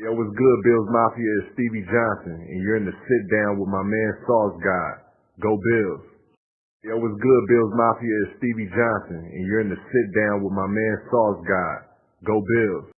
Yo, what's good, Bills Mafia? It's Stevie Johnson, and you're in the sit-down with my man Sauce God. Go Bills. Yo, what's good, Bills Mafia? It's Stevie Johnson, and you're in the sit-down with my man Sauce God. Go Bills.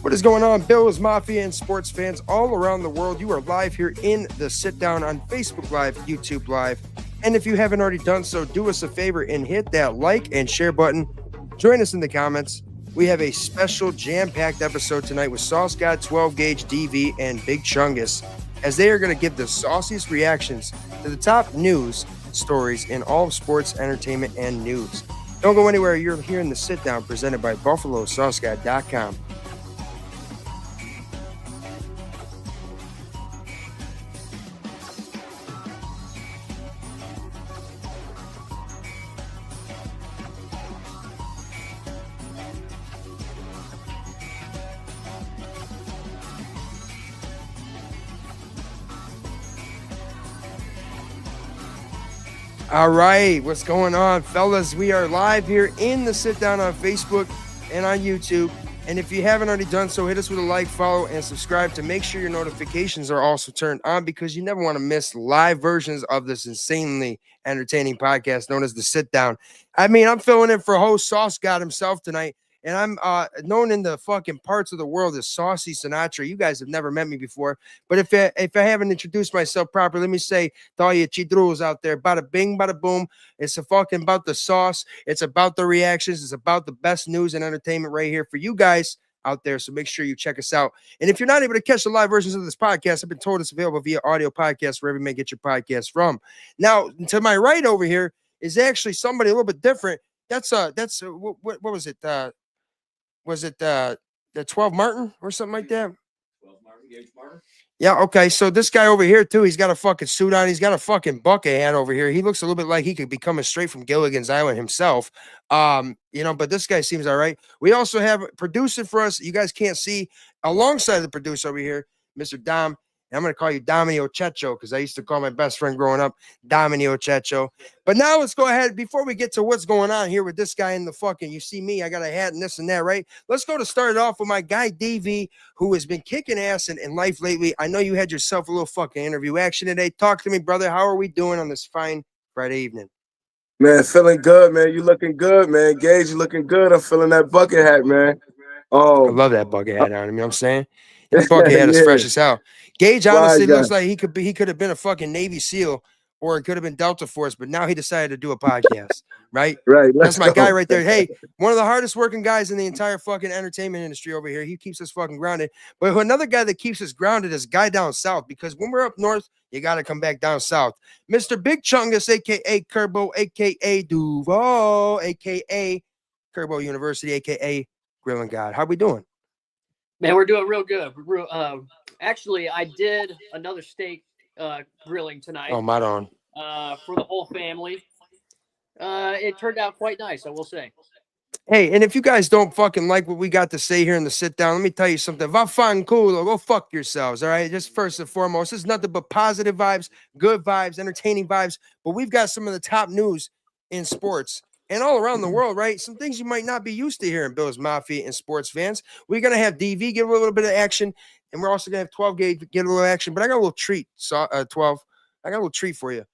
What is going on, Bills Mafia and sports fans all around the world? You are live here in the sit down on Facebook Live, YouTube Live. And if you haven't already done so, do us a favor and hit that like and share button. Join us in the comments. We have a special jam-packed episode tonight with Sauce God, 12 Gage, DV, and Big Chungus, as they are going to give the sauciest reactions to the top news stories in all of sports, entertainment, and news. Don't go anywhere. You're here in the sit down presented by BuffaloSauceGuy.com. All right, what's going on, fellas? We are live here in the sit down on Facebook and on YouTube. And if you haven't already done so, hit us with a like, follow, and subscribe to make sure your notifications are also turned on, because you never want to miss live versions of this insanely entertaining podcast known as the Sit Down. I mean, I'm filling in for host Sauce God himself tonight, and I'm known in the fucking parts of the world as Saucy Sinatra. You guys have never met me before, but if I haven't introduced myself properly, let me say to all you chidrus out there, bada bing, bada boom. It's a fucking about the sauce. It's about the reactions. It's about the best news and entertainment right here for you guys out there. So make sure you check us out. And if you're not able to catch the live versions of this podcast, I've been told it's available via audio podcast wherever you may get your podcast from. Now, to my right over here is actually somebody a little bit different. That's what was it? Was it the 12 Martin or something like that? 12 Martin, Gage Martin. Yeah, okay. So this guy over here too, he's got a fucking suit on. He's got a fucking bucket hat over here. He looks a little bit like he could be coming straight from Gilligan's Island himself. But this guy seems all right. We also have producing for us. You guys can't see alongside the producer over here, Mr. Dom. And I'm going to call you Domino Checho because I used to call my best friend growing up Domino Checho. But now let's go ahead. Before we get to what's going on here with this guy in the fucking, you see me, I got a hat and this and that, right? Let's go to start it off with my guy DV, who has been kicking ass in life lately. I know you had yourself a little fucking interview action today. Talk to me, brother. How are we doing on this fine Friday evening? Man, feeling good, man. You looking good, man. Gage, you looking good. I'm feeling that bucket hat, man. I love that bucket hat on him. You know what I'm saying? That bucket hat is Yeah. fresh as hell. Gage Fly honestly guy. looks like he could have been a fucking Navy SEAL, or it could have been Delta Force, but now he decided to do a podcast, right? Right. That's my guy go. right there. Hey, one of the hardest working guys in the entire fucking entertainment industry over here. He keeps us fucking grounded. But another guy that keeps us grounded is guy down south, because when we're up north, you got to come back down south. Mr. Big Chungus, a.k.a. Kerbo, a.k.a. Duval, a.k.a. Kerbo University, a.k.a. Grilling God. How we doing? Man, we're doing real good. Actually, I did another steak grilling tonight. Oh, my on. For the whole family. It turned out quite nice, I will say. Hey, and if you guys don't fucking like what we got to say here in the sit down, let me tell you something. Vaffanculo, go fuck yourselves, all right? Just first and foremost, this is nothing but positive vibes, good vibes, entertaining vibes. But we've got some of the top news in sports and all around the world, right? Some things you might not be used to hearing, Bills Mafia and sports fans. We're going to have DV give a little bit of action, and we're also going to have 12 Gage get a little action. But I got a little treat, 12. I got a little treat for you.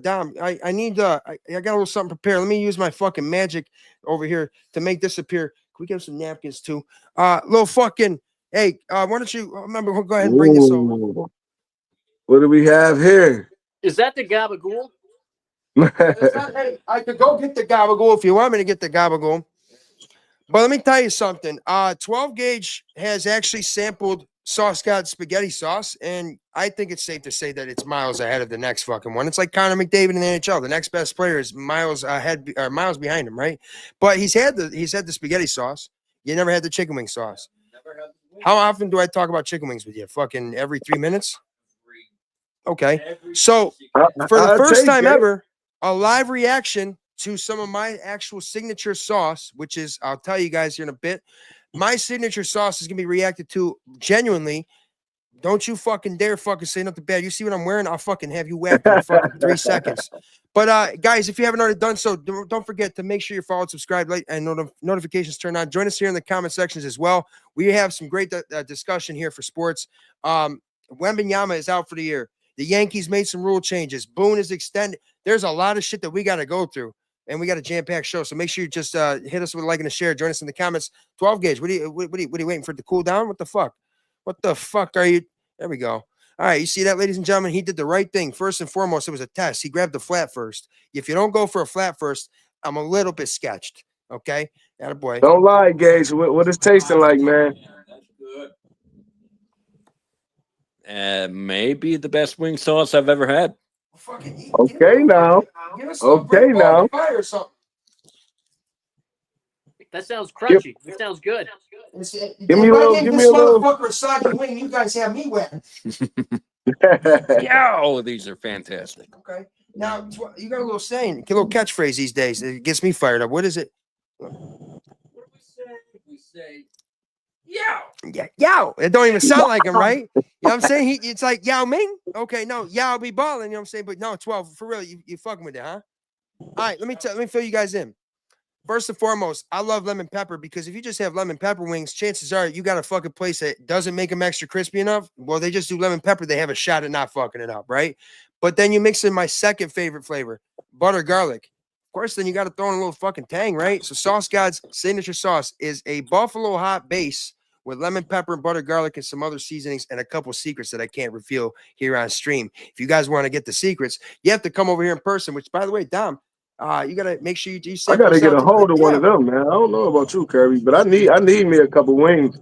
Dom, I need I got a little something prepared. Let me use my fucking magic over here to make this appear. Can we get some napkins too? Little fucking, hey, why don't you remember? Go ahead and bring this over. What do we have here? Is that the gabagool? Hey, I could go get the gabagool if you want me to get the gabagool. But let me tell you something. 12 Gage has actually sampled Sauce God spaghetti sauce, and I think it's safe to say that it's miles ahead of the next fucking one. It's like Connor McDavid in the NHL. The next best player is miles ahead or miles behind him, right? But he's had the spaghetti sauce. You never had the chicken wing sauce. How often do I talk about chicken wings with you? Fucking every 3 minutes? Okay. So for the first time ever, a live reaction to some of my actual signature sauce, which is, I'll tell you guys here in a bit. My signature sauce is going to be reacted to genuinely. Don't you fucking dare fucking say nothing bad. You see what I'm wearing? I'll fucking have you whacked in fucking 3 seconds. But guys, if you haven't already done so, don't forget to make sure you're followed, subscribe, like, and notifications turned on. Join us here in the comment sections as well. We have some great discussion here for sports. Wembanyama is out for the year. The Yankees made some rule changes. Boone is extended. There's a lot of shit that we got to go through. And we got a jam-packed show, so make sure you just hit us with a like and a share. Join us in the comments. 12 Gage, what are you waiting for it to cool down? What the fuck? What the fuck are you? There we go. All right, you see that, ladies and gentlemen? He did the right thing. First and foremost, it was a test. He grabbed the flat first. If you don't go for a flat first, I'm a little bit sketched. Okay, attaboy. Don't lie, Gage. What it's tasting like, man? Maybe the best wing sauce I've ever had. Okay, now. Okay, now. That sounds crunchy. That sounds good. Give me a little. Give me a little. Motherfucker a soggy wing. You guys have me wet. Yo, these are fantastic. Okay. Now you got a little saying, a little catchphrase these days. It gets me fired up. What is it? What do we say? We say, Yeah, Yao. It don't even sound like him, right? You know what I'm saying? It's like Yao Ming. Okay, no, Yao be balling. You know what I'm saying? But no, 12 for real. You fucking with it, huh? All right, let me fill you guys in. First and foremost, I love lemon pepper because if you just have lemon pepper wings, chances are you got a fucking place that doesn't make them extra crispy enough. Well, they just do lemon pepper. They have a shot at not fucking it up, right? But then you mix in my second favorite flavor, butter garlic. Of course, then you got to throw in a little fucking tang, right? So Sauce God's signature sauce is a buffalo hot base with lemon pepper and butter garlic and some other seasonings and a couple secrets that I can't reveal here on stream. If you guys want to get the secrets, you have to come over here in person, which, by the way, Dom, you gotta make sure you I gotta get a hold of one of them, man. I don't know about you, Kirby, but I need me a couple wings.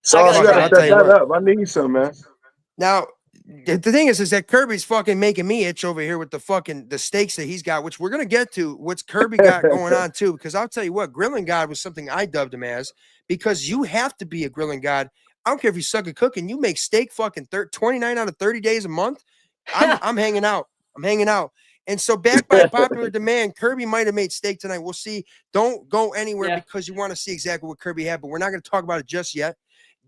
Sauce, you gotta set that up. I need some, man. Now, the thing is that Kirby's fucking making me itch over here with the steaks that he's got, which we're gonna get to. What's Kirby got going on too? Because I'll tell you what, grilling god was something I dubbed him as because you have to be a grilling god. I don't care if you suck at cooking. You make steak fucking 29 out of 30 days a month. I'm hanging out. I'm hanging out. And so back by popular demand, Kirby might have made steak tonight. We'll see. Don't go anywhere because you want to see exactly what Kirby had, but we're not going to talk about it just yet.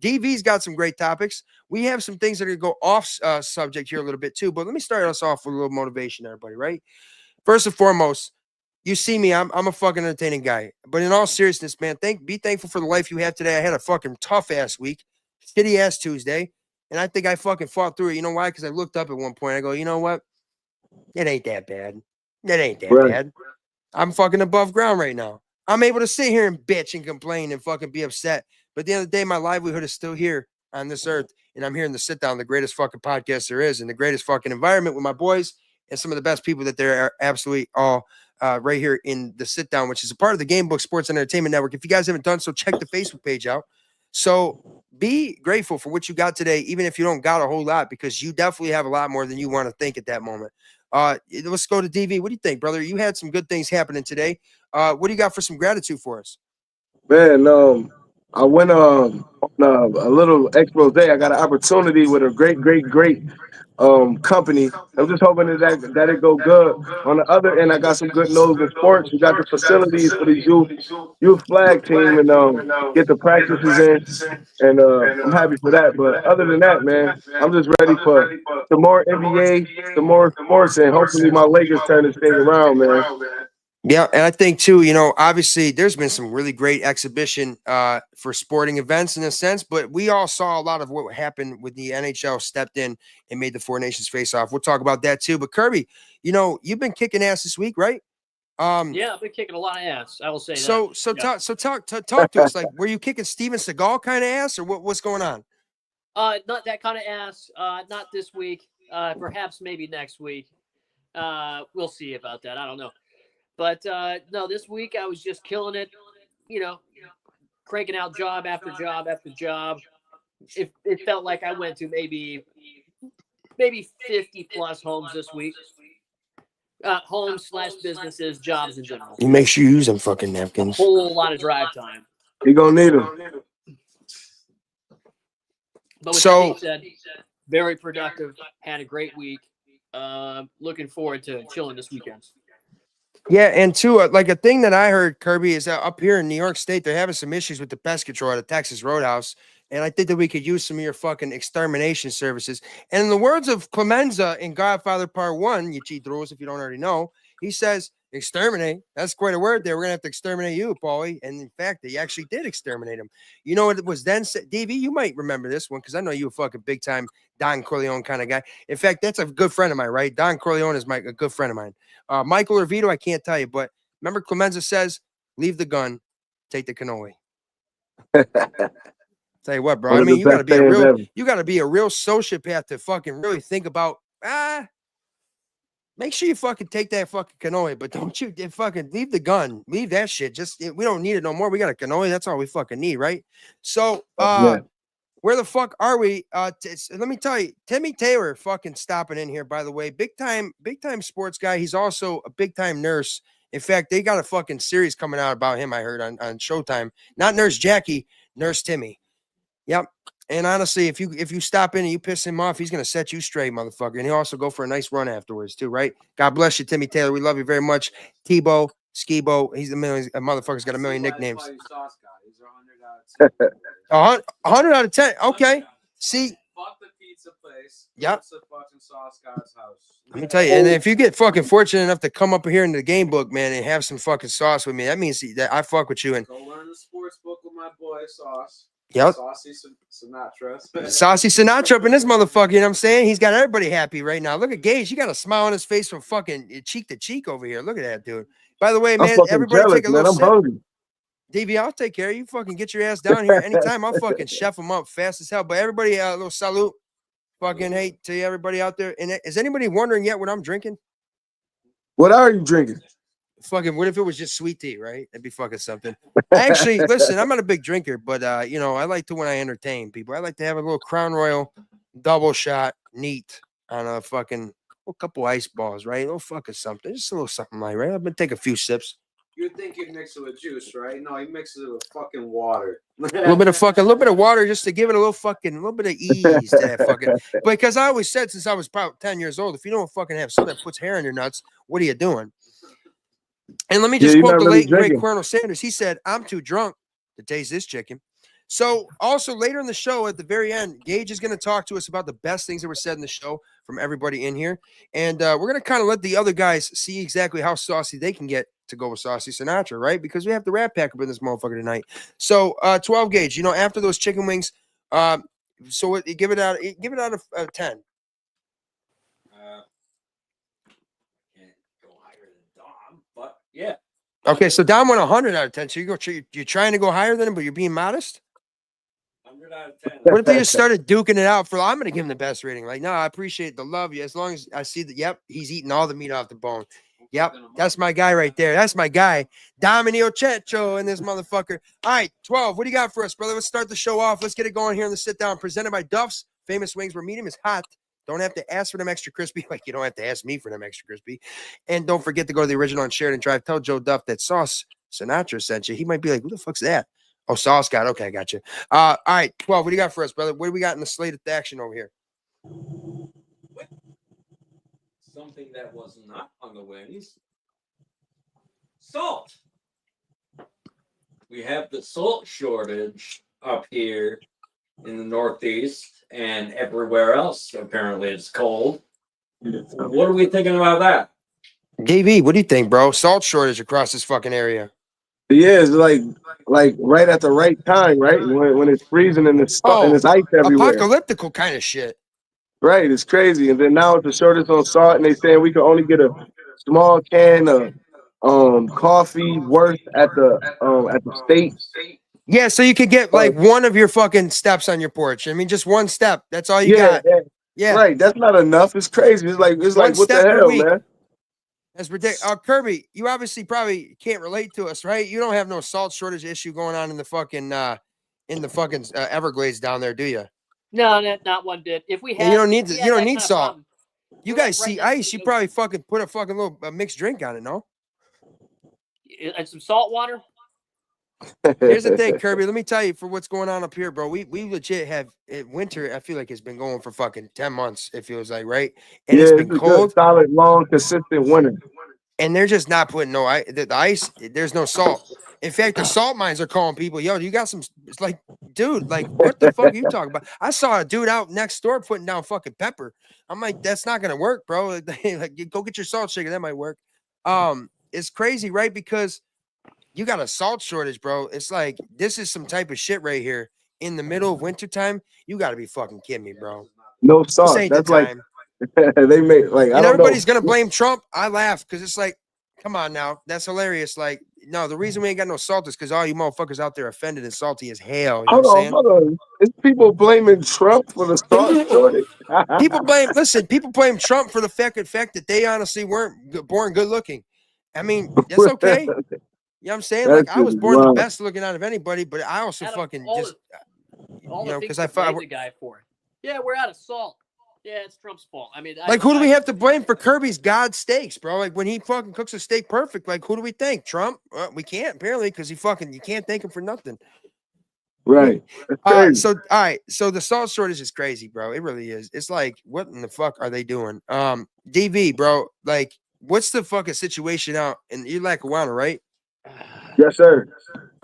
DV's got some great topics. We have some things that are going to go off subject here a little bit too, but let me start us off with a little motivation, everybody, right? First and foremost, you see me, I'm a fucking entertaining guy. But in all seriousness, man, be thankful for the life you have today. I had a fucking tough-ass week, shitty-ass Tuesday, and I think I fucking fought through it. You know why? Because I looked up at one point. I go, you know what? It ain't that bad. It ain't that bad. I'm fucking above ground right now. I'm able to sit here and bitch and complain and fucking be upset. But at the end of the day, my livelihood is still here on this earth. And I'm here in the sit down, the greatest fucking podcast there is, and the greatest fucking environment with my boys and some of the best people that there are absolutely all right here in the sit down, which is a part of the Game Book Sports and Entertainment Network. If you guys haven't done so, check the Facebook page out. So be grateful for what you got today, even if you don't got a whole lot, because you definitely have a lot more than you want to think at that moment. Let's go to DV. What do you think, brother? You had some good things happening today. What do you got for some gratitude for us? Man, I went on a little expose. I got an opportunity with a great company. I'm just hoping that it go good. On the other end, I got some good news in sports. We got the facilities for the youth flag team and get the practices in, and I'm happy for that. But other than that, man, I'm just ready for some more NBA, some more sports, and hopefully my Lakers turn this thing around, man. Yeah, and I think too, you know, obviously there's been some really great exhibition for sporting events in a sense, but we all saw a lot of what happened when the NHL stepped in and made the Four Nations face off. We'll talk about that too. But Kirby, you know, you've been kicking ass this week, right? Yeah, I've been kicking a lot of ass. I will say that. Talk to us. Like, were you kicking Steven Seagal kind of ass, or what's going on? Not that kind of ass. Not this week. Perhaps maybe next week. We'll see about that. I don't know. But no, this week I was just killing it, you know, cranking out job after job after job. It felt like I went to maybe 50 plus homes this week. Homes / businesses, jobs in general. You make sure you use them fucking napkins. A whole lot of drive time. You gonna need them. But with that being said, very productive. Had a great week. Looking forward to chilling this weekend. Yeah, and two, like a thing that I heard, Kirby, is that up here in New York State, they're having some issues with the pest control at the Texas Roadhouse. And I think that we could use some of your fucking extermination services. And in the words of Clemenza in Godfather Part 1, you cheat the rules if you don't already know, he says, exterminate. That's quite a word there. We're going to have to exterminate you, Paulie. And in fact, they actually did exterminate him. You know what it was then said? DV, you might remember this one because I know you a fucking big time Don Corleone kind of guy. In fact, that's a good friend of mine, right? Don Corleone is a good friend of mine. Michael or Vito, I can't tell you, but remember Clemenza says, leave the gun, take the cannoli. Tell you what, bro. I mean, you gotta be a real sociopath to fucking really think about. Make sure you fucking take that fucking cannoli, but don't you fucking leave the gun. Leave that shit. We don't need it no more. We got a cannoli. That's all we fucking need, right? So, where the fuck are we? Let me tell you, Timmy Taylor fucking stopping in here, by the way. Big time sports guy. He's also a big time nurse. In fact, they got a fucking series coming out about him, I heard on Showtime. Not Nurse Jackie, Nurse Timmy. Yep. And honestly, if you stop in and you piss him off, he's gonna set you straight, motherfucker. And he'll also go for a nice run afterwards, too, right? God bless you, Timmy Taylor. We love you very much. Tebow, Skibo, he's a motherfucker's got a million nicknames. 100 out of 10. Okay. See. Fuck the pizza place. Yep. It's the fucking sauce guy's house. Let me tell you, and if you get fucking fortunate enough to come up here in the game book, man, and have some fucking sauce with me, that means that I fuck with you. And go learn the sports book with my boy Sauce. Yep. Saucy Sinatra. Saucy Sinatra up in this motherfucker, you know what I'm saying? He's got everybody happy right now. Look at Gage. You got a smile on his face from fucking cheek to cheek over here. Look at that, dude. By the way, man, everybody jealous, take a little I'm sip. hungry. DV, I'll take care of you. Fucking get your ass down here anytime. I'll fucking chef them up fast as hell. But everybody, a little salute. Fucking hate to everybody out there. And is anybody wondering yet what I'm drinking? What are you drinking? Fucking, what if it was just sweet tea, right? That'd be fucking something. Actually, listen, I'm not a big drinker, but you know, I like to when I entertain people. I like to have a little Crown Royal double shot neat on a fucking couple ice balls, right? A little fucking something. Just a little something like, right? I've been taking a few sips. You'd think you'd mix it with juice, right? No, he mixes it with fucking water. A little bit of water just to give it a little bit of ease to that fucking. Because I always said since I was probably 10 years old, if you don't fucking have something that puts hair in your nuts, what are you doing? And let me just quote the late great Colonel Sanders. He said, "I'm too drunk to taste this chicken." So also later in the show, at the very end, Gage is going to talk to us about the best things that were said in the show from everybody in here. And we're going to kind of let the other guys see exactly how saucy they can get to go with Saucy Sinatra, right? Because we have the Rat Pack up in this motherfucker tonight. So 12 Gage, after those chicken wings, so give it out of 10. Can't go higher than Dom, but yeah. Okay, so Dom went 100 out of 10. So you're trying to go higher than him, but you're being modest? 100 out of 10. What if they just started duking it out for? I'm going to give him the best rating. Like, no, I appreciate the love. As long as I see that, yep, he's eating all the meat off the bone. Yep, that's my guy right there. That's my guy, Dominio Checho, and this motherfucker. All right, 12. What do you got for us, brother? Let's start the show off. Let's get it going here in the sit down. Presented by Duff's Famous Wings, where medium is hot. Don't have to ask for them extra crispy, like you don't have to ask me for them extra crispy. And don't forget to go to the original on Sheridan Drive. Tell Joe Duff that Sauce Sinatra sent you. He might be like, who the fuck's that? Oh, Sauce got. Okay, I got you. All right, 12. What do you got for us, brother? What do we got in the slate of action over here? Something that was not on the wings. Salt. We have the salt shortage up here in the Northeast and everywhere else. Apparently, it's cold. What are we thinking about that? DV, what do you think, bro? Salt shortage across this fucking area. Yeah, it's like right at the right time, right? When it's freezing and it's ice everywhere. Apocalyptical kind of shit. Right, it's crazy. And then now it's a shortage on salt, and they saying we can only get a small can of coffee worth at the state. Yeah, so you could get like one of your fucking steps on your porch. I mean, just one step. That's all you got. Yeah. Right. That's not enough. It's crazy. It's like what the hell, man? That's ridiculous. Kirby, you obviously probably can't relate to us, right? You don't have no salt shortage issue going on in the fucking Everglades down there, do you? No, not one bit. If we had, you don't need salt. Problem, you guys see ice, you probably fucking put a fucking little mixed drink on it, no? And some salt water. Here's the thing, Kirby. Let me tell you for what's going on up here, bro. We legit have winter. I feel like it's been going for fucking 10 months. It feels like, right? And it's been cold, solid, long, consistent winter. And they're just not putting the ice. There's no salt. In fact, the salt mines are calling people, yo, you got some. It's like, dude, like, what the fuck are you talking about? I saw a dude out next door putting down fucking pepper. I'm like, that's not gonna work, bro. Like, go get your salt shaker. That might work. It's crazy, right? Because you got a salt shortage, bro. It's like, this is some type of shit right here in the middle of wintertime. You got to be fucking kidding me, bro. No salt. That's like, they make like, and everybody's going to blame Trump. I laugh because it's like, come on now. That's hilarious. Like, no, the reason we ain't got no salt is because all you motherfuckers out there offended and salty as hell. You know what I'm saying? Hold on. It's people blaming Trump for the salt shortage. People blame Trump for the fact that they honestly weren't born good looking. I mean, that's okay. You know what I'm saying? Like, I was born the best looking out of anybody, but I also fucking because I fought the guy for it. Yeah, we're out of salt. Yeah, it's Trump's fault. I mean, who do we have to blame for Kirby's God steaks, bro? Like, when he fucking cooks a steak perfect, like, who do we think? Trump? We can't, apparently, because you can't thank him for nothing. Right. So the salt shortage is crazy, bro. It really is. It's like, what in the fuck are they doing? DV, bro, like, what's the fucking situation out in Lackawanna, right? Yes, sir.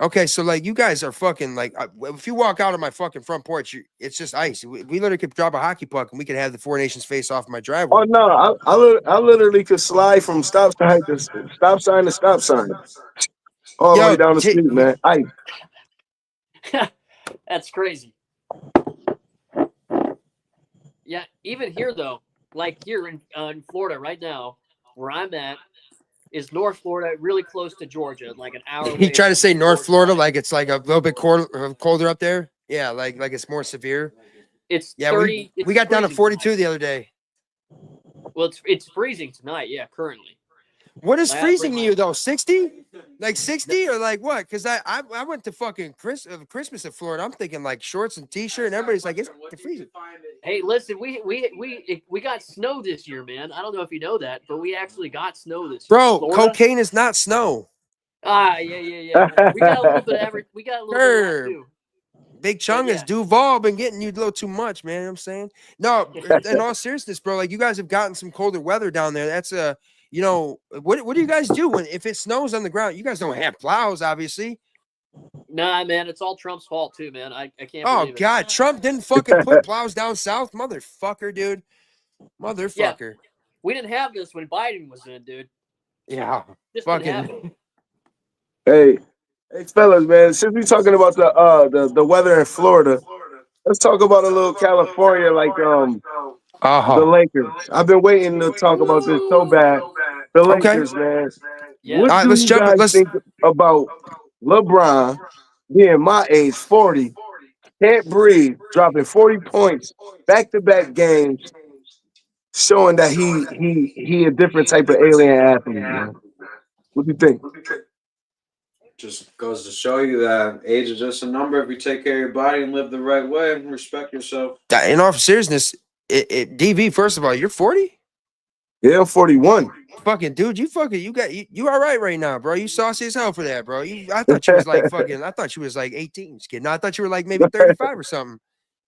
Okay, so like, you guys are fucking like, if you walk out of my fucking front porch, it's just ice. We literally could drop a hockey puck and we could have the Four Nations face off my driveway. Oh no, I literally could slide from stop sign to stop sign to stop sign, all the way down the street, man. Ice. That's crazy. Yeah, even here though, like here in Florida right now, where I'm at, is North Florida, really close to Georgia, like an hour away. He tried to say North Florida like it's like a little bit colder up there. Yeah, like it's more severe. It's 30. We got down to 42 the other day. Well, it's freezing tonight. Yeah, currently. What is freezing to you though? 60? Like 60 or like what? Because I went to fucking Christmas in Florida. I'm thinking like shorts and t-shirt, and everybody's like, it's freezing. Hey, listen, we got snow this year, man. I don't know if you know that, but we actually got snow this year. Bro, cocaine is not snow. Yeah. We got a little bit of every. We got a little bit of that too. Big Chungus, Duval been getting you a little too much, man. You know what I'm saying? No, in all seriousness, bro, like, you guys have gotten some colder weather down there. That's what do you guys do if it snows on the ground? You guys don't have plows, obviously. Nah, man, it's all Trump's fault too, man. I can't Oh believe it. God, Trump didn't fucking put plows down south, motherfucker, dude, motherfucker. Yeah, we didn't have this when Biden was in, dude. Yeah, This fucking. didn't happen. Hey, fellas, man. Since we talking about the weather in Florida, let's talk about a little California, like the Lakers. I've been waiting to talk about this so bad. The Okay. Lakers, man. Yeah. What All right, do let's you jump. guys Let's. think about LeBron being my age, 40, can't breathe, dropping 40 points, back-to-back games, showing that he a different type of alien athlete, man. What do you think? Just goes to show you that age is just a number. If you take care of your body and live the right way, respect yourself. In all seriousness, DV. First of all, you're 40. Yeah, I'm 41. Fucking dude, you all right now, bro. You saucy as hell for that, bro. I thought you was like fucking. I thought you was like 18. Just kidding. I thought you were like maybe 35 or something.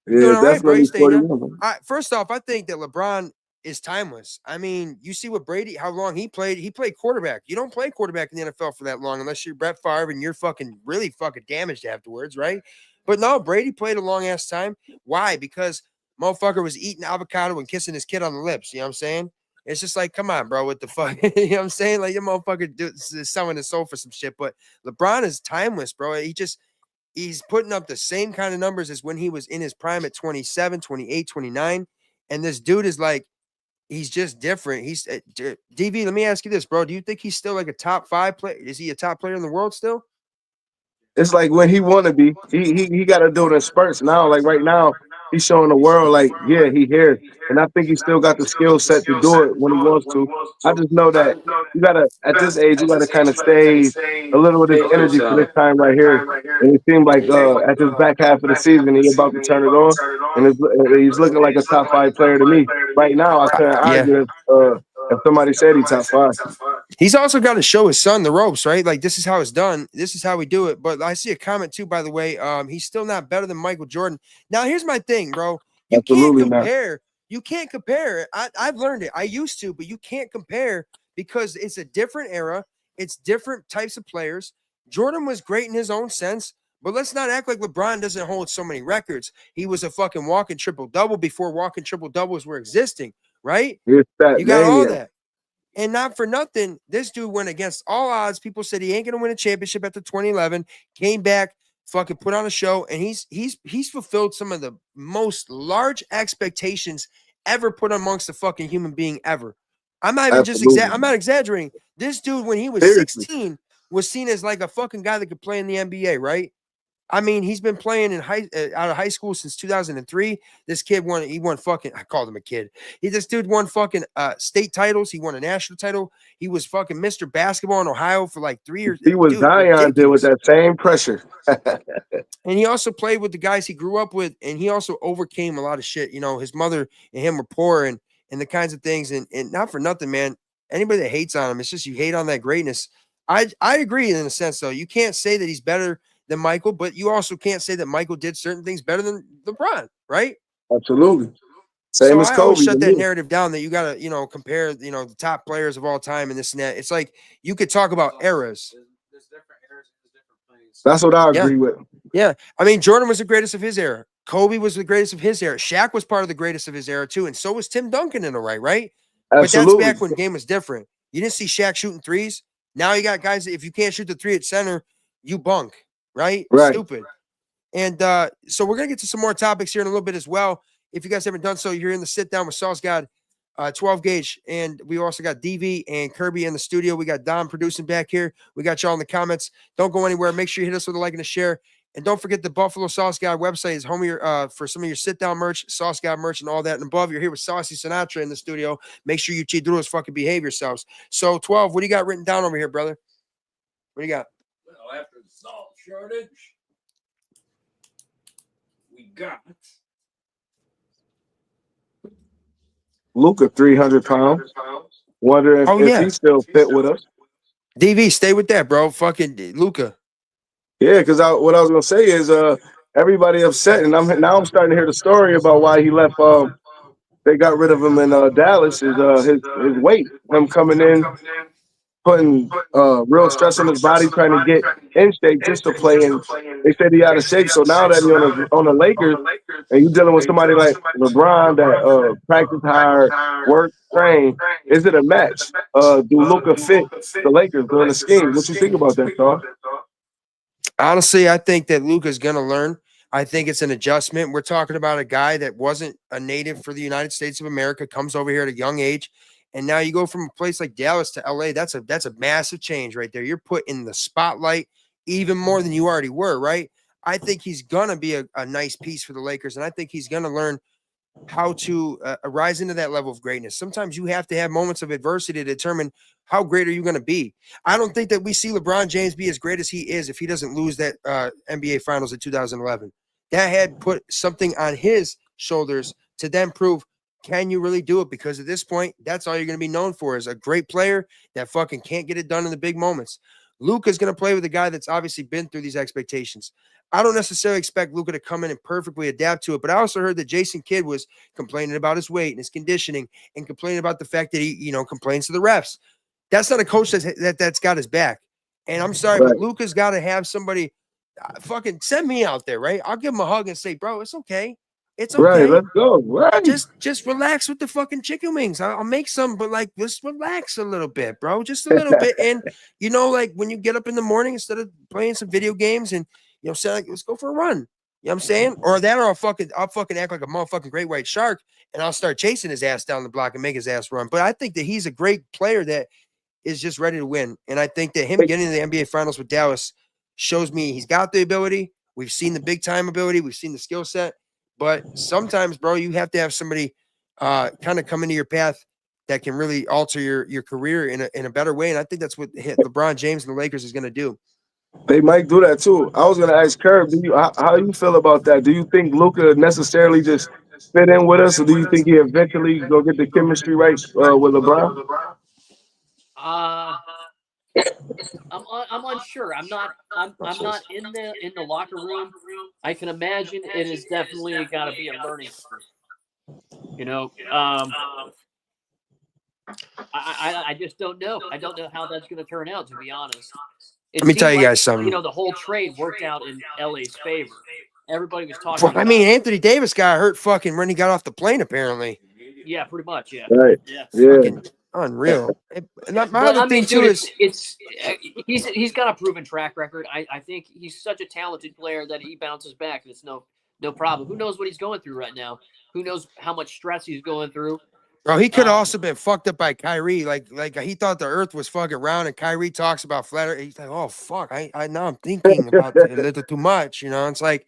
You're Yeah, doing all right, bro. You definitely staying young. 41. First off, I think that LeBron is timeless. I mean, you see what Brady, how long he played. He played quarterback. You don't play quarterback in the NFL for that long unless you're Brett Favre and you're fucking really fucking damaged afterwards, right? But no, Brady played a long ass time. Why? Because motherfucker was eating avocado and kissing his kid on the lips. You know what I'm saying? It's just like, come on, bro, what the fuck? You know what I'm saying? Like, your motherfucker is selling his soul for some shit. But LeBron is timeless, bro. He's putting up the same kind of numbers as when he was in his prime at 27, 28, 29. And this dude is like, he's just different. He's DV. Let me ask you this, bro. Do you think he's still like a top 5 player? Is he a top player in the world still? It's like when he want to be, he got to do it in spurts. Now, like right now, he's showing the world, like, yeah, he here. And I think he still got the skill set to do it when he wants to. I just know that you got to, at this age, you got to kind of save a little of this energy for this time right here. And it seemed like at this back half of the season, he about to turn it on. And he's looking like a top 5 player to me. Right now, I couldn't Yeah. argue if somebody said he top 5. He's also got to show his son the ropes, right? Like, this is how it's done. This is how we do it. But I see a comment too, by the way. He's still not better than Michael Jordan. Now, here's my thing, bro. You Absolutely can't not. compare. You can't compare. I've learned it. I used to, but you can't compare because it's a different era. It's different types of players. Jordan was great in his own sense, but let's not act like LeBron doesn't hold so many records. He was a fucking walking triple-double before walking triple-doubles were existing, right? It's that You got all mania. that. And not for nothing, this dude went against all odds. People said he ain't gonna win a championship after 2011. Came back, fucking put on a show, and he's fulfilled some of the most large expectations ever put amongst a fucking human being ever. I'm not even Absolutely. I'm not exaggerating. This dude, when he was Seriously. 16, was seen as like a fucking guy that could play in the NBA, right? I mean, he's been playing in out of high school since 2003. This kid won fucking, I called him a kid. This dude won fucking state titles. He won a national title. He was fucking Mr. Basketball in Ohio for like 3 years. He was Dude, Zion did with ridiculous. that same pressure. And he also played with the guys he grew up with, and he also overcame a lot of shit. You know, his mother and him were poor and the kinds of things. And not for nothing, man. Anybody that hates on him, it's just you hate on that greatness. I agree in a sense, though. You can't say that he's better than Michael, but you also can't say that Michael did certain things better than LeBron, right? Absolutely. Same So as I always Kobe. shut to that me. narrative down that you gotta, compare, the top players of all time and this and that. It's like you could talk about eras. There's different eras and there's different things. That's what I Yeah. agree with. Yeah. I mean, Jordan was the greatest of his era. Kobe was the greatest of his era. Shaq was part of the greatest of his era too. And so was Tim Duncan in a way, right? But that's Absolutely. back when the game was different. You didn't see Shaq shooting threes. Now you got guys that if you can't shoot the 3 at center, you bunk, right? Right. Stupid. And so we're gonna get to some more topics here in a little bit as well. If you guys haven't done so, you're in the sit down with Sauce God, 12 Gage, and we also got DV and Kirby in the studio. We got Dom producing back here. We got y'all in the comments. Don't go anywhere. Make sure you hit us with a like and a share. And don't forget the Buffalo Sauce God website is home of your, for some of your sit down merch, Sauce God merch, and all that. And above, you're here with Saucy Sinatra in the studio. Make sure you Chidrulos fucking behave yourselves. So 12, what do you got written down over here, brother? What do you got? Well, after the salt shortage, we got Luka, 300 pounds. Wonder if he still fit with us. DV, stay with that, bro. Fucking Luka. Yeah, because what I was gonna say is everybody upset, and I'm starting to hear the story about why he left. They got rid of him in Dallas. Is his weight, him coming in putting real stress on his body, trying to get in shape just to play. And they said he out of shape. So now that he's on the Lakers, and you dealing with somebody like LeBron that practice hard, work, train, is it a match? Do Luka fit the Lakers during the scheme? What you think about that, Saul? Honestly, I think that Luka's going to learn. I think it's an adjustment. We're talking about a guy that wasn't a native for the United States of America, comes over here at a young age, and now you go from a place like Dallas to LA. That's a massive change right there. You're put in the spotlight even more than you already were, right? I think he's going to be a nice piece for the Lakers, and I think he's going to learn how to rise into that level of greatness. Sometimes you have to have moments of adversity to determine how great are you going to be. I don't think that we see LeBron James be as great as he is if he doesn't lose that NBA Finals in 2011. That had put something on his shoulders to then prove, can you really do it? Because at this point, that's all you're going to be known for, is a great player that fucking can't get it done in the big moments. Luka's going to play with a guy that's obviously been through these expectations. I don't necessarily expect Luka to come in and perfectly adapt to it, but I also heard that Jason Kidd was complaining about his weight and his conditioning and complaining about the fact that he, complains to the refs. That's not a coach that's got his back. And I'm sorry, Right. but Luka's got to have somebody fucking send me out there, right? I'll give him a hug and say, bro, it's okay. It's okay. Right, let's go. Right. Just relax with the fucking chicken wings. I'll make some, but like, just relax a little bit, bro. Just a little bit. And like when you get up in the morning, instead of playing some video games and say like, let's go for a run. You know what I'm saying? Or that, or I'll fucking act like a motherfucking great white shark and I'll start chasing his ass down the block and make his ass run. But I think that he's a great player that is just ready to win. And I think that him getting to the NBA Finals with Dallas shows me he's got the ability. We've seen the big time ability. We've seen the skill set. But sometimes, bro, you have to have somebody kind of come into your path that can really alter your career in a better way. And I think that's what LeBron James and the Lakers is going to do. They might do that too. I was going to ask Curb, how do you feel about that? Do you think Luka necessarily just fit in with us, or do you think he eventually go get the chemistry right with LeBron? I'm unsure. I'm not in the locker room. I can imagine it is definitely got to be a learning curve. I just don't know. I don't know how that's going to turn out, to be honest. Let me tell you guys something. The whole trade worked out in LA's favor. Everybody was talking about Anthony Davis got hurt fucking when he got off the plane, apparently. Yeah, pretty much. Yeah. Right. Yeah. Fucking unreal. And my other thing too is he's got a proven track record. I think he's such a talented player that he bounces back. And it's no problem. Who knows what he's going through right now? Who knows how much stress he's going through? Bro, he could have also been fucked up by Kyrie. Like he thought the earth was fucking round, and Kyrie talks about flat earth. He's like, oh fuck, I now I'm thinking about it a little too much. It's like,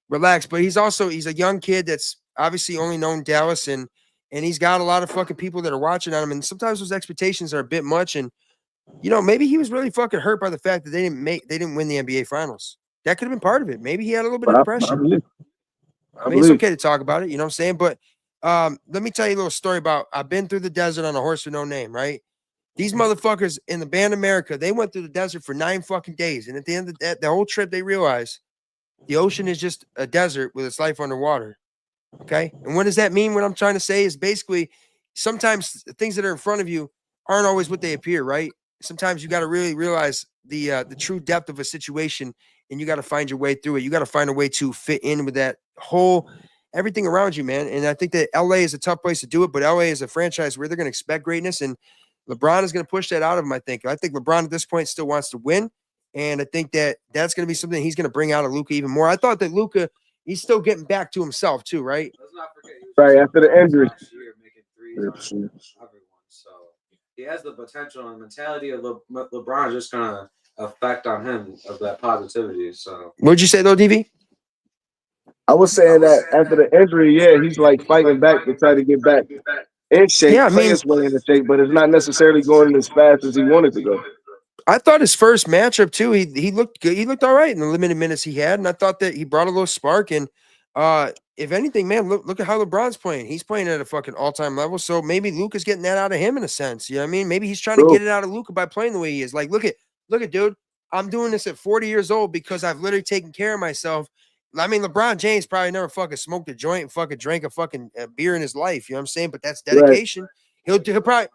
relax. But he's a young kid that's obviously only known Dallas, and he's got a lot of fucking people that are watching on him. And sometimes those expectations are a bit much. And maybe he was really fucking hurt by the fact that they didn't win the NBA Finals. That could have been part of it. Maybe he had a little bit of depression. I mean, it's okay to talk about it. You know what I'm saying? But let me tell you a little story about, I've been through the desert on a horse with no name, right? These motherfuckers in the band America, they went through the desert for 9 fucking days. And at the end of the whole trip, they realized the ocean is just a desert with its life underwater. Okay. And what does that mean? What I'm trying to say is basically sometimes things that are in front of you aren't always what they appear, right? Sometimes you got to really realize the true depth of a situation, and you got to find your way through it. You got to find a way to fit in with that whole everything around you, man. And I think that LA is a tough place to do it, but LA is a franchise where they're going to expect greatness, and LeBron is going to push that out of him. I think LeBron at this point still wants to win. And I think that that's going to be something he's going to bring out of Luka even more. I thought that Luka, he's still getting back to himself too, right? Let's not forget, right after the injury, making threes on everyone. So he has the potential and mentality of LeBron just going to affect on him of that positivity. So what'd you say though, DV? I was saying that after the injury, yeah, he's like fighting back to try to get back in shape, play his way into shape, but it's not necessarily going as fast as he wanted to go. I thought his first matchup too, he looked good. He looked all right in the limited minutes he had, and I thought that he brought a little spark. And if anything, man, look at how LeBron's playing. He's playing at a fucking all-time level. So maybe Luka's getting that out of him in a sense. You know what I mean? Maybe he's trying to get it out of Luka by playing the way he is. Like, look at, dude, I'm doing this at 40 years old because I've literally taken care of myself. I mean, LeBron James probably never fucking smoked a joint and fucking drank a fucking beer in his life. You know what I'm saying? But that's dedication. Right. He'll probably.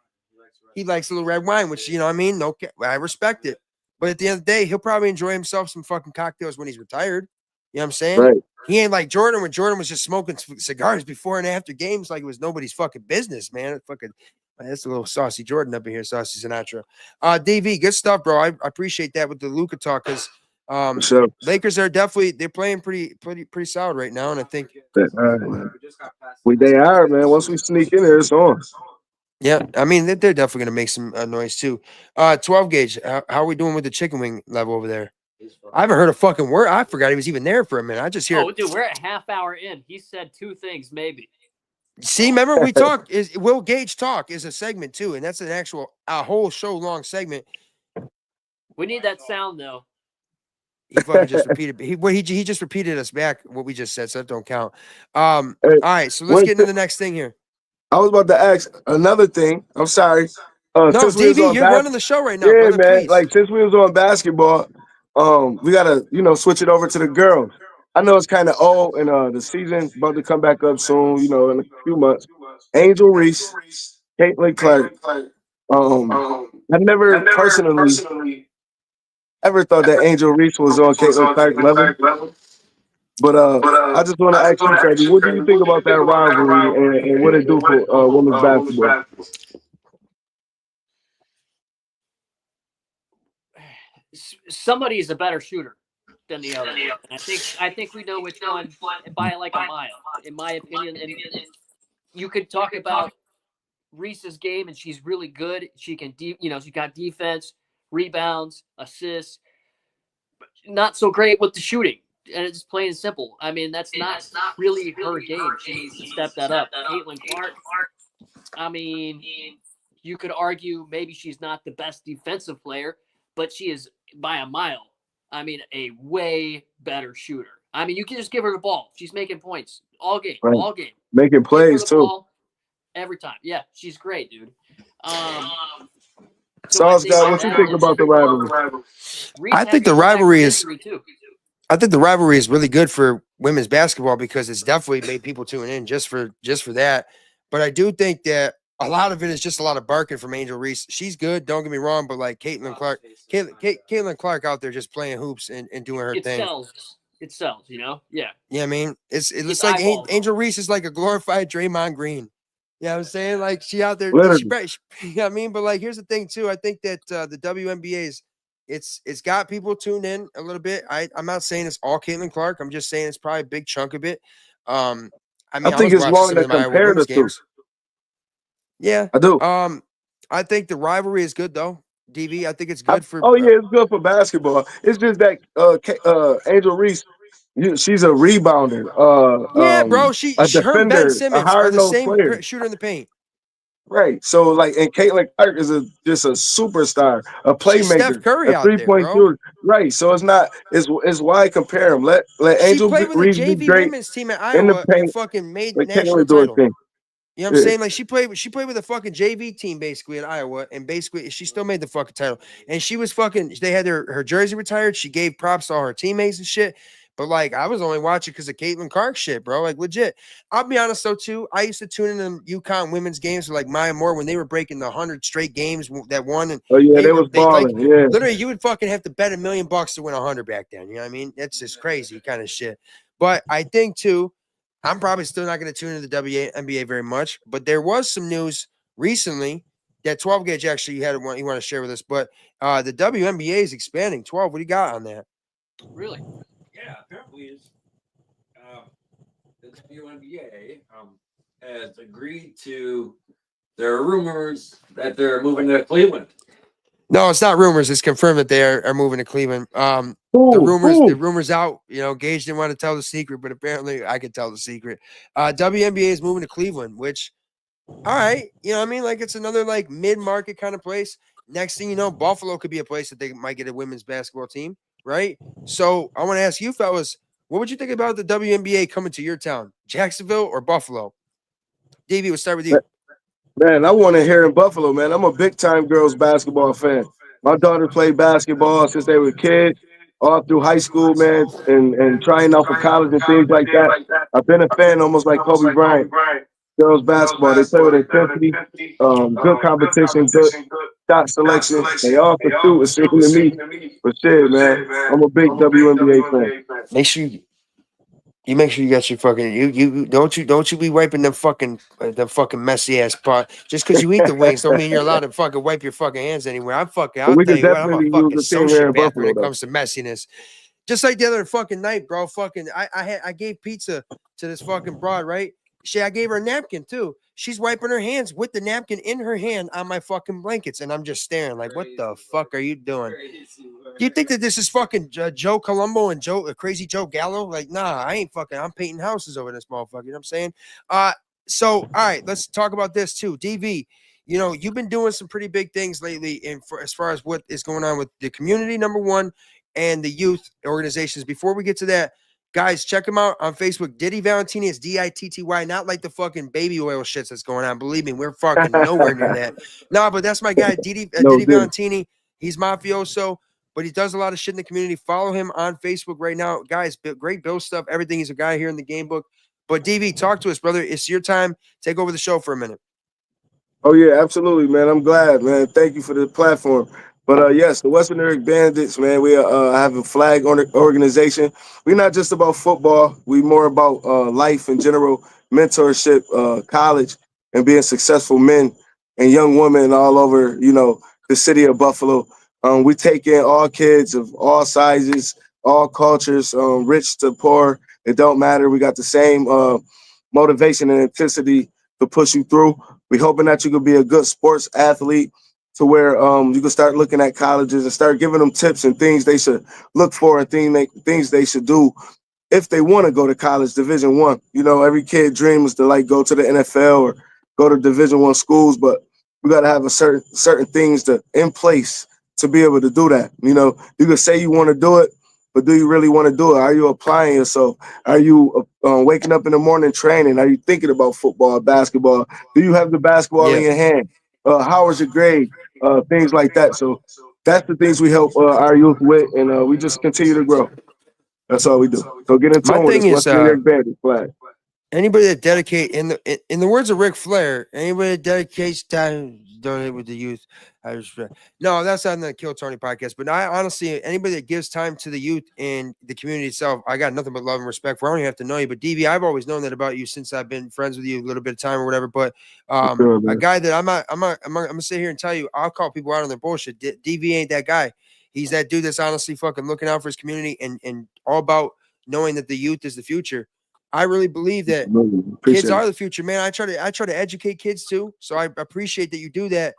he likes a little red wine, which you know what I mean. No, I respect it. But at the end of the day, he'll probably enjoy himself some fucking cocktails when he's retired. You know what I'm saying? Right. He ain't like Jordan when Jordan was just smoking cigars before and after games like it was nobody's fucking business, man. That's a little saucy Jordan up in here, Saucy Sinatra. DV, good stuff, bro. I appreciate that with the Luka talk because So Lakers are they're playing pretty solid right now, and I think they are, man. Once we sneak in there, it's on. yeah, I mean they're definitely gonna make some noise too. 12 gauge, how are we doing with the chicken wing level over there? I haven't heard a fucking word. I forgot he was even there for a minute. I just hear. Oh, dude, we're a half hour in. He said 2 things, maybe. See, remember we talked. Is Will Gage talk is a segment too, and that's an actual a whole show long segment. We need that sound though. He fucking just repeated. He just repeated us back what we just said, so that don't count. Hey, all right, so let's get into the next thing here. I was about to ask another thing. I'm sorry. No, Since we was DV, on you're running the show right now, yeah, brother. man. Please. Like since we was on basketball, we gotta switch it over to the girls. I know it's kind of old, and the season's about to come back up soon. In a few months. Angel Reese, Caitlin Clark. I never personally ever thought that Angel Reese was on Caitlin Clark level. But I just want to ask you, Freddie, what do you think about that rivalry and what it do for women's basketball? Somebody is a better shooter than the other. I think we know which one by like a mile, in my opinion. And you could talk about Reese's game, and she's really good. She can, she got defense, rebounds, assists. But not so great with the shooting. And it's plain and simple. I mean, that's not really her game. She needs to step that up. Caitlin Clark, I mean, you could argue maybe she's not the best defensive player, but she is by a mile. I mean, a way better shooter. I mean, you can just give her the ball. She's making points all game, Right. all game. Making plays too. Every time. Yeah, she's great, dude. Sauce guy, what you think about the rivalry? I think the rivalry is. I think the rivalry is really good for women's basketball because it's definitely made people tune in just for that. But I do think that a lot of it is just a lot of barking from Angel Reese. She's good, don't get me wrong, but like Caitlin Caitlin Clark out there just playing hoops and doing her thing. It sells, Yeah. Yeah, I mean, it's like Angel Reese is like a glorified Draymond Green. You know what I'm saying? Like she out there, you know what I mean? But like here's the thing too. I think that the WNBA is it's got people tuned in a little bit. I'm not saying it's all Caitlin Clark. I'm just saying it's probably a big chunk of it. I mean, I think it's wrong to compare the two. Yeah, I do. I think the rivalry is good though. DV, I think it's good for. Oh yeah, it's good for basketball. It's just that Angel Reese, she's a rebounder. Yeah, bro. Her and Ben Simmons are the same player. Shooter in the paint. Right. So like, and Caitlin Clark is just a superstar, a playmaker, Steph Curry a 3-point shooter. Right. So it's why compare them. Let Angel Reese be great women's team at Iowa and fucking made national title. You know what I'm saying? Like she played with a fucking JV team basically at Iowa, and basically she still made the fucking title. And she was fucking. They had her jersey retired. She gave props to all her teammates and shit. But like I was only watching because of Caitlin Clark shit, bro. Like legit. I'll be honest though too. I used to tune in the UConn women's games with like Maya Moore when they were breaking the 100 straight games that won. And they was balling. Yeah, literally, you would fucking have to bet $1 million to win 100 back then. You know what I mean? That's just crazy kind of shit. But I think too, I'm probably still not going to tune into the WNBA very much. But there was some news recently that 12 gauge actually had one you want to share with us. But the WNBA is expanding. 12, what do you got on that? Really? Yeah, apparently the WNBA has agreed to. There are rumors that they're moving to Cleveland. No, it's not rumors. It's confirmed that they are moving to Cleveland. The rumors out. Gage didn't want to tell the secret, but apparently I could tell the secret. WNBA is moving to Cleveland, which, all right, you know what I mean? Like it's another like mid-market kind of place. Next thing you know, Buffalo could be a place that they might get a women's basketball team, right? So I want to ask you fellas, what would you think about the WNBA coming to your town, Jacksonville or Buffalo? Davey, we'll start with you. Man, I want to hear in Buffalo, man. I'm a big-time girls basketball fan. My daughter played basketball since they were kids, all through high school, man, and trying out for college and things like that. I've been a fan almost like Kobe Bryant. girls basketball. They play with intensity, good competition, good shot selection. They all can shoot, it seems to me. But shit, man, I'm a big WNBA fan. Make sure you make sure you got your fucking you don't you be wiping them fucking messy ass pot just because you eat the wings don't mean you're allowed to fucking wipe your fucking hands anywhere. But I'll we tell could you what, I'm a definitely use fucking a team here in sociopath when Buffalo, it though. comes to messiness. Just like the other fucking night, bro. Fucking I gave pizza to this fucking broad, right? I gave her a napkin too. She's wiping her hands with the napkin in her hand on my fucking blankets, and I'm just staring like, what the fuck are you doing? Do you think that this is fucking Joe Colombo and Crazy Joe Gallo? Like, nah, I ain't fucking. I'm painting houses over this motherfucker. You know what I'm saying? So all right, let's talk about this too. DV, you know, you've been doing some pretty big things lately, as far as what is going on with the community, number one, and the youth organizations. Before we get to that, guys, check him out on Facebook. Diddy Valentini is Ditty, not like the fucking baby oil shits that's going on. Believe me, we're fucking nowhere near that. No, but that's my guy, Diddy Valentini. He's mafioso, but he does a lot of shit in the community. Follow him on Facebook right now. Guys, great Bill stuff. Everything. He's a guy here in the game book. But DV, talk to us, brother. It's your time. Take over the show for a minute. Oh yeah, absolutely, man. I'm glad, man. Thank you for the platform. But yes, the Western New York Bandits, man. We have a flag organization. We're not just about football. We more about life in general, mentorship, college, and being successful men and young women all over, the city of Buffalo. We take in all kids of all sizes, all cultures, rich to poor. It don't matter. We got the same motivation and intensity to push you through. We hoping that you could be a good sports athlete to where you can start looking at colleges and start giving them tips and things they should look for and things they should do if they want to go to college, Division I. Every kid dreams to like go to the NFL or go to Division I schools, but we got to have a certain things in place to be able to do that. You can say you want to do it, but do you really want to do it? Are you applying yourself? Are you waking up in the morning training? Are you thinking about football, basketball? Do you have the basketball in your hand? How was your grade? Things like that. So that's the things we help our youth with, and we just continue to grow. That's all we do. So get in My tune with us. thing is, Western New York Bandits flag. anybody that dedicate in the words of Ric Flair, anybody that dedicates time donate with the youth. No, that's on the Kill Tony podcast. But I honestly, anybody that gives time to the youth and the community itself, I got nothing but love and respect for. I don't even have to know you, but DV, I've always known that about you since I've been friends with you a little bit of time or whatever. But a guy that I'm gonna sit here and tell you, I'll call people out on their bullshit. DV ain't that guy. He's that dude that's honestly fucking looking out for his community and all about knowing that the youth is the future. I really believe that kids are the future, man. I try to educate kids too. So I appreciate that you do that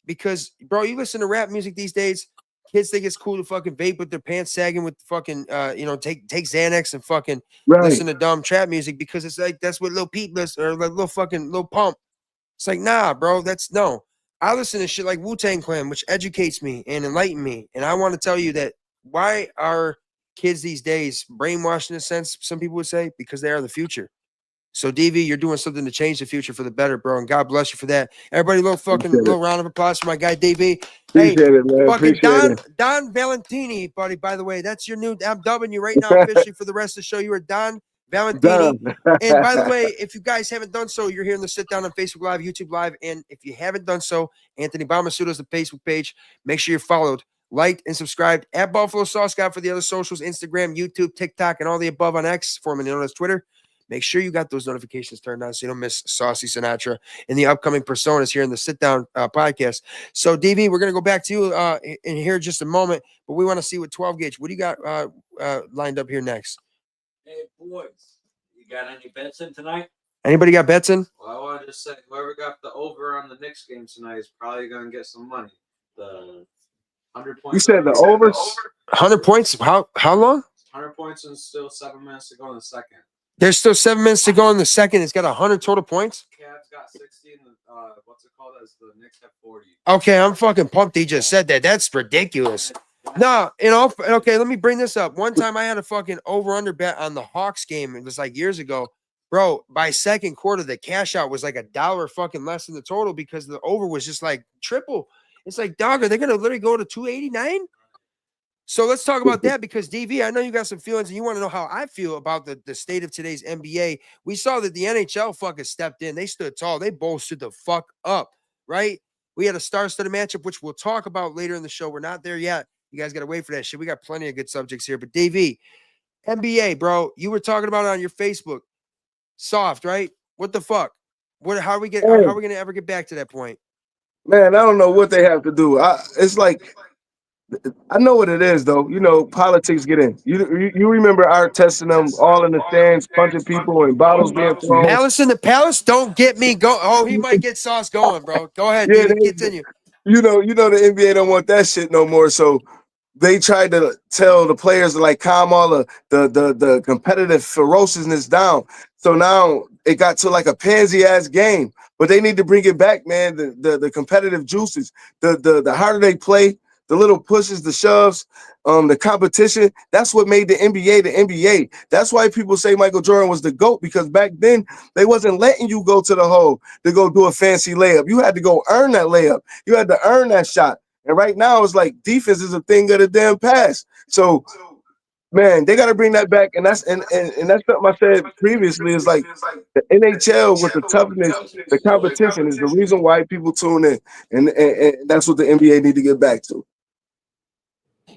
because, bro, you listen to rap music these days. Kids think it's cool to fucking vape with their pants sagging with fucking, take Xanax and fucking listen to dumb trap music because it's like that's what Lil Peep listens or like Lil Pump. It's like, nah, bro, no. I listen to shit like Wu-Tang Clan, which educates me and enlightens me. And I want to tell you that why are kids these days brainwashed in a sense, some people would say, because they are the future. So DV, you're doing something to change the future for the better, bro. And God bless you for that. Everybody, little round of applause for my guy DV. Hey, fucking Don Valentini, buddy. By the way, that's your new. I'm dubbing you right now officially for the rest of the show. You are Don Valentini. And by the way, if you guys haven't done so, you're hearing the sit down on Facebook Live, YouTube Live. And if you haven't done so, Anthony Bomasudo is the Facebook page. Make sure you're followed, liked, and subscribed at Buffalo Sauce Guy for the other socials, Instagram, YouTube, TikTok, and all the above on X, formerly known as Twitter. Make sure you got those notifications turned on so you don't miss Saucy Sinatra and the upcoming personas here in the Sit Down podcast. So, DV, we're going to go back to you in here in just a moment, but we want to see what 12 gauge. What do you got lined up here next? Hey, boys, you got any bets in tonight? Anybody got bets in? Well, I want to just say, whoever got the over on the Knicks game tonight is probably going to get some money. The 100 points. You said the overs? 100 points? How long? 100 points and still 7 minutes to go in the second. There's still 7 minutes to go in the second. It's got 100 total points. Cavs got 60 and what's it called? As the Knicks have 40. Okay, I'm fucking pumped. He just said that. That's ridiculous. No, okay, let me bring this up. One time I had a fucking over-under bet on the Hawks game. It was like years ago. Bro, by second quarter, the cash out was like $1 fucking less than the total because the over was just like triple. It's like, dog, are they going to literally go to 289? So let's talk about that because DV, I know you got some feelings and you want to know how I feel about the state of today's NBA. We saw that the NHL fucking stepped in. They stood tall. They bolstered the fuck up, right? We had a star-studded matchup, which we'll talk about later in the show. We're not there yet. You guys got to wait for that shit. We got plenty of good subjects here. But DV, NBA, bro, you were talking about it on your Facebook. Soft, right? What the fuck? How are we gonna ever get back to that point? Man, I don't know what they have to do. It's like I know what it is, though. You know, politics get in. You remember our testing them all in the stands, punching people and bottles being thrown. Malice in the Palace, don't get me go. Oh, he might get Sauce going, bro. Go ahead, Yeah, DV, continue. you know the NBA don't want that shit no more. So they tried to tell the players to like calm all the competitive ferociousness down. So now it got to like a pansy ass game. But they need to bring it back, man. The competitive juices, the harder they play, the little pushes, the shoves, the competition. That's what made the NBA the NBA. That's why people say Michael Jordan was the GOAT, because back then they wasn't letting you go to the hole to go do a fancy layup. You had to go earn that layup. You had to earn that shot. And right now it's like defense is a thing of the damn past. So man, they got to bring that back, and that's and that's something I said previously. Is like the NHL with the toughness, the competition is the reason why people tune in, and that's what the NBA need to get back to.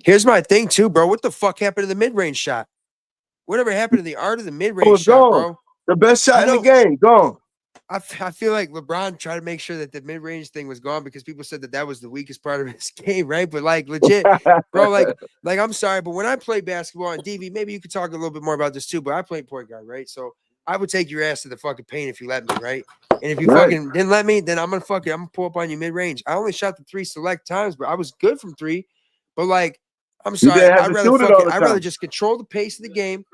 Here's my thing too, bro. What the fuck happened to the mid-range shot? Whatever happened to the art of the mid-range shot, gone. bro? The best shot in the game, gone. I feel like LeBron tried to make sure that the mid-range thing was gone because people said that was the weakest part of his game, right? But like legit, bro, like I'm sorry, but when I play basketball and DV, maybe you could talk a little bit more about this too, but I played point guard, right? So I would take your ass to the fucking paint if you let me, right? And if you fucking didn't let me, then I'm gonna pull up on you mid-range. I only shot the 3 select times, but I was good from 3. But like, I'm sorry, I'd rather just control the pace of the game.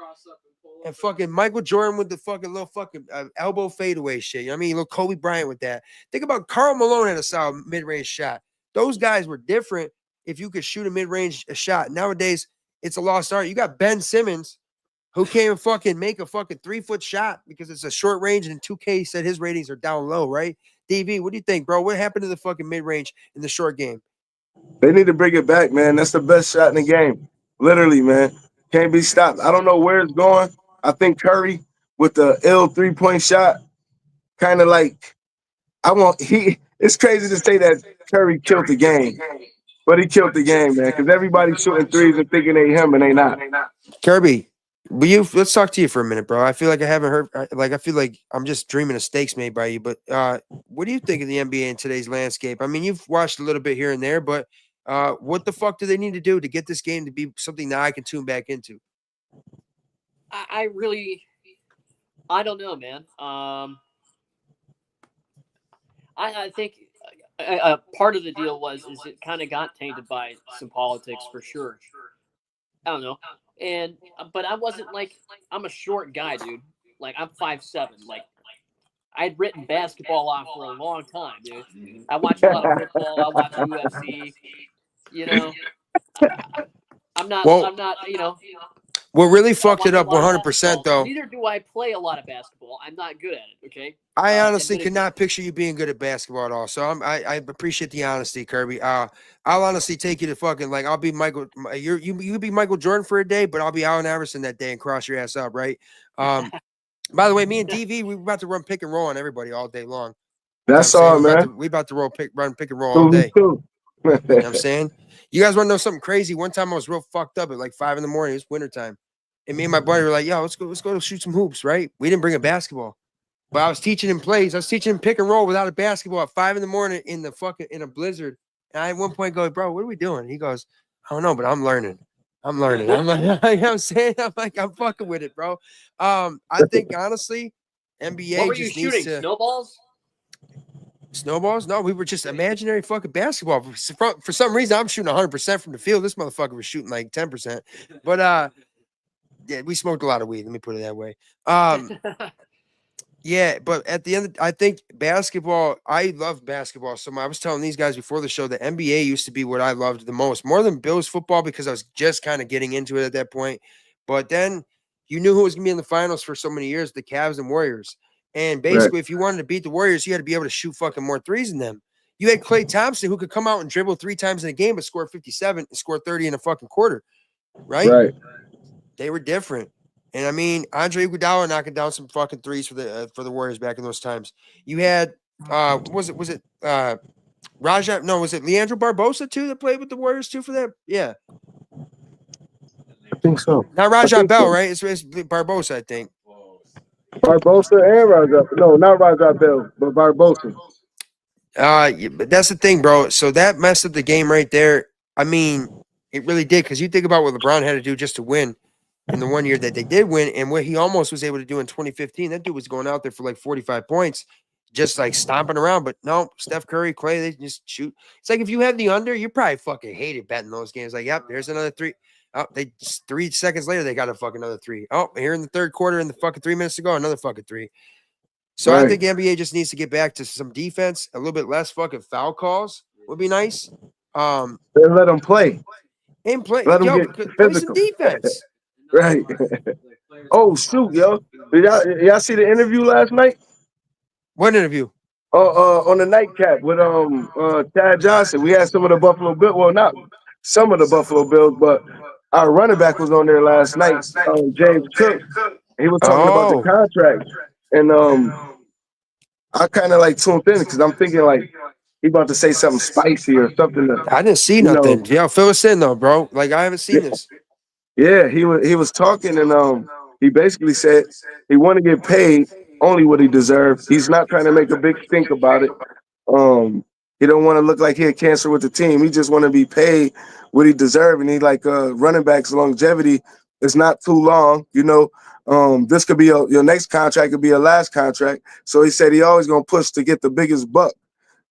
And fucking Michael Jordan with the fucking little fucking elbow fadeaway shit. You know what I mean? Little Kobe Bryant with that. Think about Karl Malone had a solid mid-range shot. Those guys were different if you could shoot a mid-range shot. Nowadays, it's a lost art. You got Ben Simmons, who can't even fucking make a fucking 3-foot shot because it's a short range, and 2K said his ratings are down low, right? DV, what do you think, bro? What happened to the fucking mid-range in the short game? They need to bring it back, man. That's the best shot in the game. Literally, man. Can't be stopped. I don't know where it's going. I think Curry with the ill 3-point shot, kind of like it's crazy to say that Curry killed the game, but he killed the game, man, because everybody's shooting threes and thinking they him and they not. Kirby, let's talk to you for a minute, bro. I feel like I haven't heard, I feel like I'm just dreaming of steaks made by you, but what do you think of the NBA in today's landscape? I mean, you've watched a little bit here and there, but what the fuck do they need to do to get this game to be something that I can tune back into? I don't know, man. I think part of the deal is it kind of got tainted by some politics for sure. I don't know. But I wasn't like, I'm a short guy, dude. Like I'm 5'7". Like I'd written basketball off for a long time, dude. I watched a lot of football. I watched UFC. You know, I'm not, you know. What really fucked it up 100% though. Neither do I play a lot of basketball. I'm not good at it. Okay. I honestly could not picture you being good at basketball at all. So I appreciate the honesty, Kirby. I'll honestly take you to fucking like I'll be Michael. You be Michael Jordan for a day, but I'll be Allen Iverson that day and cross your ass up, right? By the way, me and DV, we about to run pick and roll on everybody all day long. That's all, man. We about to run pick and roll all day. You know what I'm saying? You guys want to know something crazy? One time I was real fucked up at like 5 a.m. It's wintertime. And me and my buddy were like, yo, let's go shoot some hoops, right? We didn't bring a basketball. But I was teaching him plays. I was teaching him pick and roll without a basketball at 5 a.m. in a blizzard. And I at one point go, bro, what are we doing? He goes, I don't know, but I'm learning. I'm like, you know what I'm saying? I'm like, I'm fucking with it, bro. I think honestly, NBA what were you just shooting? needs to Snowballs? Snowballs? No, we were just imaginary fucking basketball. For some reason, I'm shooting 100% from the field. This motherfucker was shooting like 10%. But yeah, we smoked a lot of weed. Let me put it that way. Yeah, but at the end, I think basketball, I love basketball. So I was telling these guys before the show, the NBA used to be what I loved the most, more than Bills football, because I was just kind of getting into it at that point. But then you knew who was going to be in the finals for so many years, the Cavs and Warriors. And basically, if you wanted to beat the Warriors, you had to be able to shoot fucking more threes than them. You had Klay Thompson who could come out and dribble 3 times in a game but score 57 and score 30 in a fucking quarter, right? Right. They were different. And I mean, Andre Iguodala knocking down some fucking threes for the Warriors back in those times. You had was it Raja? No, was it Leandro Barbosa too that played with the Warriors too for that? Yeah, I think so. not Raja Bell, so. right? It's Barbosa, I think. Barbosa and Raja. No, not Raja Bell, but Barbosa. But that's the thing, bro. So that messed up the game right there. I mean, it really did, because you think about what LeBron had to do just to win in the one year that they did win, and what he almost was able to do in 2015. That dude was going out there for like 45 points, just like stomping around. But no, Steph Curry, Clay, they just shoot. It's like if you have the under, you probably fucking hated betting those games. Like, yep, there's another 3. Oh, 3 seconds later, they got a fucking another 3. Oh, here in the third quarter, in the fucking 3 minutes to go, another fucking 3. So I think the NBA just needs to get back to some defense, a little bit less fucking foul calls would be nice. They let them play. And play, Let them play some defense. Right. Oh shoot, yo! Did y'all see the interview last night? What interview? On the nightcap with Chad Johnson. We had some of the Buffalo Bills. Well, not some of the Buffalo Bills, but our running back was on there last night. James Cook. He was talking about the contract, and I kind of like tuned in because I'm thinking like he about to say something spicy or something. I didn't see nothing. Yo, fill us in though, bro. Like, I haven't seen this. Yeah, he was talking, and he basically said he want to get paid only what he deserves. He's not trying to make a big stink about it. He don't want to look like he had cancer with the team. He just want to be paid what he deserves. And he like running backs longevity is not too long. You know, this could be your next contract could be your last contract. So he said he always gonna push to get the biggest buck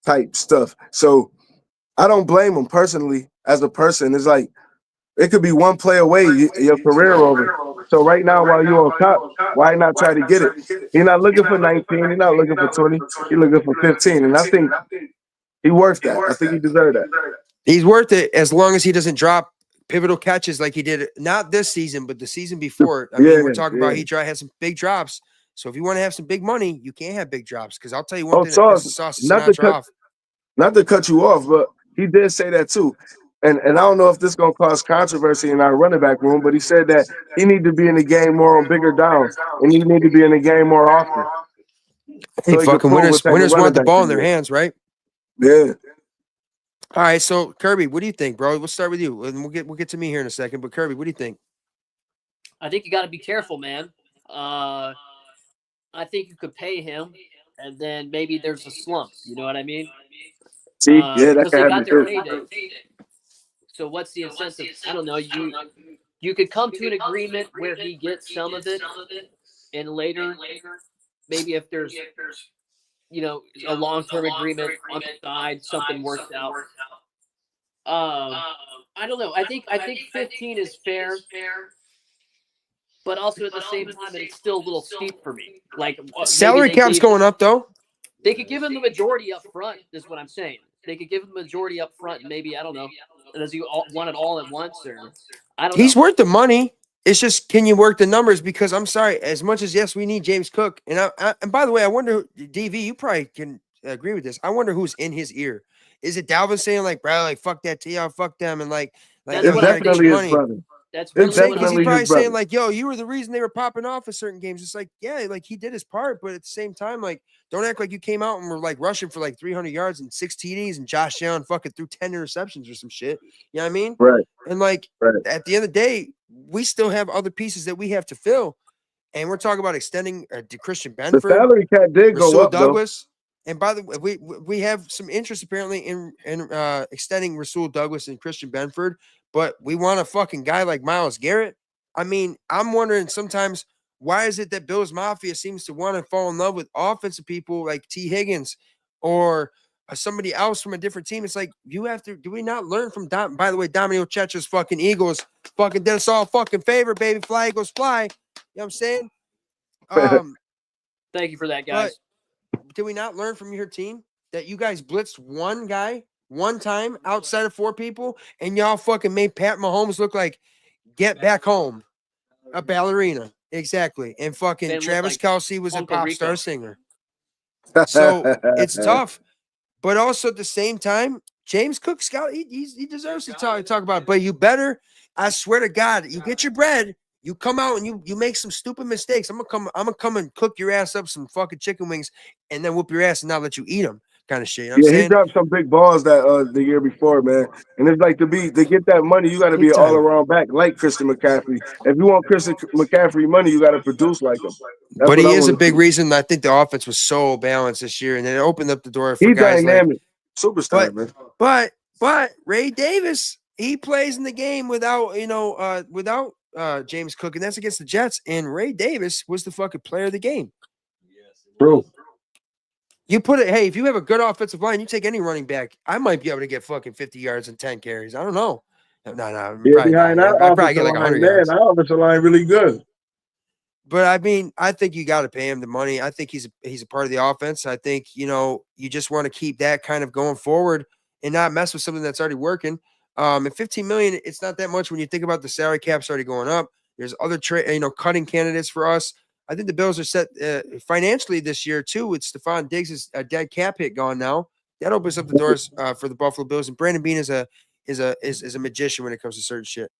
type stuff. So I don't blame him personally as a person. It's like it could be one play away, your career over. So right now, while you're on top, why not try to get it? He's not looking for 19. He's not looking for 20. He's looking for 15. And I think he worth that. I think he deserved that. He's worth it as long as he doesn't drop pivotal catches like he did, not this season, but the season before. I mean, we're talking about he had some big drops. So if you want to have some big money, you can't have big drops. Because I'll tell you one thing that pisses Saucy Sinatra off. Not to cut you off, but he did say that too. And I don't know if this is going to cause controversy in our running back room, but he said that he need to be in the game more on bigger downs, and he need to be in the game more often. Hey, so fucking winners want the ball in their hands, right? Yeah. All right, so Kirby, what do you think, bro? We'll start with you, and we'll get to me here in a second. But Kirby, what do you think? I think you got to be careful, man. I think you could pay him, and then maybe there's a slump. You know what I mean? See, yeah, that's they got their payday. So what's the incentive? I don't know. You could come to an agreement where he gets some of it, and later, maybe if there's a long-term agreement on the side, something works out. I don't know. I think 15 is fair, but also at the same time, it's still a little steep for me. Like salary cap's going up though. They could give him the majority up front. Is what I'm saying. They could give him the majority up front, and maybe I don't know. Does he want it all at once, or I don't know. He's worth the money. It's just, can you work the numbers? Because I'm sorry, as much as yes, we need James Cook, and and by the way, I wonder, DV, you probably can agree with this. I wonder who's in his ear. Is it Dalvin saying like, bro, like fuck that TR, fuck them, and like that's definitely his brother. That's really because he's probably saying like, yo, you were the reason they were popping off at certain games. It's like, yeah, like he did his part, but at the same time, like, don't act like you came out and were like rushing for like 300 yards and 6 TDs and Josh Allen fucking threw 10 interceptions or some shit. You know what I mean? Right. And like at the end of the day, we still have other pieces that we have to fill. And we're talking about extending to Christian Benford. The salary cap did go up, Douglas. Though. And by the way, we have some interest apparently in extending Rasul Douglas and Christian Benford, but we want a fucking guy like Myles Garrett. I mean, I'm wondering sometimes, why is it that Bills Mafia seems to want to fall in love with offensive people like T. Higgins or somebody else from a different team? It's like, you have to, do we not learn from by the way, Domino Checha's fucking Eagles fucking did us all a fucking favor, baby. Fly, Eagles, fly. You know what I'm saying? Thank you for that, guys. Did we not learn from your team that you guys blitzed one guy one time outside of 4 people and y'all fucking made Pat Mahomes look like get back home, a ballerina? Exactly. And fucking Travis Kelce was a pop star singer. So it's tough. But also at the same time, James Cook, Scout, he deserves to talk about it. But you better, I swear to God, you get your bread. You come out and you make some stupid mistakes. I'm gonna come and cook your ass up some fucking chicken wings and then whoop your ass and not let you eat them, kind of shit. You know what I'm Yeah, he saying? dropped some big balls that the year before, man. And it's like to get that money, you got to be Big an all time. around back like Christian McCaffrey. If you want Christian McCaffrey money, you got to produce like him. That's But what he I is a want to big see. reason. I think the offense was so balanced this year, and it opened up the door for He guys like. dynamic, superstar, man. But Ray Davis, he plays in the game without James Cook, and that's against the Jets. And Ray Davis was the fucking player of the game. True. You put it, hey, if you have a good offensive line, you take any running back. I might be able to get fucking 50 yards and 10 carries. I don't know. No, Yeah, probably not. behind that I probably offensive get like 100 line, man, yards. that offensive line really good. But I mean, I think you got to pay him the money. I think he's a part of the offense. I think, you just want to keep that kind of going forward and not mess with something that's already working. And 15 million, it's not that much when you think about the salary cap's already going up. There's other cutting candidates for us. I think the Bills are set financially this year too with Stephon Diggs' dead cap hit gone now. That opens up the doors for the Buffalo Bills. And Brandon Beane is a magician when it comes to certain shit.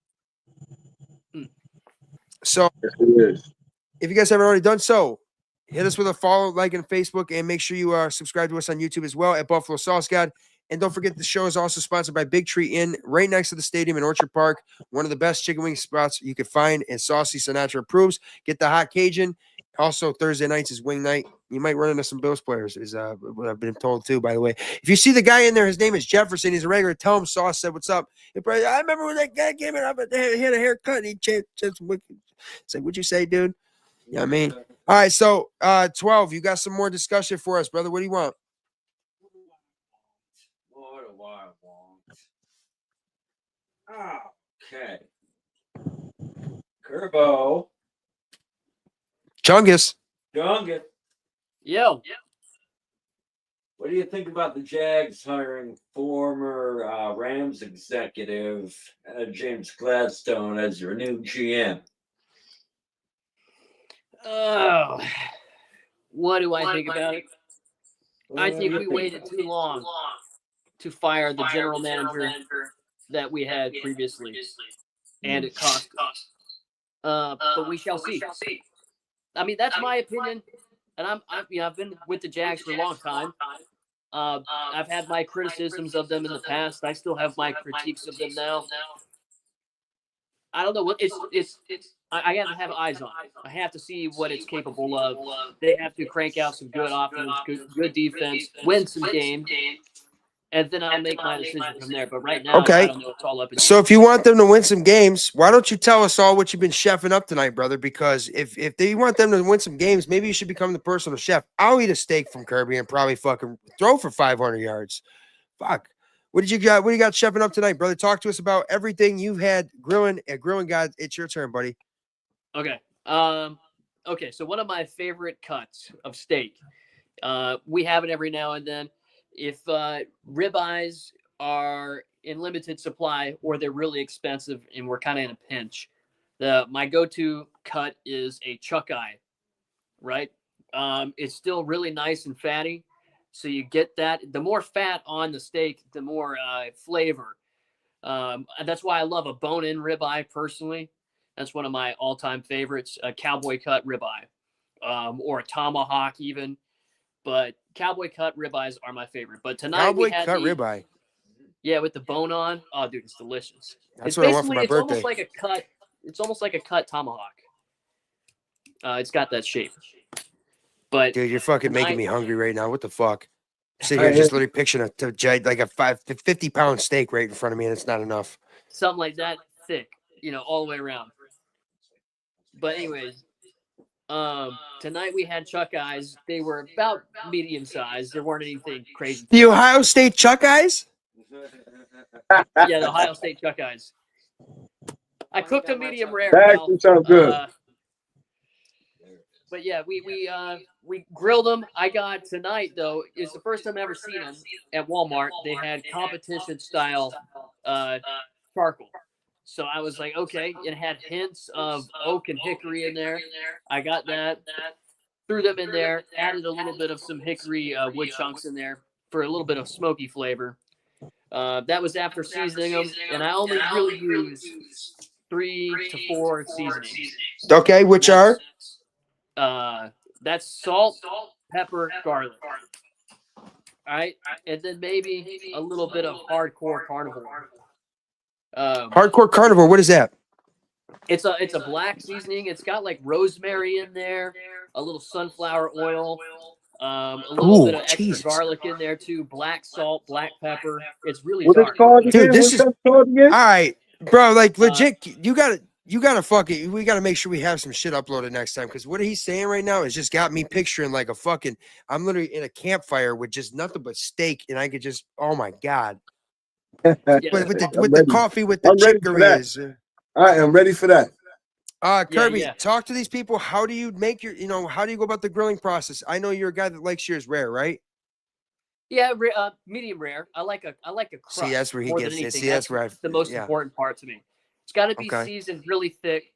So Yes, it is. if you guys haven't already done so, hit us with a follow, like, on Facebook, and make sure you subscribe to us on YouTube as well at Buffalo Sauce God. And don't forget, the show is also sponsored by Big Tree Inn, right next to the stadium in Orchard Park. One of the best chicken wing spots you could find, and Saucy Sinatra approves. Get the hot Cajun. Also, Thursday nights is wing night. You might run into some Bills players, is what I've been told too, by the way. If you see the guy in there, his name is Jefferson. He's a regular. Tell him Sauce said, "What's up?" I remember when that guy came in, he had a haircut, and he changed. It's like, what'd you say, dude? You know what I mean? All right, so 12, you got some more discussion for us, brother. What do you want? What do I want? Okay. Curbo. Chungus. Jungus. Yo. What do you think about the Jags hiring former Rams executive James Gladstone as your new GM? Oh, what do I think about it? I think we waited too long to fire the general manager that we had previously, and it cost us. But we shall see. I mean, that's my opinion, and I've been with the Jags for a long time. I've had my criticisms of them in the past. I still have my critiques of them now. I don't know what it's. I have to have eyes on it. I have to see what it's capable of. They have to crank out some good offense, good defense, win some games, and then I'll make my decision from there. But right now, Okay. I don't know. It's all up in the So air. if you want them to win some games, why don't you tell us all what you've been chefing up tonight, brother? Because if they want them to win some games, maybe you should become the personal chef. I'll eat a steak from Kirby and probably fucking throw for 500 yards. Fuck. What do you got chefing up tonight, brother? Talk to us about everything you've had grilling at Grilling God. It's your turn, buddy. Okay. Okay. So one of my favorite cuts of steak. We have it every now and then. If ribeyes are in limited supply or they're really expensive and we're kind of in a pinch, my go-to cut is a chuck eye. Right. It's still really nice and fatty. So you get that. The more fat on the steak, the more flavor. And that's why I love a bone-in ribeye personally. That's one of my all-time favorites, a cowboy cut ribeye, or a tomahawk even. But cowboy cut ribeyes are my favorite. But tonight we Cowboy had cut ribeye. Yeah, with the bone on. Oh, dude, it's delicious. That's It's what I want for basically my it's birthday. almost like a cut. It's almost like a cut tomahawk. It's got that shape. But Dude, you're fucking making me hungry right now. What the fuck? I'm sitting I here just hear- literally picturing like a 50-pound steak right in front of me, and it's not enough. something like that thick, all the way around. But anyways, tonight we had chuck eyes. They were about medium size. There weren't anything crazy. The Ohio State Chuck Eyes? Yeah, the Ohio State chuck eyes. I cooked them medium rare. That Pal. actually sounds good. But yeah, we grilled them. I got tonight though. It's the first time I've ever seen them at Walmart. They had competition style charcoal. So I was like, okay, it had hints of oak and hickory in there. I got that, threw them in there, added a little bit of some hickory wood chunks in there. for a little bit of smoky flavor. That was after seasoning them, and I only really use 3 to 4 seasonings. Okay, which are? That's salt, pepper, garlic. All right, and then maybe a little bit of hardcore carnivore. Hardcore carnivore. What is that? It's a black seasoning. It's got like rosemary in there, a little sunflower oil, a little bit of extra garlic in there too. Black salt, black pepper. It's really What it's dark. called Dude, again? this What's is that called again? all right, bro. Like legit, you gotta fucking. We gotta make sure we have some shit uploaded next time because what he's saying right now has just got me picturing like a fucking. I'm literally in a campfire with just nothing but steak, and I could just. Oh my god. Yeah. With the ready. coffee with the I'm ready for that. chicory. I am ready for that. Kirby, yeah. talk to these people. How do you make your, how do you go about the grilling process? I know you're a guy that likes yours rare, right? Yeah, medium rare. I like a crust. See, that's where he more than gets it. anything. See, that's where the most yeah. important part to me. It's got to be Okay. seasoned really thick,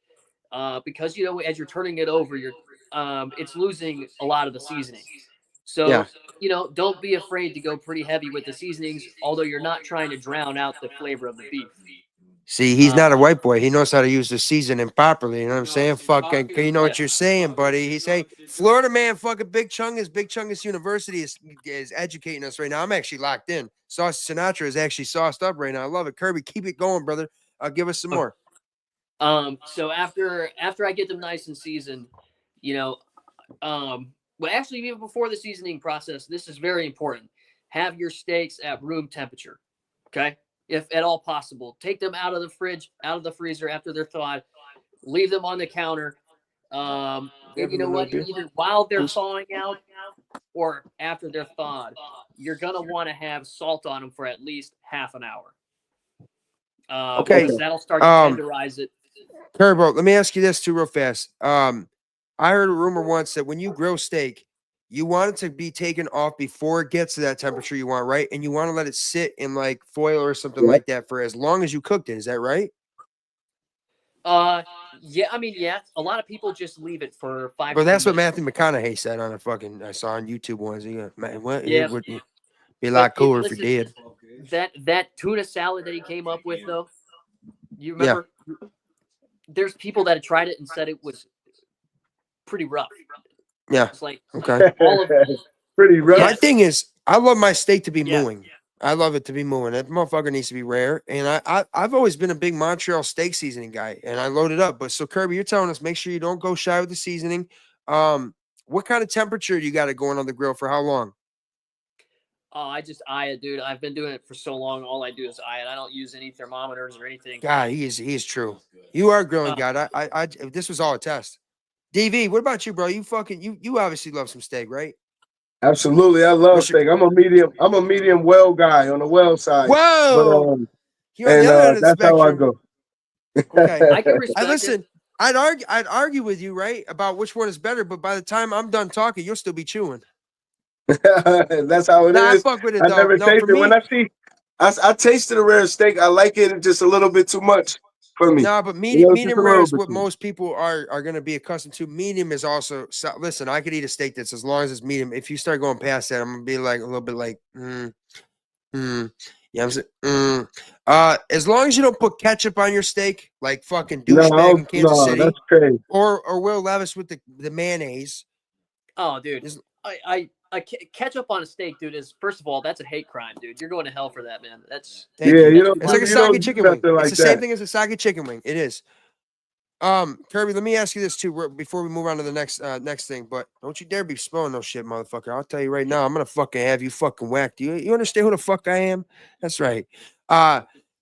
because as you're turning it over, it's losing a lot of the seasoning. So Yeah. Don't be afraid to go pretty heavy with the seasonings, although you're not trying to drown out the flavor of the beef. See, he's not a white boy. He knows how to use the seasoning properly. You know what I'm saying? Fucking, you know what you're saying, buddy. He's saying Florida man, fucking Big Chungus University is educating us right now. I'm actually locked in. Saucy Sinatra is actually sauced up right now. I love it. Kirby, keep it going, brother. Give us some more. So after I get them nice and seasoned, well, actually, even before the seasoning process, this is very important. Have your steaks at room temperature, okay? If at all possible. Take them out of the fridge, out of the freezer after they're thawed. Leave them on the counter. And you know what? Either while they're thawing out or after they're thawed, you're going to want to have salt on them for at least half an hour. Okay. Because that'll start to tenderize it. Turbo, let me ask you this too real fast. I heard a rumor once that when you grill steak, you want it to be taken off before it gets to that temperature you want, right? And you want to let it sit in like foil or something like that for as long as you cooked it. Is that right? Yeah. I mean, yeah. A lot of people just leave it for 5. Well, that's what Matthew McConaughey said on a fucking I saw on YouTube once. He goes, "Man, what? Yeah. It would be a lot cooler if you did." That tuna salad that he came up with, though, you remember? Yeah. There's people that have tried it and said it was pretty rough. Yeah. It's like okay. All of pretty rough. My thing is, I love my steak to be mooing. I love it to be mooing. That motherfucker needs to be rare. And I've always been a big Montreal steak seasoning guy, and I load it up. But so Kirby, you're telling us make sure you don't go shy with the seasoning. What kind of temperature you got it going on the grill for how long? Oh, I just eye it, dude. I've been doing it for so long. All I do is eye it. I don't use any thermometers or anything. God, he is true. You are a grilling god. I this was all a test. DV, what about you, bro? You obviously love some steak, right? Absolutely, I love steak. I'm a medium well guy on the well side. Whoa! But, that's how I go. Okay, I can respect listen. It. I'd argue with you, right, about which one is better. But by the time I'm done talking, you'll still be chewing. That's how it is. I fuck with it, I though. never No, tasted for it. When I tasted a rare steak, I like it just a little bit too much for me. No, but medium rare is what most people are going to be accustomed to. Medium is also listen. I could eat a steak that's as long as it's medium. If you start going past that, I'm gonna be like a little bit like, yeah, I'm saying, as long as you don't put ketchup on your steak, like fucking douchebag in Kansas City, that's crazy. Or Will Levis with the mayonnaise. Oh, dude, ketchup on a steak, dude, is first of all that's a hate crime, dude. You're going to hell for that, man. That's it's like a sake chicken wing. It's the same thing as a sake chicken wing. It is. Kirby, let me ask you this too before we move on to the next thing. But don't you dare be spilling no shit, motherfucker. I'll tell you right now, I'm gonna fucking have you fucking whacked. You understand who the fuck I am? That's right.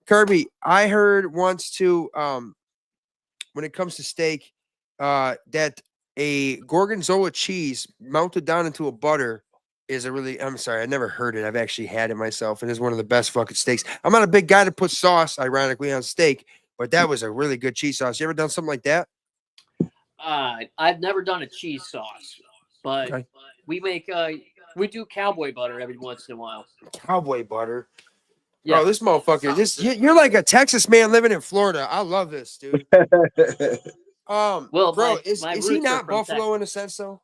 Kirby, I heard once too. When it comes to steak, that a gorgonzola cheese melted down into a butter is I'm sorry, I never heard it. I've actually had it myself, and it's one of the best fucking steaks. I'm not a big guy to put sauce, ironically, on steak, but that was a really good cheese sauce. You ever done something like that? I've never done a cheese sauce, but we do cowboy butter every once in a while. Cowboy butter? Yeah. Bro, this motherfucker, you're like a Texas man living in Florida. I love this, dude. Well, bro, is he not Buffalo Texas. in a sense, though?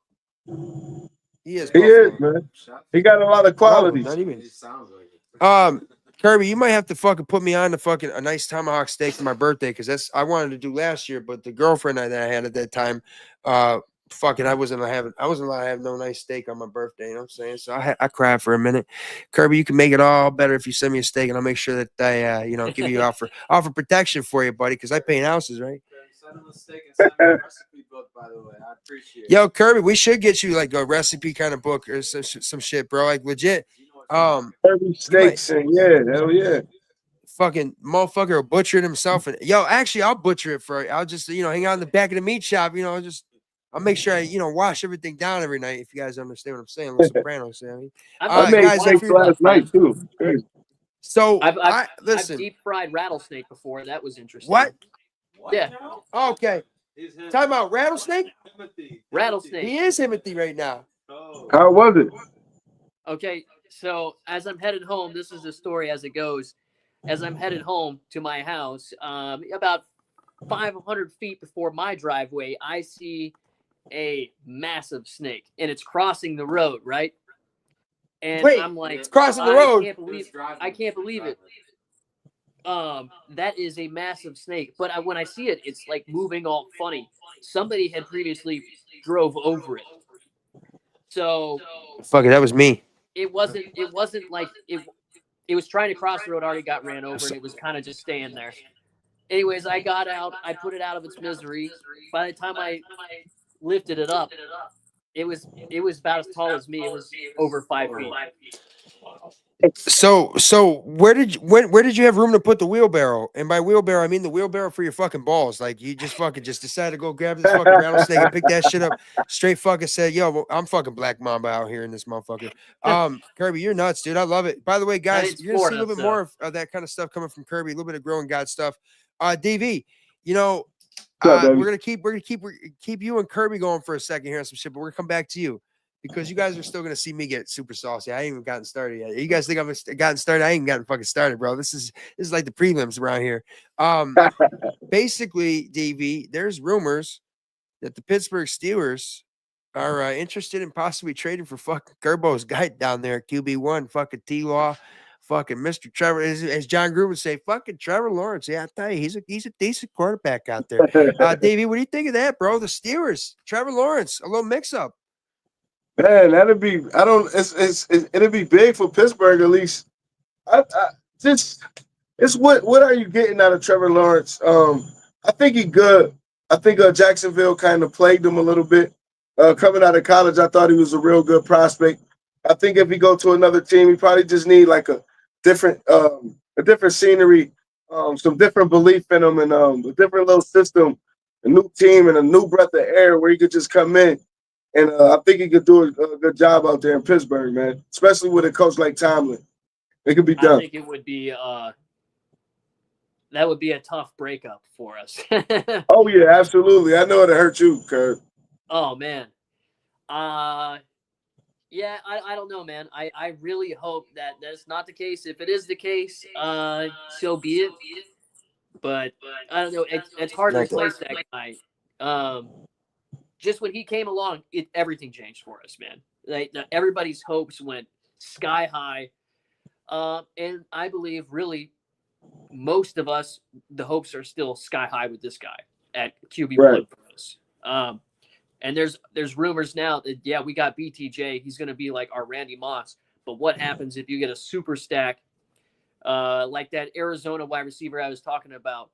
He is. He is, Buffalo. man. He got a lot of No, qualities. not even. He sounds like it. Kirby, you might have to fucking put me on a nice tomahawk steak for my birthday because I wanted to do last year, but the girlfriend that I had at that time, I wasn't allowed to have no nice steak on my birthday. You know what I'm saying? So I cried for a minute. Kirby, you can make it all better if you send me a steak, and I'll make sure that I give you offer protection for you, buddy, because I pay in houses, right? Send him a steak and send him a recipe book, by the way. I appreciate it. Yo, Kirby, we should get you like a recipe kind of book or some shit, bro. Like legit. Kirby steaks and hell yeah. Fucking motherfucker will butcher it himself. And actually, I'll butcher it for. I'll just hang out in the back of the meat shop. I'll make sure I wash everything down every night. If you guys understand what I'm saying, Los Sopranos. You know what I mean? I made guys, steaks last night too. So I've listen. deep fried rattlesnake before. That was interesting. What? Yeah. Okay. Talking about rattlesnake. Rattlesnake. He is Timothy right now. How was it? Okay, so as I'm headed home, this is the story as it goes. As I'm headed home to my house, about 500 feet before my driveway, I see a massive snake, and it's crossing the road, right? And Wait, I'm like, it's crossing the road. I can't believe it. That is a massive snake. But when I see it, it's like moving all funny. Somebody had previously drove over it. So Fuck it, that was me. it wasn't like it was trying to cross the road, already got ran over, and it was kind of just staying there. Anyways, I got out, I put it out of its misery. By the time I lifted it up, it was about as tall as me. It was over 5 feet. So where did you have room to put the wheelbarrow? And by wheelbarrow, I mean the wheelbarrow for your fucking balls. Like you just decided to go grab this fucking rattlesnake and pick that shit up. Straight fucking said, yo, I'm fucking Black Mamba out here in this motherfucker. Kirby, you're nuts, dude. I love it. By the way, guys, you're gonna see a little bit more of that kind of stuff coming from Kirby. A little bit of growing God stuff. DV, we're gonna keep you and Kirby going for a second here on some shit, but we're gonna come back to you. Because you guys are still gonna see me get super saucy. I ain't even gotten started yet. You guys think I've gotten started? I ain't gotten fucking started, bro. This is like the prelims around here. Basically, DV, there's rumors that the Pittsburgh Steelers are interested in possibly trading for fucking Gerbo's guy down there at QB1, fucking T-Law, fucking Mr. Trevor, as John Gruden would say, fucking Trevor Lawrence. Yeah, I tell you, he's a decent quarterback out there. Davey, what do you think of that, bro? The Steelers, Trevor Lawrence, a little mix-up. Man, it'd be big for Pittsburgh at least. What are you getting out of Trevor Lawrence? I think he's good. I think Jacksonville kind of plagued him a little bit. Coming out of college, I thought he was a real good prospect. I think if he go to another team, he probably just need like a different scenery, some different belief in him, and a different little system, a new team, and a new breath of air where he could just come in. And I think he could do a good job out there in Pittsburgh, man, especially with a coach like Tomlin. It could be done. I think it would be that would be a tough breakup for us. Oh, yeah, absolutely. I know it'll hurt you, Kurt. Oh, man. Yeah, I don't know, man. I really hope that that's not the case. If it is the case, so be it. But I don't know. It's hard to replace that guy. Just when he came along, everything changed for us, man. Like everybody's hopes went sky high, and I believe really most of us, the hopes are still sky high with this guy at QB1 for us. And there's rumors now that we got BTJ. He's going to be like our Randy Moss. But what happens if you get a super stack like that Arizona wide receiver I was talking about?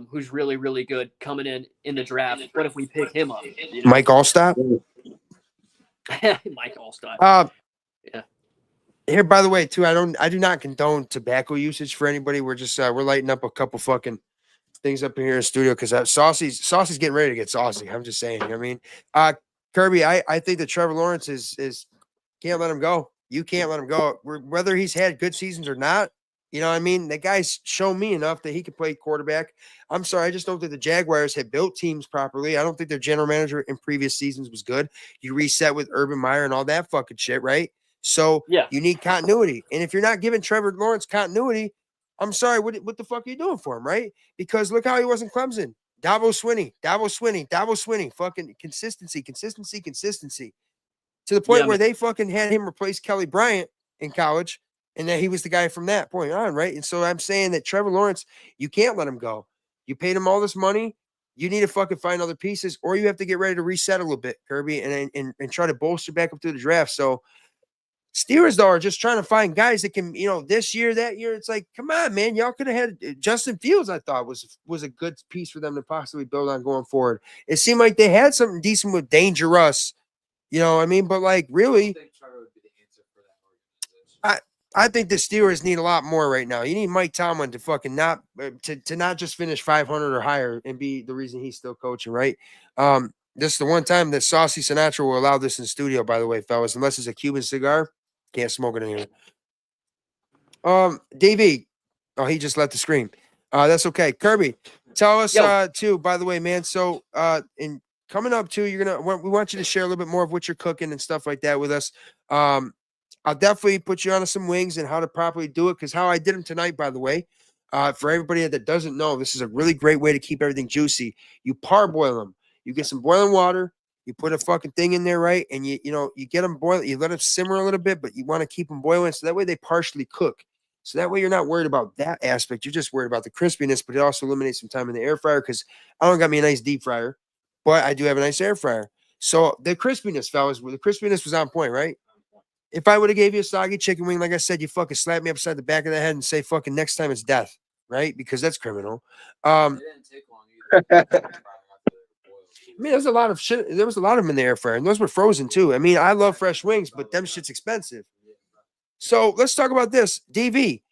Who's really, really good coming in the draft. What if we pick him up? Mike Allstott? Mike Allstott. Yeah. Here, by the way, too, I do not condone tobacco usage for anybody. We're just we're lighting up a couple fucking things up in here in the studio because Saucy's getting ready to get saucy. I'm just saying. I mean, Kirby, I think that Trevor Lawrence is can't let him go. You can't let him go. Whether he's had good seasons or not. You know what I mean? That guy's shown me enough that he can play quarterback. I'm sorry. I just don't think the Jaguars have built teams properly. I don't think their general manager in previous seasons was good. You reset with Urban Meyer and all that fucking shit, right? So you need continuity. And if you're not giving Trevor Lawrence continuity, I'm sorry. What the fuck are you doing for him, right? Because look how he was in Clemson. Dabo Swinney. Fucking consistency. to the point Yeah, where they fucking had him replace Kelly Bryant in college, and that he was the guy from that point on, right? And so I'm saying that Trevor Lawrence, you can't let him go. You paid him all this money. You need to fucking find other pieces, or you have to get ready to reset a little bit, Kirby, and try to bolster back up through the draft. So Steelers, though, are just trying to find guys that can, this year, that year. It's like, come on, man. Y'all could have had Justin Fields, I thought, was a good piece for them to possibly build on going forward. It seemed like they had something decent with Dangerous. You know what I mean? But, like, really, I think the Steelers need a lot more right now. You need Mike Tomlin to fucking not just finish 500 or higher and be the reason he's still coaching, right? This is the one time that Saucy Sinatra will allow this in the studio, by the way, fellas, unless it's a Cuban cigar. Can't smoke it in here. DV. Oh, he just left the screen. That's okay. Kirby, tell us too, by the way, man. So in coming up too, we want you to share a little bit more of what you're cooking and stuff like that with us. I'll definitely put you on some wings and how to properly do it, because how I did them tonight, by the way, for everybody that doesn't know, this is a really great way to keep everything juicy. You parboil them. You get some boiling water. You put a fucking thing in there, right? And you get them boiling. You let them simmer a little bit, but you want to keep them boiling so that way they partially cook. So that way you're not worried about that aspect. You're just worried about the crispiness, but it also eliminates some time in the air fryer, because I don't got me a nice deep fryer, but I do have a nice air fryer. So the crispiness, fellas, the crispiness was on point, right? If I would have gave you a soggy chicken wing, like I said, you fucking slap me upside the back of the head and say fucking next time it's death, right? Because that's criminal. It didn't take long either. I mean, there's a lot of shit. There was a lot of them in the air fryer, and those were frozen too. I mean, I love fresh wings, but them shit's expensive. So let's talk about this. DV,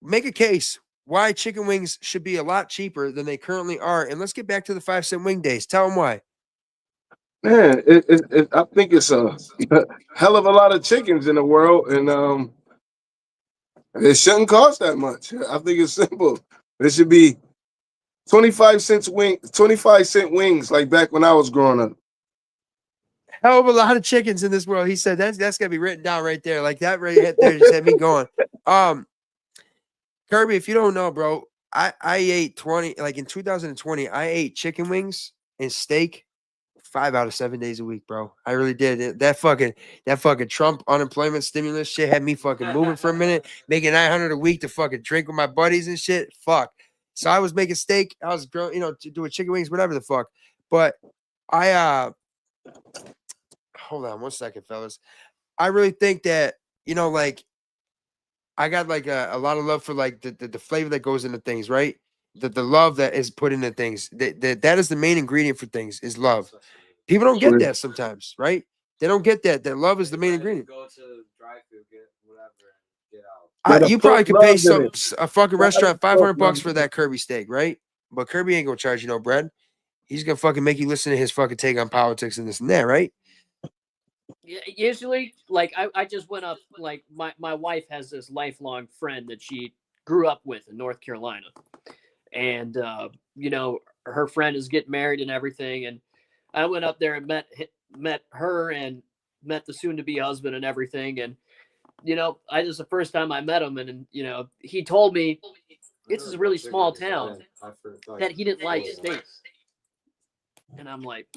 make a case why chicken wings should be a lot cheaper than they currently are. And let's get back to the 5-cent wing days. Tell them why. Man, I think it's a hell of a lot of chickens in the world, and it shouldn't cost that much. I think it's simple. It should be 25 cent wings, like back when I was growing up. Hell of a lot of chickens in this world. He said that's gonna be written down right there. Like that right there just had me going. Kirby, if you don't know, bro, I ate 20, like in 2020, I ate chicken wings and steak 5 out of 7 days a week, bro. I really did. That fucking Trump unemployment stimulus shit had me fucking moving for a minute, making 900 a week to fucking drink with my buddies and shit. Fuck. So I was making steak. I was doing chicken wings, whatever the fuck. But I hold on one second, fellas. I really think that, like, I got like a lot of love for like the flavor that goes into things, right? The love that is put into things. That is the main ingredient for things, is love. People don't get that sometimes, right? They don't get that. That love is the main ingredient. Go to drive-thru, get whatever, and get out. You probably could pay a fucking Yeah, restaurant I love $500 for it. that Kirby steak, right? But Kirby ain't gonna charge you no bread. He's gonna fucking make you listen to his fucking take on politics and this and that, right? Yeah, usually, like I just went up. Like my wife has this lifelong friend that she grew up with in North Carolina, and her friend is getting married and everything. And I went up there and met her and met the soon-to-be husband and everything. And this is the first time I met him, and he told me this is a really small town that he didn't like steaks. And I'm like,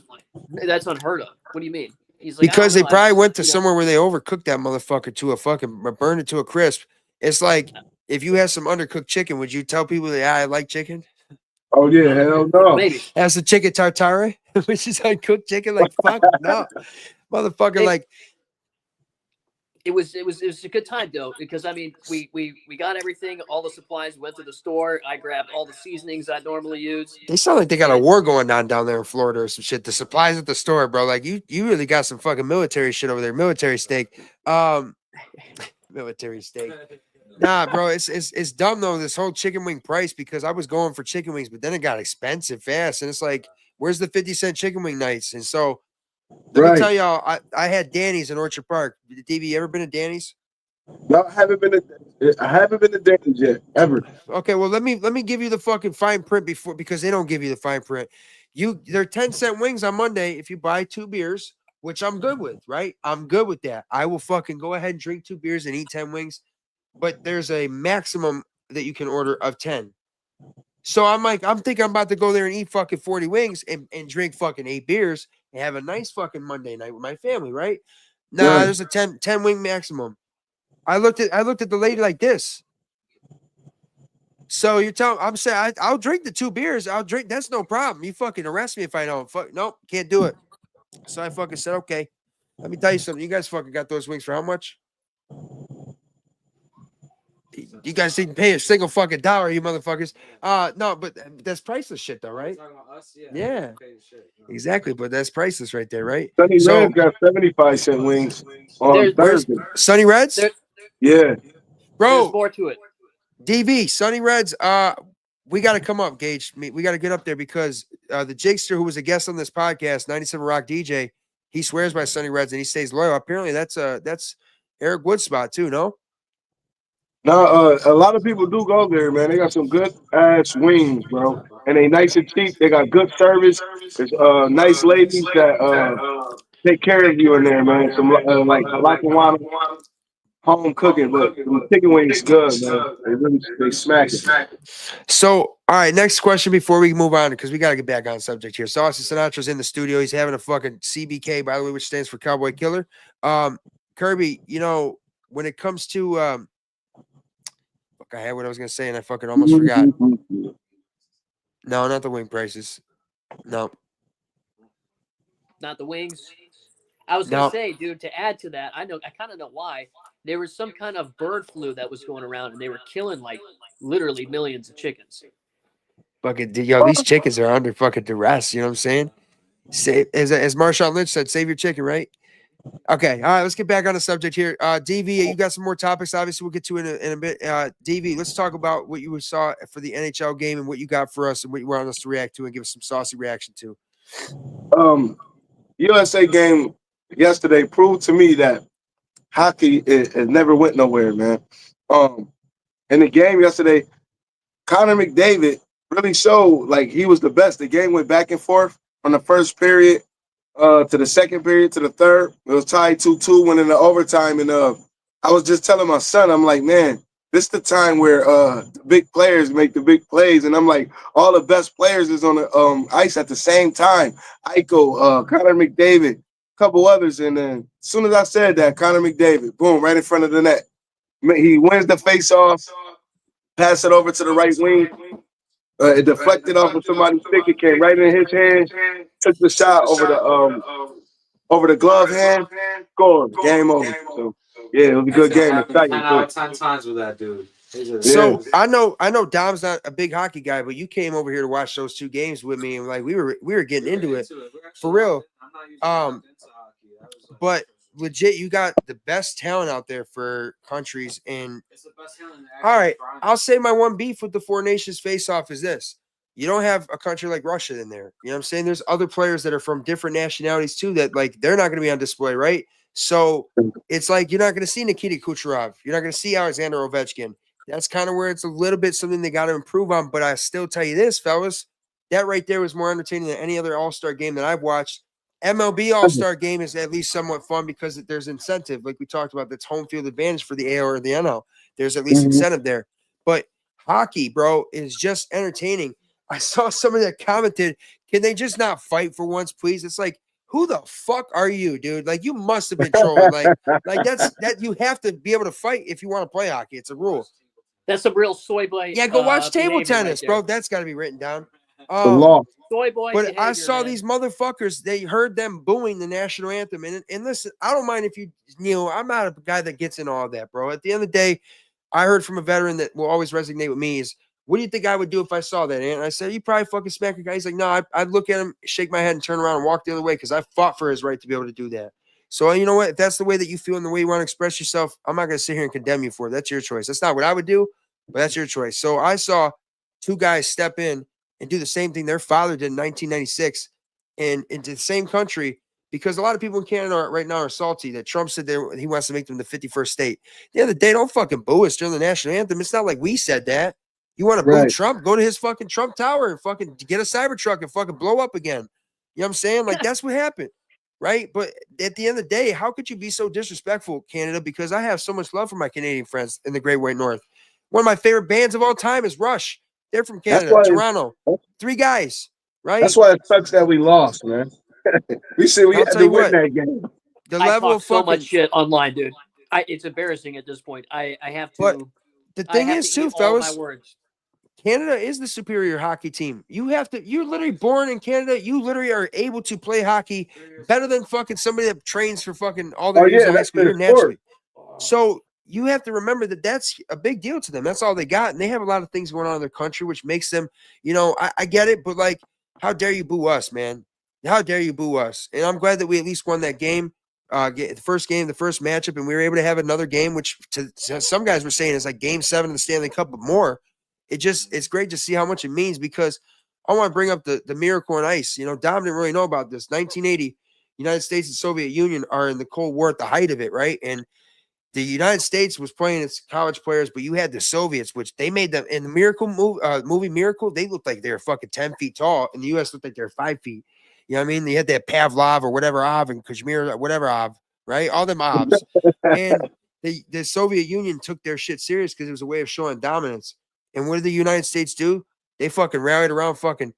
that's unheard of. What do you mean? He's like, because they probably went to somewhere where they overcooked that motherfucker to a fucking burned it to a crisp. It's like if you had some undercooked chicken, would you tell people that I like chicken? Oh yeah, hell no. Maybe. As the chicken tartare, which is uncooked chicken, like fuck no, motherfucker. Like it was a good time though, because I mean we got everything, all the supplies, went to the store. I grabbed all the seasonings I normally use. They sound like they got a war going on down there in Florida or some shit. The supplies at the store, bro. Like you really got some fucking military shit over there. Military steak. Military steak. Nah, bro, it's dumb though, this whole chicken wing price, because I was going for chicken wings, but then it got expensive fast. And it's like, where's the 50-cent chicken wing nights? And so let me tell y'all, I had Danny's in Orchard Park. DB, you ever been to Danny's? No, I haven't been to Danny's yet, ever. Okay, well let me give you the fucking fine print because they don't give you the fine print. They're 10-cent wings on Monday if you buy 2 beers, which I'm good with, right? I'm good with that. I will fucking go ahead and drink 2 beers and eat 10 wings. But there's a maximum that you can order of 10. So I'm thinking I'm about to go there and eat fucking 40 wings and drink fucking 8 beers and have a nice fucking Monday night with my family, right? Nah, Right. there's a 10 wing maximum. I looked at the lady like this. So you're telling I'm saying I'll drink the 2 beers. I'll drink. That's no problem. You fucking arrest me if I don't. Fuck, nope, can't do it. So I fucking said, okay. Let me tell you something. You guys fucking got those wings for how much? You guys didn't pay a single fucking dollar, you motherfuckers. No, but that's priceless shit, though, right? Talking about us? Yeah. Pay the shit. No. Exactly, but that's priceless right there, right? Sonny So Red's got 75-cent wings on where's Thursday. Sunny Reds? There- Yeah. There's Bro, more to it. DV, Sunny Reds, we got to come up, Gage. We got to get up there because the Jigster, who was a guest on this podcast, 97 Rock DJ, he swears by Sunny Reds and he stays loyal. Apparently, that's Eric Wood's spot too, no? Now, a lot of people do go there, man. They got some good ass wings, bro, and they nice and cheap. They got good service. There's nice ladies that take care of you in there, man. Some like Lackawanna home cooking, but the chicken wings good, man. They smack it. So, all right, next question before we move on, because we got to get back on subject here. Saucy Sinatra's in the studio. He's having a fucking CBK, by the way, which stands for Cowboy Killer. Kirby, you know, when it comes to fuck, I had what I was gonna say and I fucking almost forgot. No, not the wing prices. No. Not the wings. I was gonna say, dude, to add to that, I kind of know why. There was some kind of bird flu that was going around, and they were killing like literally millions of chickens. Fucking yo, these chickens are under fucking duress. You know what I'm saying? As Marshawn Lynch said, save your chicken, right? Okay, all right. Let's get back on the subject here. DV, you got some more topics. Obviously, we'll get to it in a bit. DV, let's talk about what you saw for the NHL game and what you got for us and what you want us to react to and give us some saucy reaction to. USA game yesterday proved to me that hockey it never went nowhere, man. In the game yesterday, Connor McDavid really showed like he was the best. The game went back and forth from the first period to the second period to the third. It was tied 2-2, went into overtime. And I was just telling my son, I'm like, man, this is the time where the big players make the big plays. And I'm like, all the best players is on the ice at the same time. Eichel, Connor McDavid, a couple others. And then as soon as I said that, Connor McDavid, boom, right in front of the net. He wins the face-off, pass it over to the right wing. It deflected off of somebody's stick. It came right in his hand. Took the shot over the glove hand. Scored. Game over. So yeah, it was a good game. 10 out of 10 times with that dude. So I know Dom's not a big hockey guy, but you came over here to watch those 2 games with me, and like we were getting into it for real. But legit, you got the best talent out there for countries, and it's the best talent. All right, I'll say my one beef with the 4 Nations face-off is this. You don't have a country like Russia in there. You know what I'm saying? There's other players that are from different nationalities too that like they're not going to be on display, right? So it's like you're not going to see Nikita Kucherov. You're not going to see Alexander Ovechkin. That's kind of where it's a little bit something they got to improve on. But I still tell you this, fellas, that right there was more entertaining than any other All-Star game that I've watched. MLB All-Star game is at least somewhat fun because there's incentive, like we talked about. That's home field advantage for the AL or the NL. There's at least incentive there. But hockey, bro, is just entertaining. I saw somebody that commented, can they just not fight for once, please? It's like, who the fuck are you, dude? Like, you must have been trolling. Like that you have to be able to fight if you want to play hockey. It's a rule. That's some real soy boy. Yeah, go watch table tennis, right bro. That's got to be written down. The law. Soy boy. But I saw these motherfuckers. They heard them booing the national anthem, and listen, I don't mind if you know. I'm not a guy that gets in all of that, bro. At the end of the day, I heard from a veteran that will always resonate with me is, what do you think I would do if I saw that? And I said, you probably fucking smack a guy. He's like, no, I'd look at him, shake my head, and turn around and walk the other way because I fought for his right to be able to do that. So you know what? If that's the way that you feel and the way you want to express yourself, I'm not going to sit here and condemn you for it. That's your choice. That's not what I would do, but that's your choice. So I saw 2 guys step in and do the same thing their father did in 1996 and into the same country, because a lot of people in Canada right now are salty that Trump said he wants to make them the 51st state. The other day, don't fucking boo us during the national anthem. It's not like we said that. You want to boo Trump? Go to his fucking Trump Tower and fucking get a Cybertruck and fucking blow up again. You know what I'm saying? Like, that's what happened, right? But at the end of the day, how could you be so disrespectful, Canada? Because I have so much love for my Canadian friends in the Great White North. One of my favorite bands of all time is Rush. They're from That's Canada, why. Toronto. 3 guys, right? That's why it sucks that we lost, man. We said we I'll had tell to you win what, that game. the I level talk of so fucking. much shit online, dude. It's embarrassing at this point. I have But to. the I thing have is, to eat too, all of my fellas, words. Canada is the superior hockey team. You're literally born in Canada. You literally are able to play hockey better than fucking somebody that trains for fucking all their Oh years yeah, in high that's school. their You're sport. naturally. So you have to remember that that's a big deal to them. That's all they got. And they have a lot of things going on in their country, which makes them, I get it, but like, how dare you boo us, man? How dare you boo us? And I'm glad that we at least won that game. The first game, the first matchup, and we were able to have another game, which to some guys were saying is like game 7 of the Stanley Cup, but more. It's great to see how much it means, because I want to bring up the miracle on ice. Dom didn't really know about this. 1980, United States and Soviet Union are in the Cold War at the height of it, right? And the United States was playing its college players, but you had the Soviets, which they made them in the movie Miracle. They looked like they were fucking 10 feet tall, and the U.S. looked like they're 5 feet. You know what I mean? They had that Pavlov or whatever Av and Kashmir, whatever Av, right? All them Avs. And the Soviet Union took their shit serious because it was a way of showing dominance. And what did the United States do? They fucking rallied around fucking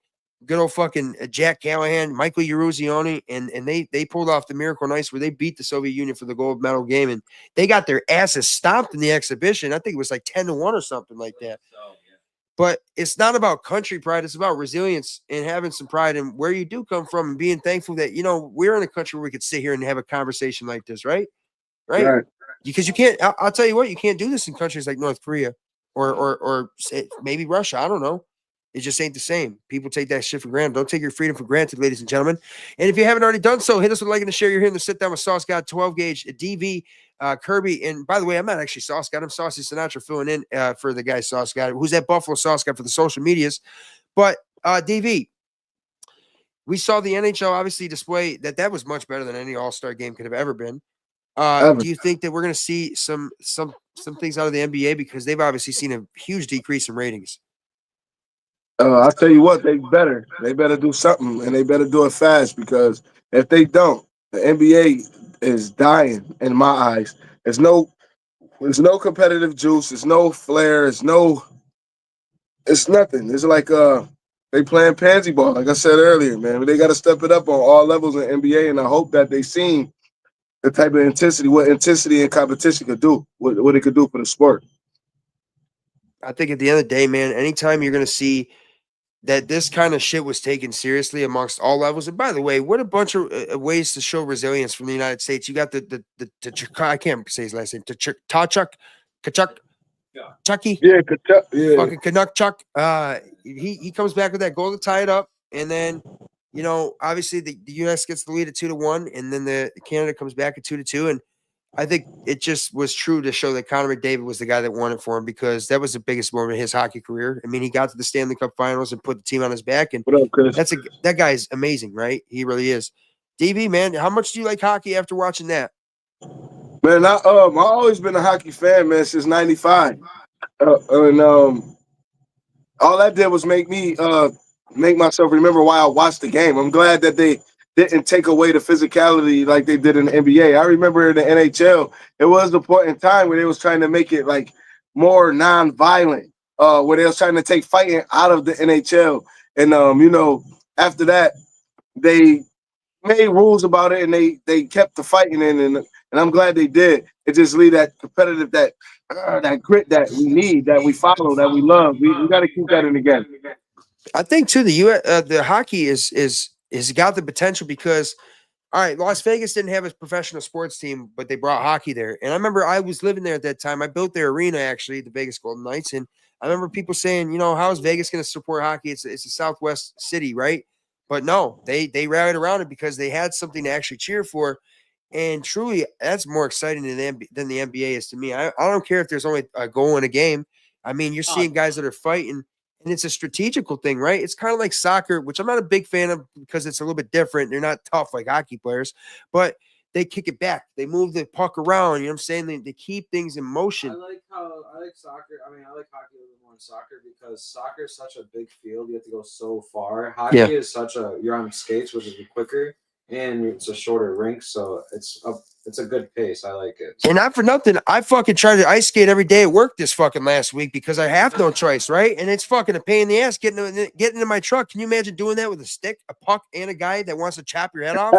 good old fucking Jack Callahan, Michael Eruzione, and they pulled off the miracle on ice where they beat the Soviet Union for the gold medal game, and they got their asses stomped in the exhibition. I think it was like 10-1 or something like that. But it's not about country pride. It's about resilience and having some pride in where you do come from and being thankful that, we're in a country where we could sit here and have a conversation like this, right? Right? Right. Because you can't, I'll tell you what, you can't do this in countries like North Korea or maybe Russia. I don't know. It just ain't the same. People take that shit for granted. Don't take your freedom for granted, ladies and gentlemen. And if you haven't already done so, hit us with a like and a share. You're here in the Sit Down with Sauce God, 12 Gage, DV, Kirby. And by the way, I'm not actually Sauce God. I'm Saucy Sinatra filling in for the guy Sauce God, who's at Buffalo Sauce God for the social medias. But DV, we saw the NHL obviously display that was much better than any All-Star game could have ever been. Do you think that we're going to see some things out of the NBA, because they've obviously seen a huge decrease in ratings? I'll tell you what, they better do something, and they better do it fast, because if they don't, the NBA is dying in my eyes. There's no competitive juice. There's no flair. It's nothing. It's like they playing pansy ball. Like I said earlier, man, they got to step it up on all levels in NBA, and I hope that they seen the type of intensity, what intensity and competition could do, what it could do for the sport. I think at the end of the day, man, anytime you're going to see that this kind of shit was taken seriously amongst all levels. And by the way, what a bunch of ways to show resilience from the United States. You got the I can't say his last name, Kachuk, Chucky. Yeah, yeah. Fucking Canuck Chuck. He comes back with that goal to tie it up. And then, obviously the US gets the lead at 2-1, and then the Canada comes back at 2-2. And I think it just was true to show that Connor McDavid was the guy that won it for him, because that was the biggest moment of his hockey career. I mean, he got to the Stanley Cup Finals and put the team on his back, and What up, Chris? that guy's amazing, right? He really is. DB, man, how much do you like hockey after watching that? Man, I've always been a hockey fan, man, since '95, and all that did was make myself remember why I watched the game. I'm glad that they didn't take away the physicality like they did in the NBA. I remember in the NHL, it was the point in time where they was trying to make it like more non-violent, where they was trying to take fighting out of the NHL. And after that, they made rules about it, and they kept the fighting in, and I'm glad they did. It just leave that competitive, that grit that we need, that we follow, that we love. We got to keep that in the game. I think too the hockey is got the potential, because all right, Las Vegas didn't have a professional sports team, but they brought hockey there. And I remember I was living there at that time. I built their arena, actually, the Vegas Golden Knights. And I remember people saying, how is Vegas going to support hockey? It's a Southwest city, right? But no, they rallied around it because they had something to actually cheer for. And truly, that's more exciting than the NBA is to me. I don't care if there's only a goal in a game. I mean, you're seeing guys that are fighting, and it's a strategical thing, right? It's kind of like soccer, which I'm not a big fan of because it's a little bit different. They're not tough like hockey players, but they kick it back. They move the puck around. You know what I'm saying? They keep things in motion. I like soccer. I mean, I like hockey a little more than soccer, because soccer is such a big field. You have to go so far. Hockey is you're on skates, which is quicker, and it's a shorter rink, so it's a good pace. I like it. And not for nothing, I fucking tried to ice skate every day at work this fucking last week because I have no choice, right? And it's fucking a pain in the ass getting into my truck. Can you imagine doing that with a stick, a puck, and a guy that wants to chop your head off?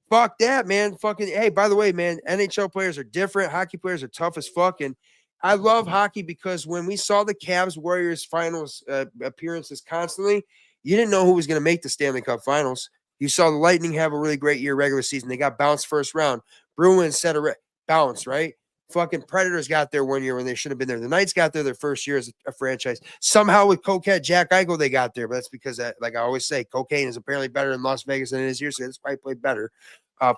Fuck that, man. Fucking, hey, by the way, man, NHL players are different. Hockey players are tough as fuck. And I love hockey because when we saw the Cavs Warriors finals appearances constantly, you didn't know who was going to make the Stanley Cup finals. You saw the Lightning have a really great year regular season. They got bounced first round. Bruins set a bounce, right? Fucking Predators got there one year when they should have been there. The Knights got there their first year as a franchise. Somehow with cokehead Jack Eichel, they got there. But that's because, like I always say, cocaine is apparently better in Las Vegas than it is here, so that's probably played better.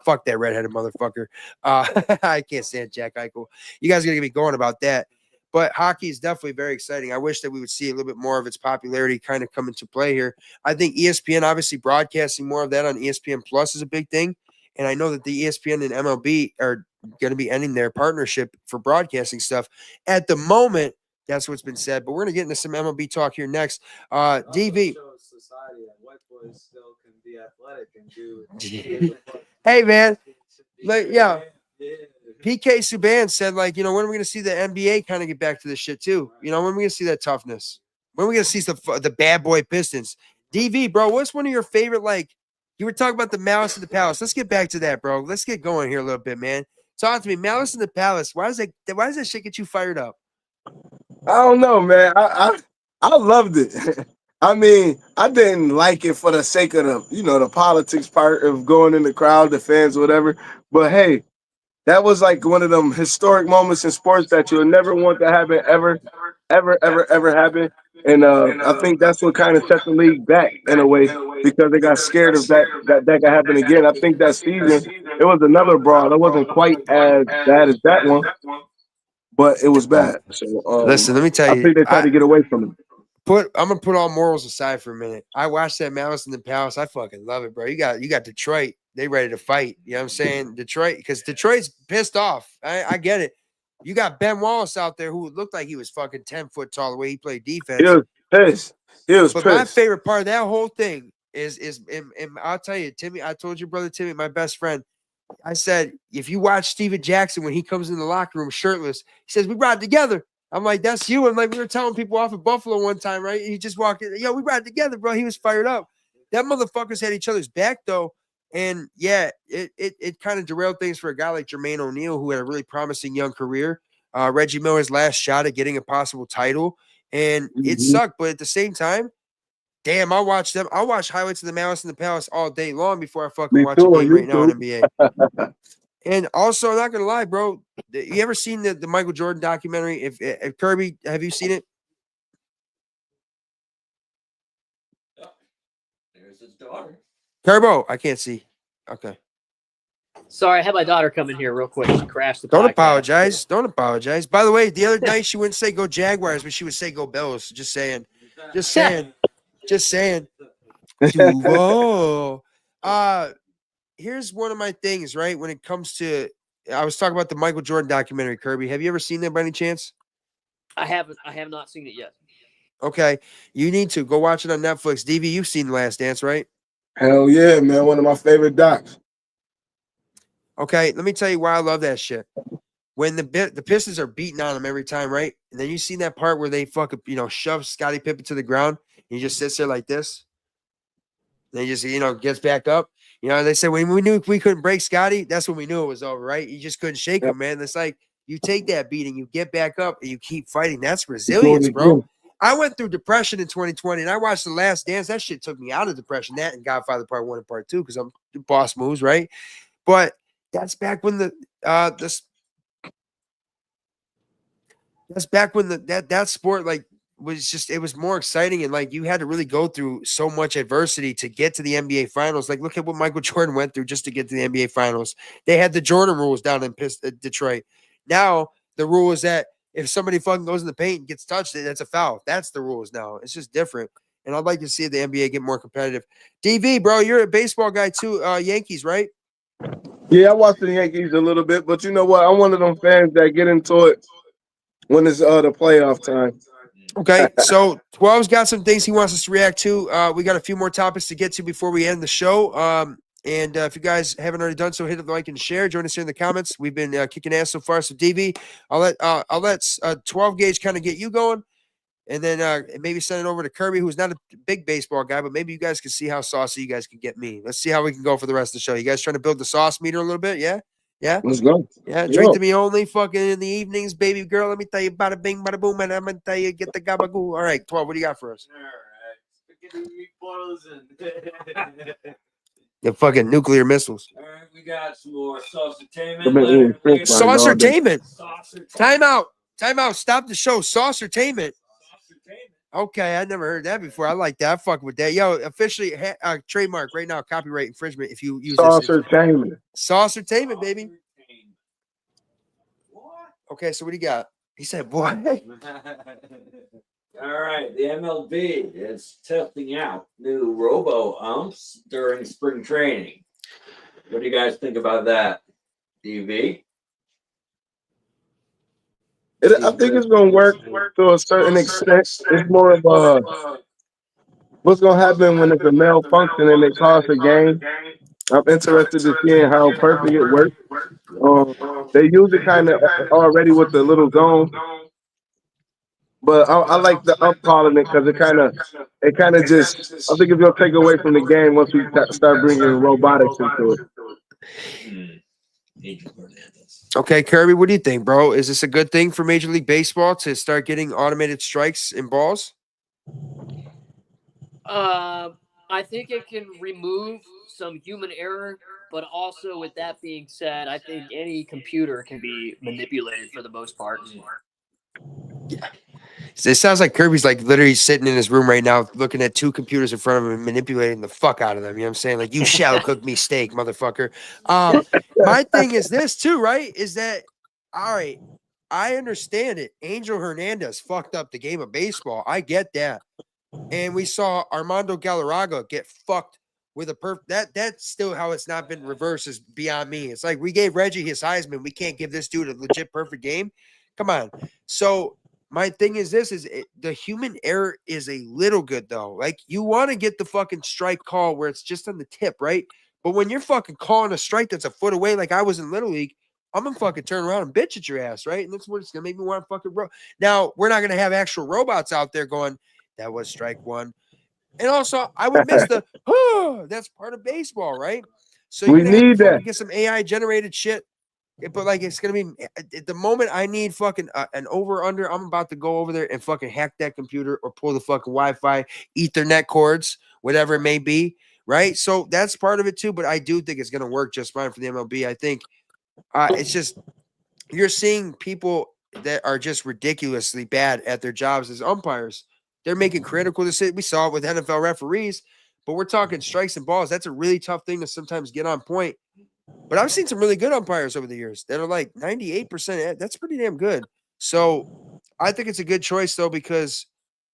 Fuck that redheaded motherfucker. I can't stand Jack Eichel. You guys are going to be going about that. But hockey is definitely very exciting. I wish that we would see a little bit more of its popularity kind of come into play here. I think ESPN, obviously broadcasting more of that on ESPN Plus is a big thing. And I know that the ESPN and MLB are going to be ending their partnership for broadcasting stuff. At the moment, that's what's been said. But we're going to get into some MLB talk here next. DV. Society that white boys still can be athletic and do. Hey, man. Like, yeah. PK Subban said, like, when are we going to see the NBA kind of get back to this shit too? When are we going to see that toughness? When are we going to see the bad boy Pistons? DV, bro, what's one of your favorite, like, you were talking about the Malice in the Palace. Let's get back to that, bro. Let's get going here a little bit, man. Talk to me. Malice in the Palace. Why does that shit get you fired up? I don't know, man. I loved it. I mean, I didn't like it for the sake of the politics part of going in the crowd, the fans, whatever. But hey, that was like one of them historic moments in sports that you'll never want to happen ever happen. And I think that's what kind of set the league back in a way because they got scared of that could happen again. I think that season it was another brawl. It wasn't quite as bad as that one, but it was bad. So listen, let me tell you, I think they tried to get away from it. I'm gonna put all morals aside for a minute. I watched that Malice in the Palace. I fucking love it, bro. You got Detroit. They ready to fight. You know what I'm saying? Detroit, because Detroit's pissed off. I get it. You got Ben Wallace out there who looked like he was fucking 10 foot tall the way he played defense. He was pissed. But my favorite part of that whole thing is I'll tell you, Timmy, I told your brother Timmy, my best friend, I said, if you watch Steven Jackson when he comes in the locker room shirtless, he says, we ride together. I'm like, that's you. And like we were telling people off at Buffalo one time, right? He just walked in, we ride together, bro. He was fired up. That motherfuckers had each other's back though. And yeah, it kind of derailed things for a guy like Jermaine O'Neal, who had a really promising young career. Reggie Miller's last shot at getting a possible title. And it sucked. But at the same time, damn, I watch highlights of the Malice in the Palace all day long before I fucking watch a game right now in NBA. And also, I'm not gonna lie, bro. You ever seen the Michael Jordan documentary? If Kirby, have you seen it? There's his daughter. Turbo, I can't see. Okay. Sorry, I had my daughter come in here real quick. She crashed the Don't podcast. apologize. Don't apologize. By the way, the other night she wouldn't say go Jaguars, but she would say go Bills. Just saying. Just saying. Just saying. Whoa. Here's one of my things, right? When it comes to, I was talking about the Michael Jordan documentary, Kirby. Have you ever seen that by any chance? I haven't. I have not seen it yet. Okay. You need to go watch it on Netflix. DV, you've seen The Last Dance, right? Hell yeah, man. One of my favorite docs. Okay. Let me tell you why I love that shit. When the Pistons are beating on them every time, right? And then you see that part where they fucking, shove Scottie Pippen to the ground. And he just sits there like this. And he just, gets back up. They said when we knew we couldn't break Scotty, that's when we knew it was over, right? You just couldn't shake him, man. It's like you take that beating, you get back up, and you keep fighting. That's resilience, bro. I went through depression in 2020, and I watched The Last Dance. That shit took me out of depression. That and Godfather Part 1 and Part 2, because I'm the boss moves, right? But that's back when that sport it was more exciting, and like you had to really go through so much adversity to get to the NBA finals. Like look at what Michael Jordan went through just to get to the NBA finals. They had the Jordan rules down in Detroit. Now the rule is that if somebody fucking goes in the paint and gets touched, that's a foul. That's the rules now. It's just different. And I'd like to see the NBA get more competitive. DV, bro, you're a baseball guy too. Yankees, right? Yeah, I watched the Yankees a little bit, but you know what? I'm one of them fans that get into it when it's the playoff time. Okay, so 12's got some things he wants us to react to. We got a few more topics to get to before we end the show. And if you guys haven't already done so, hit the like and share. Join us here in the comments. We've been kicking ass so far. So DV, I'll let 12 Gage kind of get you going, and then maybe send it over to Kirby, who's not a big baseball guy, but maybe you guys can see how saucy you guys can get me. Let's see how we can go for the rest of the show. You guys trying to build the sauce meter a little bit? Yeah. Yeah. Let's go. Yeah, drink to me only fucking in the evenings, baby girl. Let me tell you, bada bing, bada boom, and I'm gonna tell you, get the gabagoo. All right, 12, what do you got for us? All right. Spaghetti meatballs and The fucking nuclear missiles. all right, we got some more saucertainment. I've been eating fish fries all day. Saucertainment. Saucertainment. Time out. Time out. Stop the show. Saucertainment. Saucertainment. Okay, I never heard that before. I like that. I fuck with that. Yo, officially trademark right now, copyright infringement if you use this. Saucertainment. Saucertainment, baby. What? Okay, so what do you got? He said, what? All right, the MLB is testing out new robo umps during spring training. What do you guys think about that, DV? I think it's gonna work to a certain extent. It's more of a what's gonna happen when it's a malfunction and they toss a game. I'm interested to see how perfect it works. They use it kind of already with the little zone, but I like the ump calling it because it kind of just. I think it's gonna take away from the game once we start bringing robotics into it. Okay, Kirby, what do you think, bro? Is this a good thing for Major League Baseball to start getting automated strikes in balls? I think it can remove some human error, but also with that being said, I think any computer can be manipulated for the most part. Yeah. It sounds like Kirby's like literally sitting in his room right now, looking at two computers in front of him and manipulating the fuck out of them. You know what I'm saying? Like, you shall cook me steak, motherfucker. My thing is this too, right? Is that, all right, I understand it. Angel Hernandez fucked up the game of baseball. I get that. And we saw Armando Galarraga get fucked with a that's still how it's not been reversed is beyond me. It's like we gave Reggie his Heisman. We can't give this dude a legit perfect game. Come on. So my thing is this the human error is a little good though. Like you want to get the fucking strike call where it's just on the tip, right? But when you're fucking calling a strike that's a foot away, like I was in Little League, I'm gonna fucking turn around and bitch at your ass, right? And that's what it's gonna make me want to fucking Now we're not gonna have actual robots out there going, that was strike one. And also, I would miss the, that's part of baseball, right? So you're going to have to fucking get some AI generated shit. But like, it's going to be, at the moment I need fucking an over-under, I'm about to go over there and fucking hack that computer or pull the fucking Wi-Fi, Ethernet cords, whatever it may be, right? So that's part of it too. But I do think it's going to work just fine for the MLB. I think it's just, you're seeing people that are just ridiculously bad at their jobs as umpires. They're making critical decisions. We saw it with NFL referees, but we're talking strikes and balls. That's a really tough thing to sometimes get on point. But I've seen some really good umpires over the years that are like 98%. That's pretty damn good. So I think it's a good choice, though, because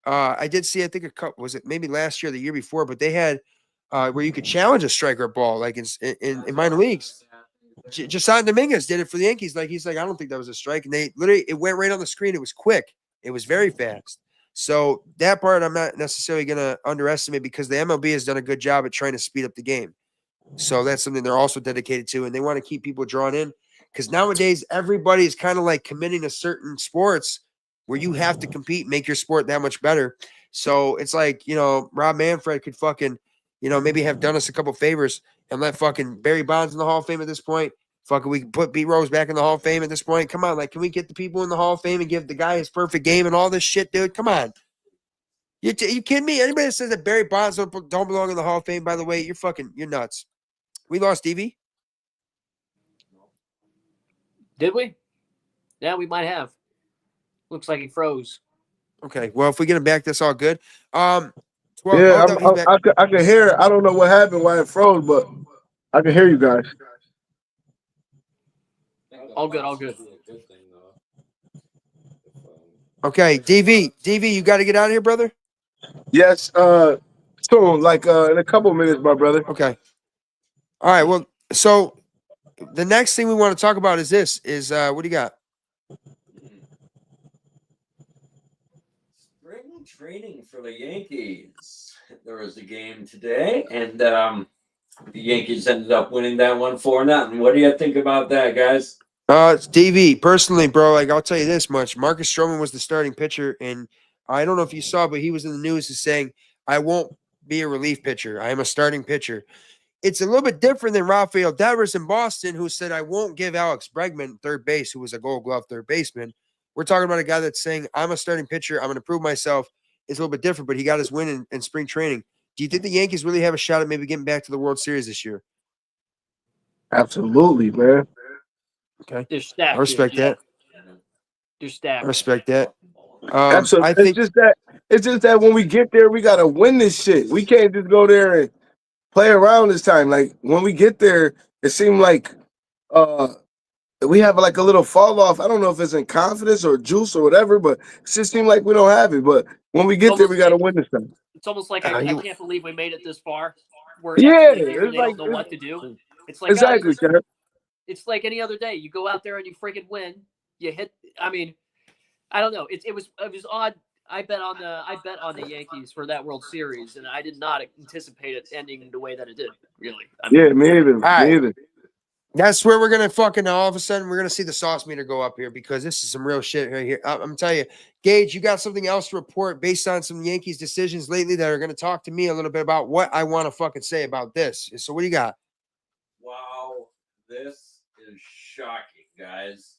I did see, I think a couple, was it maybe last year or the year before, but they had where you could challenge a striker ball like in minor leagues. Jason Dominguez did it for the Yankees. Like he's like, I don't think that was a strike. And they literally, it went right on the screen. It was quick. It was very fast. So that part I'm not necessarily going to underestimate because the MLB has done a good job at trying to speed up the game. So that's something they're also dedicated to, and they want to keep people drawn in because nowadays everybody is kind of like committing to certain sports where you have to compete, make your sport that much better. So it's like, Rob Manfred could fucking, maybe have done us a couple favors and let fucking Barry Bonds in the Hall of Fame at this point. Fucking, we can put B Rose back in the Hall of Fame at this point. Come on, like, can we get the people in the Hall of Fame and give the guy his perfect game and all this shit, dude? Come on. You kidding me? Anybody that says that Barry Bonds don't belong in the Hall of Fame, by the way, you're nuts. We lost Stevie. Did we? Yeah, we might have. Looks like he froze. Okay, well, if we get him back, that's all good. 12, yeah, I can hear it. I don't know what happened, why it froze, but I can hear you guys. All good, all good. Okay, DV, you got to get out of here, brother? Yes, soon, like in a couple minutes, my brother. Okay. All right, well, so the next thing we want to talk about is this, what do you got? Spring training for the Yankees. There was a game today, and the Yankees ended up winning that one 4-0. What do you think about that, guys? DV, personally, bro, like I'll tell you this much. Marcus Stroman was the starting pitcher, and I don't know if you saw, but he was in the news as saying, I won't be a relief pitcher. I am a starting pitcher. It's a little bit different than Rafael Devers in Boston, who said, I won't give Alex Bregman third base, who was a Gold Glove third baseman. We're talking about a guy that's saying, I'm a starting pitcher. I'm going to prove myself. It's a little bit different, but he got his win in spring training. Do you think the Yankees really have a shot at maybe getting back to the World Series this year? Absolutely, man. Okay. They're stacked. I respect that. They're stacked. I respect that. Absolutely. I think It's just that when we get there, we gotta win this shit. We can't just go there and play around this time. Like when we get there, it seemed like we have like a little fall off. I don't know if it's in confidence or juice or whatever, but it just seemed like we don't have it. But when we get there, we gotta win this time. It's almost like I can't believe we made it this far. Where Yeah, they it's don't know what to do. It's like exactly, Kev. it's like any other day. You go out there and you freaking win. You hit. I mean, I don't know. It was odd. I bet on the Yankees for that World Series, and I did not anticipate it ending the way that it did. Really. I mean, Yeah, me either. right. Me either. that's where we're going to fucking all of a sudden, we're going to see the sauce meter go up here because this is some real shit right here. I'm telling you, Gage, you got something else to report based on some Yankees decisions lately that are going to talk to me a little bit about what I want to fucking say about this. So what do you got? Wow, this is shocking, guys.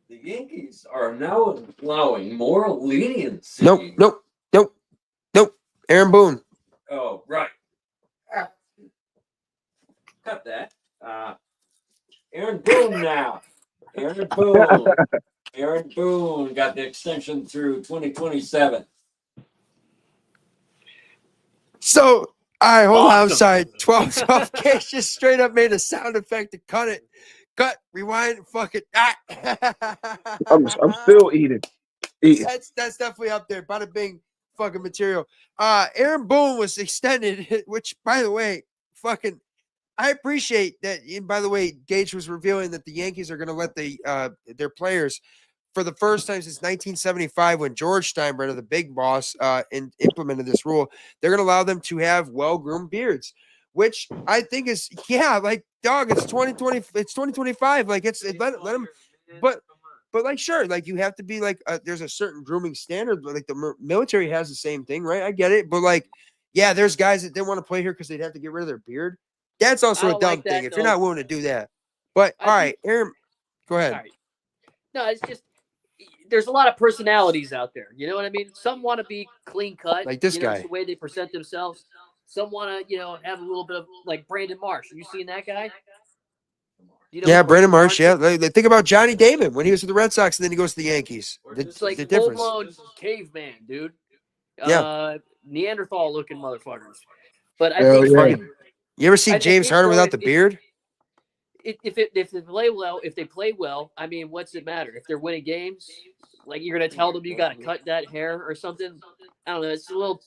The Yankees are now allowing more leniency. Nope. Aaron Boone. Oh, right. Cut that. Aaron Boone now. Aaron Boone got the extension through 2027. So, all right, hold on. I'm Awesome. sorry. 12 Gage just straight up made a sound effect to cut it. Cut, rewind, fuck it. I'm still eating. That's definitely up there. Bada bing, fucking material. Aaron Boone was extended, which, by the way, fucking, I appreciate that. And by the way, Gage was revealing that the Yankees are going to let their players, for the first time since 1975, when George Steinbrenner, the big boss, implemented this rule, they're going to allow them to have well-groomed beards, which I think is, like, dog, it's 2020, it's 2025. Like, let them, but like, sure, like, you have to be like, there's a certain grooming standard, like the military has the same thing, right? I get it, but like, yeah, there's guys that didn't want to play here because they'd have to get rid of their beard. That's also a dumb like thing that, if you're not willing to do that. But I all right, Aaron, go ahead. All right. No, it's just there's a lot of personalities out there. You know what I mean? Some want to be clean cut, Like this guy. It's the way they present themselves. Some want to, have a little bit of like Brandon Marsh. You seen that guy? You know Yeah, who Brandon Marsh. Yeah, is? think about Johnny Damon when he was with the Red Sox and then he goes to the Yankees. It's like the difference. full-blown caveman, dude. Yeah. Neanderthal-looking motherfuckers. But I Hell think yeah. Fucking, you ever see I James think, Harden bro, without the beard? if they play well, I mean, what's it matter? If they're winning games, like you're gonna tell them you gotta cut that hair or something. I don't know. It's a little.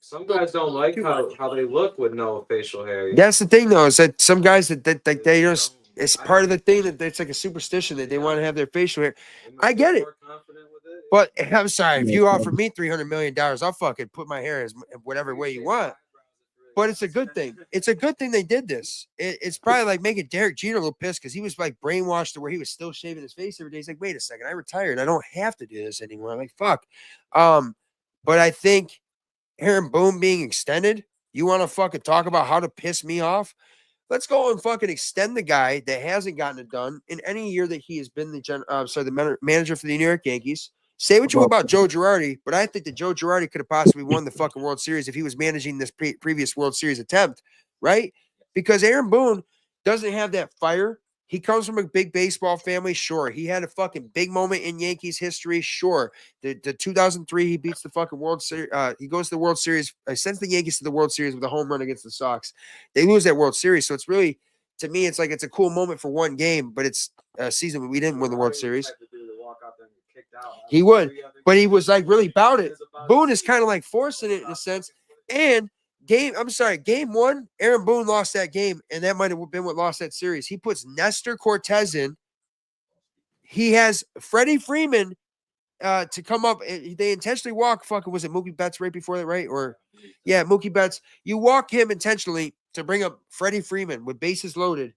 Some guys don't like how they look with no facial hair. That's the thing, though, is that some guys that they just, it's part of the thing that it's like a superstition that they want to have their facial hair. I get it. But I'm sorry, if you offer me $300 million, I'll fucking put my hair as whatever way you want. But it's a good thing. It's a good thing they did this. It's probably like making Derek Jeter a little pissed because he was like brainwashed to where he was still shaving his face every day. He's like, wait a second, I retired. I don't have to do this anymore. I'm like, fuck. But I think Aaron Boone being extended, you want to fucking talk about how to piss me off? Let's go and fucking extend the guy that hasn't gotten it done in any year that he has been the manager for the New York Yankees. Say what you will about Joe Girardi, but I think that Joe Girardi could have possibly won the fucking World Series if he was managing this previous World Series attempt, right? Because Aaron Boone doesn't have that fire. He comes from a big baseball family, sure. He had a fucking big moment in Yankees history, sure. The 2003, he beats the fucking World Series. He goes to the World Series, sends the Yankees to the World Series with a home run against the Sox. They lose that World Series, so it's really, to me, it's like it's a cool moment for one game, but it's a season we didn't win the World Series. He would, but he was like really about it. Boone is kind of like forcing it in a sense. And game one, Aaron Boone lost that game, and that might have been what lost that series. He puts Nestor Cortez in. He has Freddie Freeman to come up. They intentionally walk. Fucking was it Mookie Betts right before that, right? Or yeah, Mookie Betts. You walk him intentionally to bring up Freddie Freeman with bases loaded,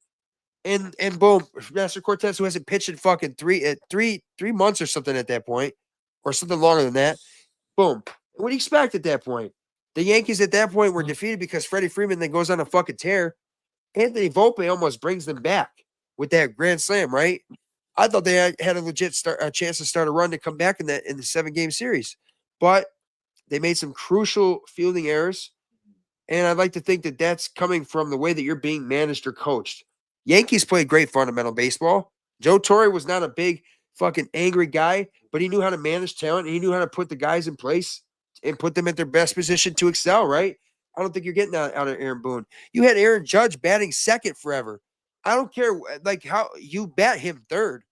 and boom, Master Cortez, who hasn't pitched in fucking three months or something at that point, or something longer than that. Boom. What do you expect at that point? The Yankees at that point were defeated because Freddie Freeman then goes on a fucking tear. Anthony Volpe almost brings them back with that grand slam, right? I thought they had a legit chance to start a run to come back in the 7-game series, but they made some crucial fielding errors, and I'd like to think that that's coming from the way that you're being managed or coached. Yankees played great fundamental baseball. Joe Torre was not a big fucking angry guy, but he knew how to manage talent, and he knew how to put the guys in place and put them at their best position to excel, right? I don't think you're getting out of Aaron Boone. You had Aaron Judge batting second forever. I don't care like how you bat him third.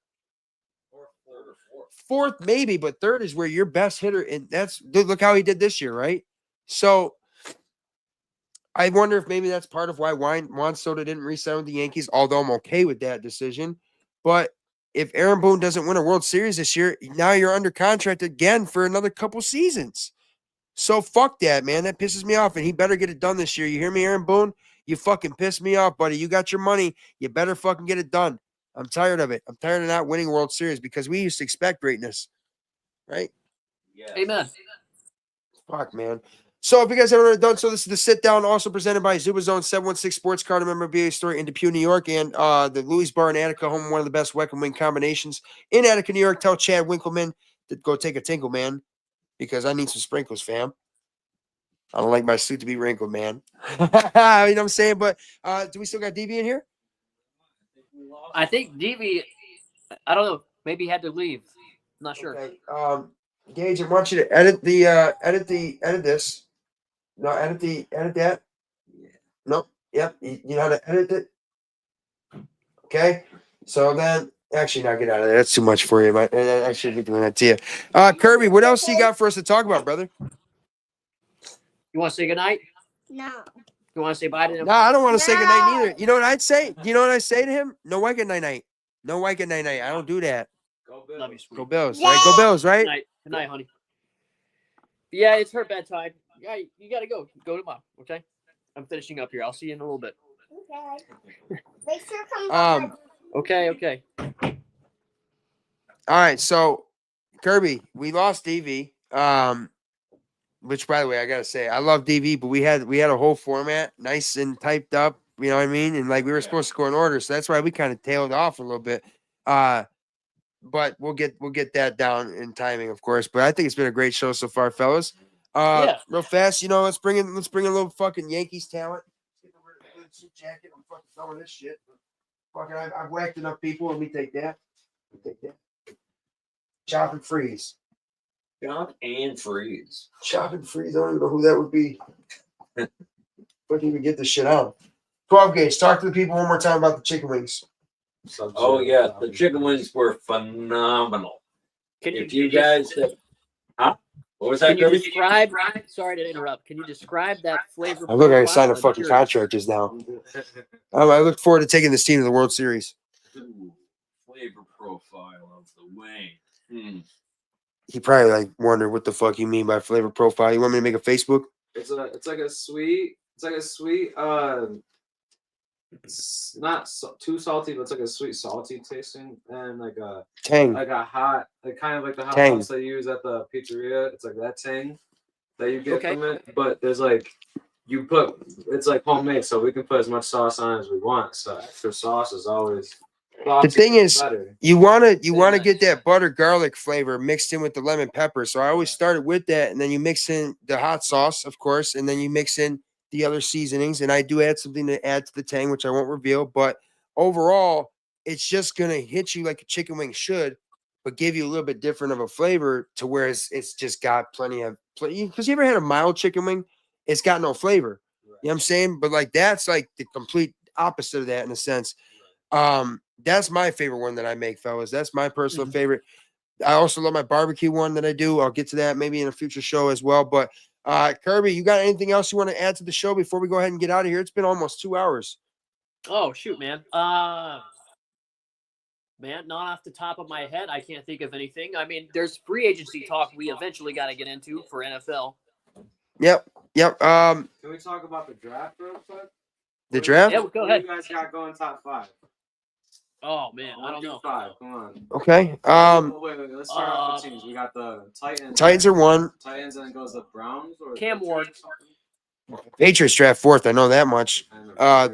Fourth, maybe, but third is where your best hitter, and look how he did this year, right? So I wonder if maybe that's part of why Juan Soto didn't re-sign with the Yankees, although I'm okay with that decision. But if Aaron Boone doesn't win a World Series this year, now you're under contract again for another couple seasons. So fuck that, man. That pisses me off, and he better get it done this year. You hear me, Aaron Boone? You fucking piss me off, buddy. You got your money. You better fucking get it done. I'm tired of it. I'm tired of not winning World Series because we used to expect greatness, right? Yeah. Amen. Fuck, man. So if you guys haven't already done so, this is the sit down, also presented by Zubaz 716 Sports Card and Memorabilia Store in Depew, New York, and the Louie's Bar in Attica, home of one of the best wet and wing combinations in Attica, New York. Tell Chad Winkleman to go take a tinkle, man, because I need some sprinkles, fam. I don't like my suit to be wrinkled, man. You know what I'm saying? But do we still got DB in here? I think DV, I don't know, maybe he had to leave. I'm not sure. Okay. Gage, I want you to edit this. No, edit that. Yeah. Nope. Yep. You know how to edit it? Okay. So then, actually, now get out of there. That's too much for you. I should be doing that to you. Kirby, what else you got for us to talk about, brother? You want to say goodnight? No. You want to say bye to him? No, I don't want to say goodnight neither. You know what I'd say? You know what I say to him? No white good night. No white good night. I don't do that. Go Bills. Love you, sweet. Go Bills, right? Go Bills, right? Good night, honey. Yeah, it's her bedtime. Yeah, you got to go. Go tomorrow, okay? I'm finishing up here. I'll see you in a little bit. Okay. Make sure come back. Okay. All right, so Kirby, we lost DV. Which, by the way, I gotta say, I love DV, but we had a whole format, nice and typed up. You know what I mean? And like we were supposed to go in order, so that's why we kind of tailed off a little bit. But we'll get that down in timing, of course. But I think it's been a great show so far, fellas. Real fast, let's bring in a little fucking Yankees talent. Let's get rid of the suit jacket. I'm fucking done with this shit. Fucking, I've whacked enough people. Let me take that. Chop and freeze. Chop and freeze. Chop and freeze. I don't even know who that would be. Couldn't even get this shit out. 12 Gage. Talk to the people one more time about the chicken wings. Oh yeah, the chicken wings were phenomenal. If you guys, what was that? Can you describe? Sorry to interrupt. Can you describe that flavor? I look like I signed a fucking contract just now. I look forward to taking this team to the World Series. Flavor profile of the wing. He probably like wondered what the fuck you mean by flavor profile. You want me to make a Facebook? It's like a sweet. It's not too salty, but it's like a sweet, salty tasting, and like a tang, like a hot, like kind of like the hot tang sauce they use at the pizzeria. It's like that tang that you get from it, but there's like it's like homemade, so we can put as much sauce on as we want. So extra sauce is always. The thing is, you wanna get that butter garlic flavor mixed in with the lemon pepper. So I always started with that, and then you mix in the hot sauce, of course, and then you mix in the other seasonings. And I do add something to add to the tang, which I won't reveal. But overall, it's just gonna hit you like a chicken wing should, but give you a little bit different of a flavor to where it's just got plenty. Because you ever had a mild chicken wing? It's got no flavor. Right. You know what I'm saying? But like that's like the complete opposite of that in a sense. That's my favorite one that I make, fellas. That's my personal favorite. I also love my barbecue one that I do. I'll get to that maybe in a future show as well. But Kirby, you got anything else you want to add to the show before we go ahead and get out of here? It's been almost 2 hours. Oh shoot, man. Man, not off the top of my head, I can't think of anything. I mean, there's free agency talk we eventually got to get into for NFL. Yep. Can we talk about the draft real quick? The draft? Yeah, go ahead. Who you guys got going top 5? Oh man, I don't know. 5. Come on. Okay. Wait. Let's start off the teams. We got the Titans. Titans are 1. Titans, and then goes the Browns or Cam Ward. Patriots draft 4th. I know that much.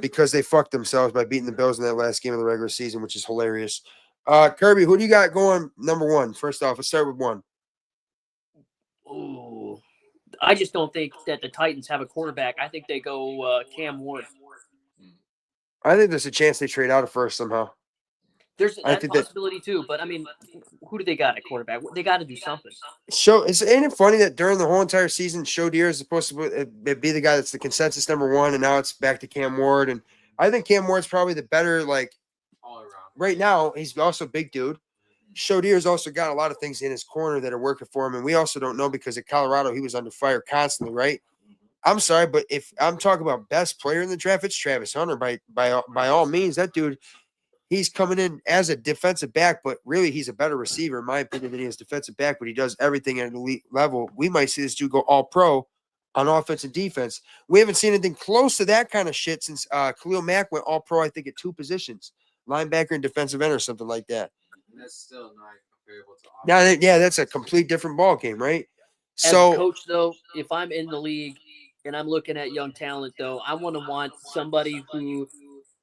Because they fucked themselves by beating the Bills in that last game of the regular season, which is hilarious. Kirby, who do you got going number 1? First off, let's start with 1. Ooh, I just don't think that the Titans have a quarterback. I think they go Cam Ward. I think there's a chance they trade out of first somehow. There's that possibility too, but I mean, who do they got at quarterback? They got to do something. Ain't it funny that during the whole entire season, Shodier is supposed to be the guy that's the consensus number 1, and now it's back to Cam Ward. And I think Cam Ward's probably the better, like, all around. Right now, he's also a big dude. Shodier's also got a lot of things in his corner that are working for him, and we also don't know because at Colorado he was under fire constantly, right? I'm sorry, but if I'm talking about best player in the draft, it's Travis Hunter by all means. That dude, he's coming in as a defensive back, but really he's a better receiver, in my opinion, than he is defensive back, but he does everything at an elite level. We might see this dude go all pro on offense and defense. We haven't seen anything close to that kind of shit since Khalil Mack went all pro, I think, at 2 positions, linebacker and defensive end or something like that. And that's still not comparable to offense. Now, that's a complete different ball game, right? As a coach, though, if I'm in the league and I'm looking at young talent, though, I want somebody who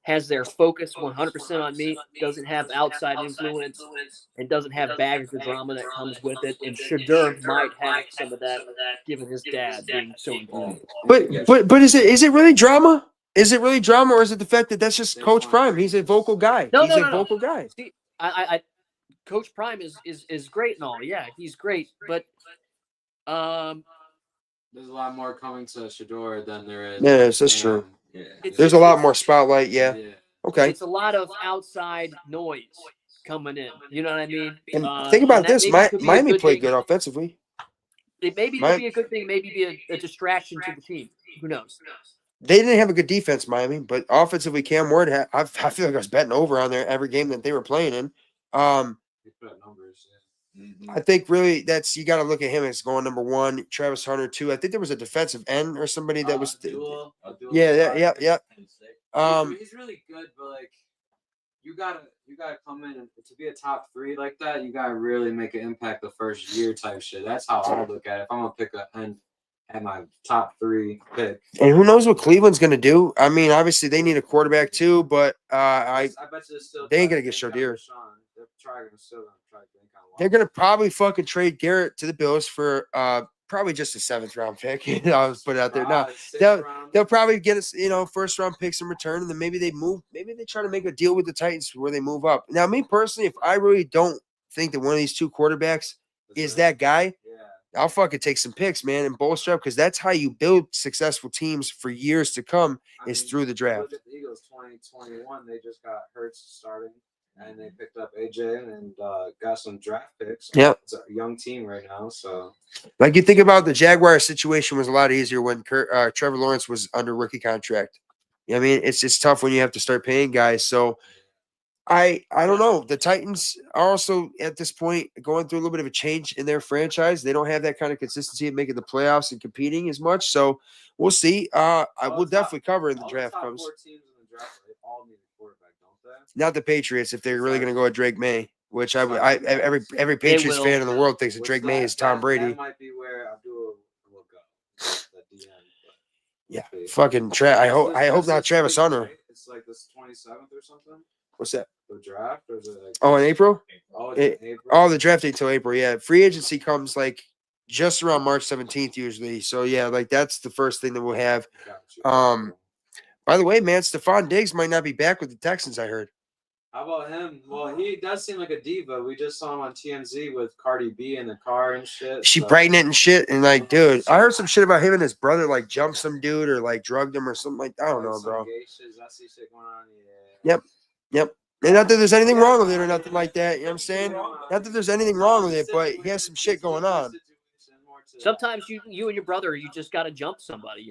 has their focus 100% on me, doesn't have outside influence, and doesn't have baggage of drama that comes with it. And Shedeur might have some of that, given his dad being so involved. But is it really drama? Is it really drama, or is it the fact that that's just Coach Prime? He's a vocal guy. No, he's a vocal guy. See, I Coach Prime is great and all. Yeah, he's great, but there's a lot more coming to Shedeur than there is. Yeah, that's true. Yeah. There's a lot more spotlight. Yeah. Okay. It's a lot of outside noise coming in. You know what I mean? And think about this. Miami played good offensively. Maybe it'll be a good thing. Maybe be a distraction to the team. Who knows? They didn't have a good defense, Miami, but offensively, Cam Ward, I feel like I was betting over on there every game that they were playing in. I think really you got to look at him as going number 1, Travis Hunter 2. I think there was a defensive end or somebody that was. Yeah. He's really good, but like you gotta come in and to be a top 3 like that, you gotta really make an impact the first year type shit. That's how I look at it. If I'm gonna pick a end at my top 3 pick. And who knows what Cleveland's gonna do? I mean, obviously they need a quarterback too, but I bet they ain't gonna get Shedeur. They're gonna probably fucking trade Garrett to the Bills for probably just a 7th round pick. I'll just put it out there. Now they'll probably get us, 1st round picks in return, and then maybe they try to make a deal with the Titans where they move up. Now, me personally, if I really don't think that one of these 2 quarterbacks is that guy, I'll fucking take some picks, man, and bolster up, because that's how you build successful teams for years to come is through the draft. Look at the Eagles 2021, they just got Hurts starting. And they picked up AJ and got some draft picks. Yeah, it's a young team right now. So, like, you think about the Jaguars situation was a lot easier when Trevor Lawrence was under rookie contract. I mean, it's just tough when you have to start paying guys. So, I don't know. The Titans are also at this point going through a little bit of a change in their franchise. They don't have that kind of consistency of making the playoffs and competing as much. So we'll see. I will definitely cover in the draft comes. 4 teams in the draft, they all need a quarterback. Not the Patriots if they're really going to go with Drake May, which every Patriots fan in the world thinks that Drake May is Tom Brady. That might be where Abdullah will go. Yeah, fucking I hope not Travis Hunter. It's like this 27th or something. What's that? The draft or is it like? Oh, in April? Oh, April. The draft ain't till April. Yeah, free agency comes like just around March 17th usually. So yeah, like that's the first thing that we'll have. By the way, man, Stephon Diggs might not be back with the Texans, I heard. How about him? Well, he does seem like a diva. We just saw him on TMZ with Cardi B in the car and shit. She pregnant and shit. And like, dude, I heard some shit about him and his brother, like, jumped some dude or like drugged him or something like that. I don't know, bro. Yep. And not that there's anything wrong with it or nothing like that. You know what I'm saying? Not that there's anything wrong with it, but he has some shit going on. Sometimes you and your brother, you just got to jump somebody,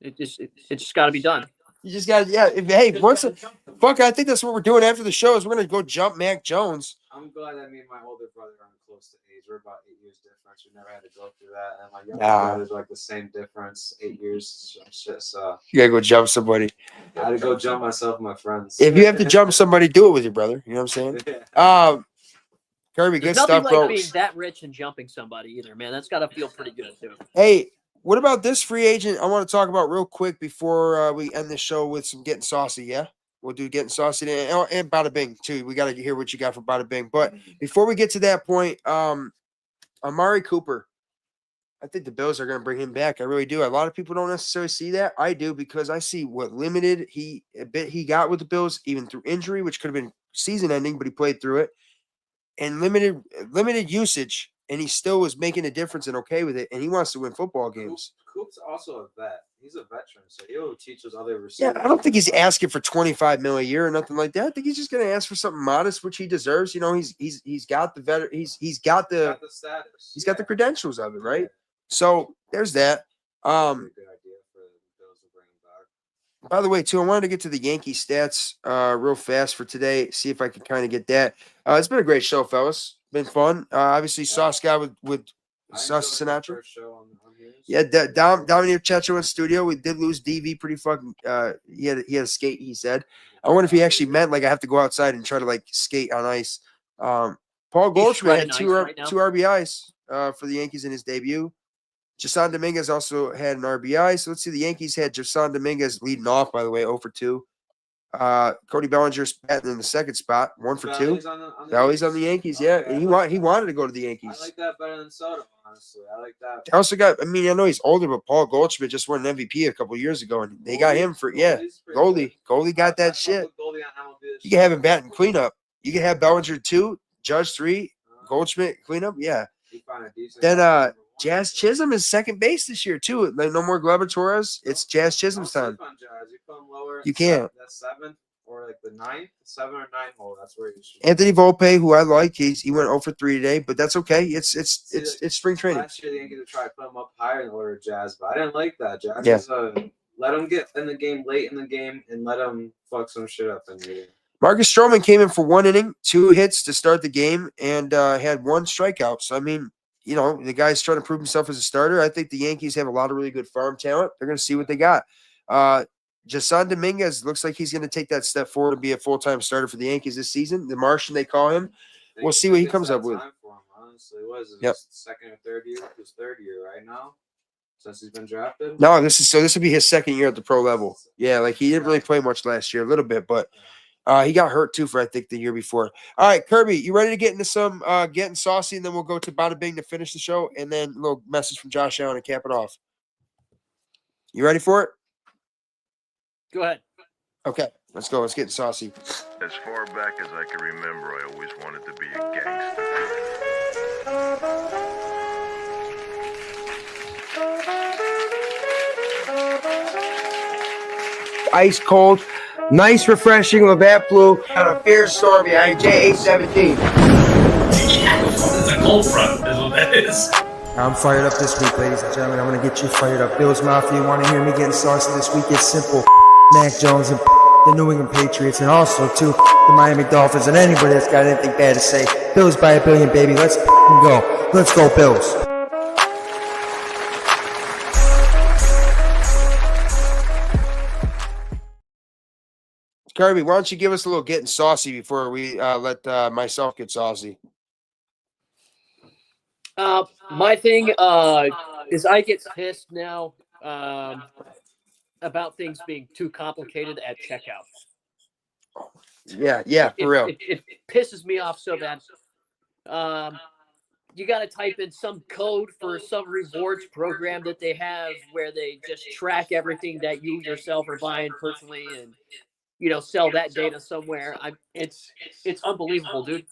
It just got to be done. You just got hey, fuck, I think that's what we're doing after the show is we're gonna go jump Mac Jones. I'm glad that me and my older brother are close to age. We're about 8 years difference. We never had to go through that. And my younger brother's like the same difference, 8 years. So you gotta go jump somebody. I had to go jump myself and my friends. If you have to jump somebody, do it with your brother. You know what I'm saying? Kirby, There's good nothing stuff, like bro. being that rich and jumping somebody either, man. That's got to feel pretty good too. Hey, what about this free agent? I want to talk about real quick before we end the show with some getting saucy. Yeah, we'll do getting saucy and bada bing too. We got to hear what you got for bada bing. But before we get to that point, Amari Cooper, I think the Bills are going to bring him back. I really do. A lot of people don't necessarily see that. I do because I see what limited he got with the Bills, even through injury, which could have been season ending, but he played through it. And limited usage, and he still was making a difference and okay with it, and he wants to win football games. Coop's also a vet. He's a veteran, so he'll teach those other receivers. Yeah, I don't think he's asking for $25 million a year or nothing like that. I think he's just going to ask for something modest, which he deserves. You know, he's got the he's got the status. He's got the credentials of it, right? So there's that. Good idea for the Bills to bring him back. By the way, too, I wanted to get to the Yankee stats real fast for today. See if I can kind of get that. It's been a great show, fellas. Been fun. Obviously, Sauce guy with Saucy Sinatra. Yeah, Dominic Checho in studio. We did lose DV pretty fucking. He had a skate. He said. I wonder if he actually meant like I have to go outside and try to like skate on ice. Paul Goldschmidt had two RBIs for the Yankees in his debut. Jason Dominguez also had an RBI. So let's see. The Yankees had Jason Dominguez leading off, by the way, 0 for 2. Cody Bellinger's batting in the second spot, 1 for 2. Valley's on the Yankees, yeah. And he wanted to go to the Yankees. I like that better than Soto, honestly. I like that. They also got, I mean, I know he's older, but Paul Goldschmidt just won an MVP a couple years ago, and they got him for, Goldie. Goldie got that shit. You can have him batting cleanup. You can have Bellinger 2, Judge 3, Goldschmidt cleanup, yeah. Then Jazz Chisholm is second base this year too. Like no more Gleyber Torres. It's Jazz Chisholm's time. You can't. That's 7th or like the 9th, 7 or 9 hole. That's where you should. Anthony Volpe, who I like, he went 0 for 3 today, but that's okay. It's spring training. Last year the Yankees would try to put him up higher in order of Jazz, but I didn't like that. Jazz is let him get in the game late in the game and let him fuck some shit up in the game. Marcus Stroman came in for 1 inning, 2 hits to start the game, and had 1 strikeout. So I mean, you know, the guy's trying to prove himself as a starter. I think the Yankees have a lot of really good farm talent. They're going to see what they got. Jason Dominguez looks like he's going to take that step forward to be a full-time starter for the Yankees this season. The Martian, they call him. We'll see what he comes up with. Honestly, his second or third year? His third year right now since he's been drafted? No, this will be his second year at the pro level. Yeah, like he didn't really play much last year, a little bit, but he got hurt too for I think the year before. All right, Kirby, you ready to get into some getting saucy, and then we'll go to Bada Bing to finish the show, and then a little message from Josh Allen to cap it off. You ready for it? Go ahead. Okay, let's go. Let's get saucy. As far back as I can remember, I always wanted to be a gangster. Ice cold, nice, refreshing Labatt Blue on a fierce storm behind J817. It's a cold front, is what that is. I'm fired up this week, ladies and gentlemen. I'm going to get you fired up. Bills Mafia, you want to hear me getting saucy this week? It's simple. Mac Jones and the New England Patriots, and also, too, the Miami Dolphins, and anybody that's got anything bad to say. Bills by a billion, baby. Let's go. Let's go, Bills. Kirby, why don't you give us a little getting saucy before we let myself get saucy? My thing is I get pissed now about things being too complicated at checkout. Yeah, for real. It pisses me off so bad. You got to type in some code for some rewards program that they have where they just track everything that you yourself are buying personally and, you know, sell that data somewhere. It's unbelievable, dude.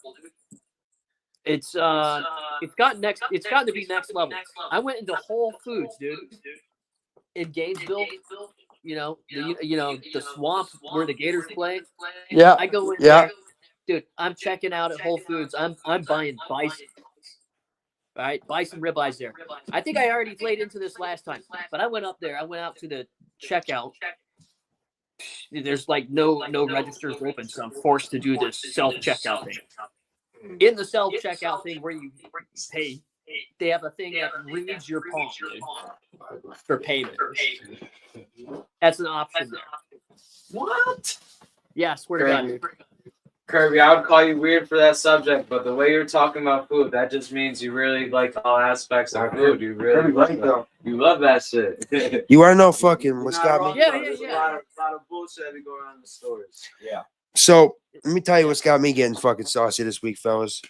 It's gotten to be next level. I went into Whole Foods, dude, in Gainesville. You know, the swamp where the Gators play. Yeah. I go in there, dude. I'm checking out at Whole Foods. I'm buying bison. All right, bison ribeyes there. I think I already played into this last time, but I went up there. I went out to the checkout. there's like no registers open, so I'm forced to do this self checkout thing. In the self checkout thing where you pay, they have a thing that reads your palm, dude, for payment. That's an option there. What? Yeah, I swear to God, dude. Kirby, I would call you weird for that subject, but the way you're talking about food, that just means you really like all aspects of food. You really you love that shit. You want to know fucking what's got me? Yeah. There's a lot of bullshit that be going on in the stores. Yeah. So let me tell you what's got me getting fucking saucy this week, fellas.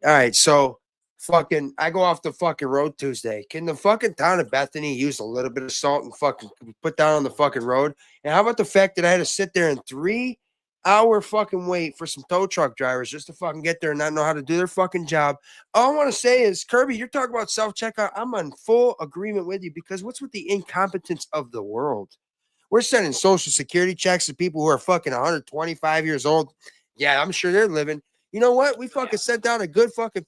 All right, so fucking I go off the fucking road Tuesday. Can the fucking town of Bethany use a little bit of salt and fucking put down on the fucking road? And how about the fact that I had to sit there in 3-hour fucking wait for some tow truck drivers just to fucking get there and not know how to do their fucking job? All I want to say is, Kirby, you're talking about self-checkout. I'm in full agreement with you, because what's with the incompetence of the world? We're sending social security checks to people who are fucking 125 years old. Yeah, I'm sure they're living. You know what? We fucking sent down a good fucking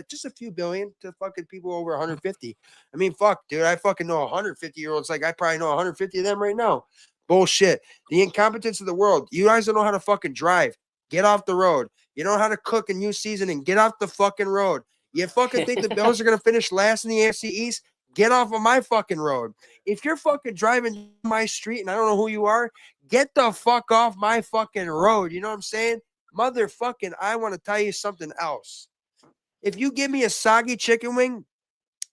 just a few billion to fucking people over 150. I mean, fuck, dude. I fucking know 150-year-olds like I probably know 150 of them right now. Bullshit. The incompetence of the world. You guys don't know how to fucking drive. Get off the road. You don't know how to cook and use seasoning. Get off the fucking road. You fucking think the Bills are going to finish last in the AFC East? Get off of my fucking road. If you're fucking driving my street and I don't know who you are, get the fuck off my fucking road. You know what I'm saying? Motherfucking, I want to tell you something else. If you give me a soggy chicken wing,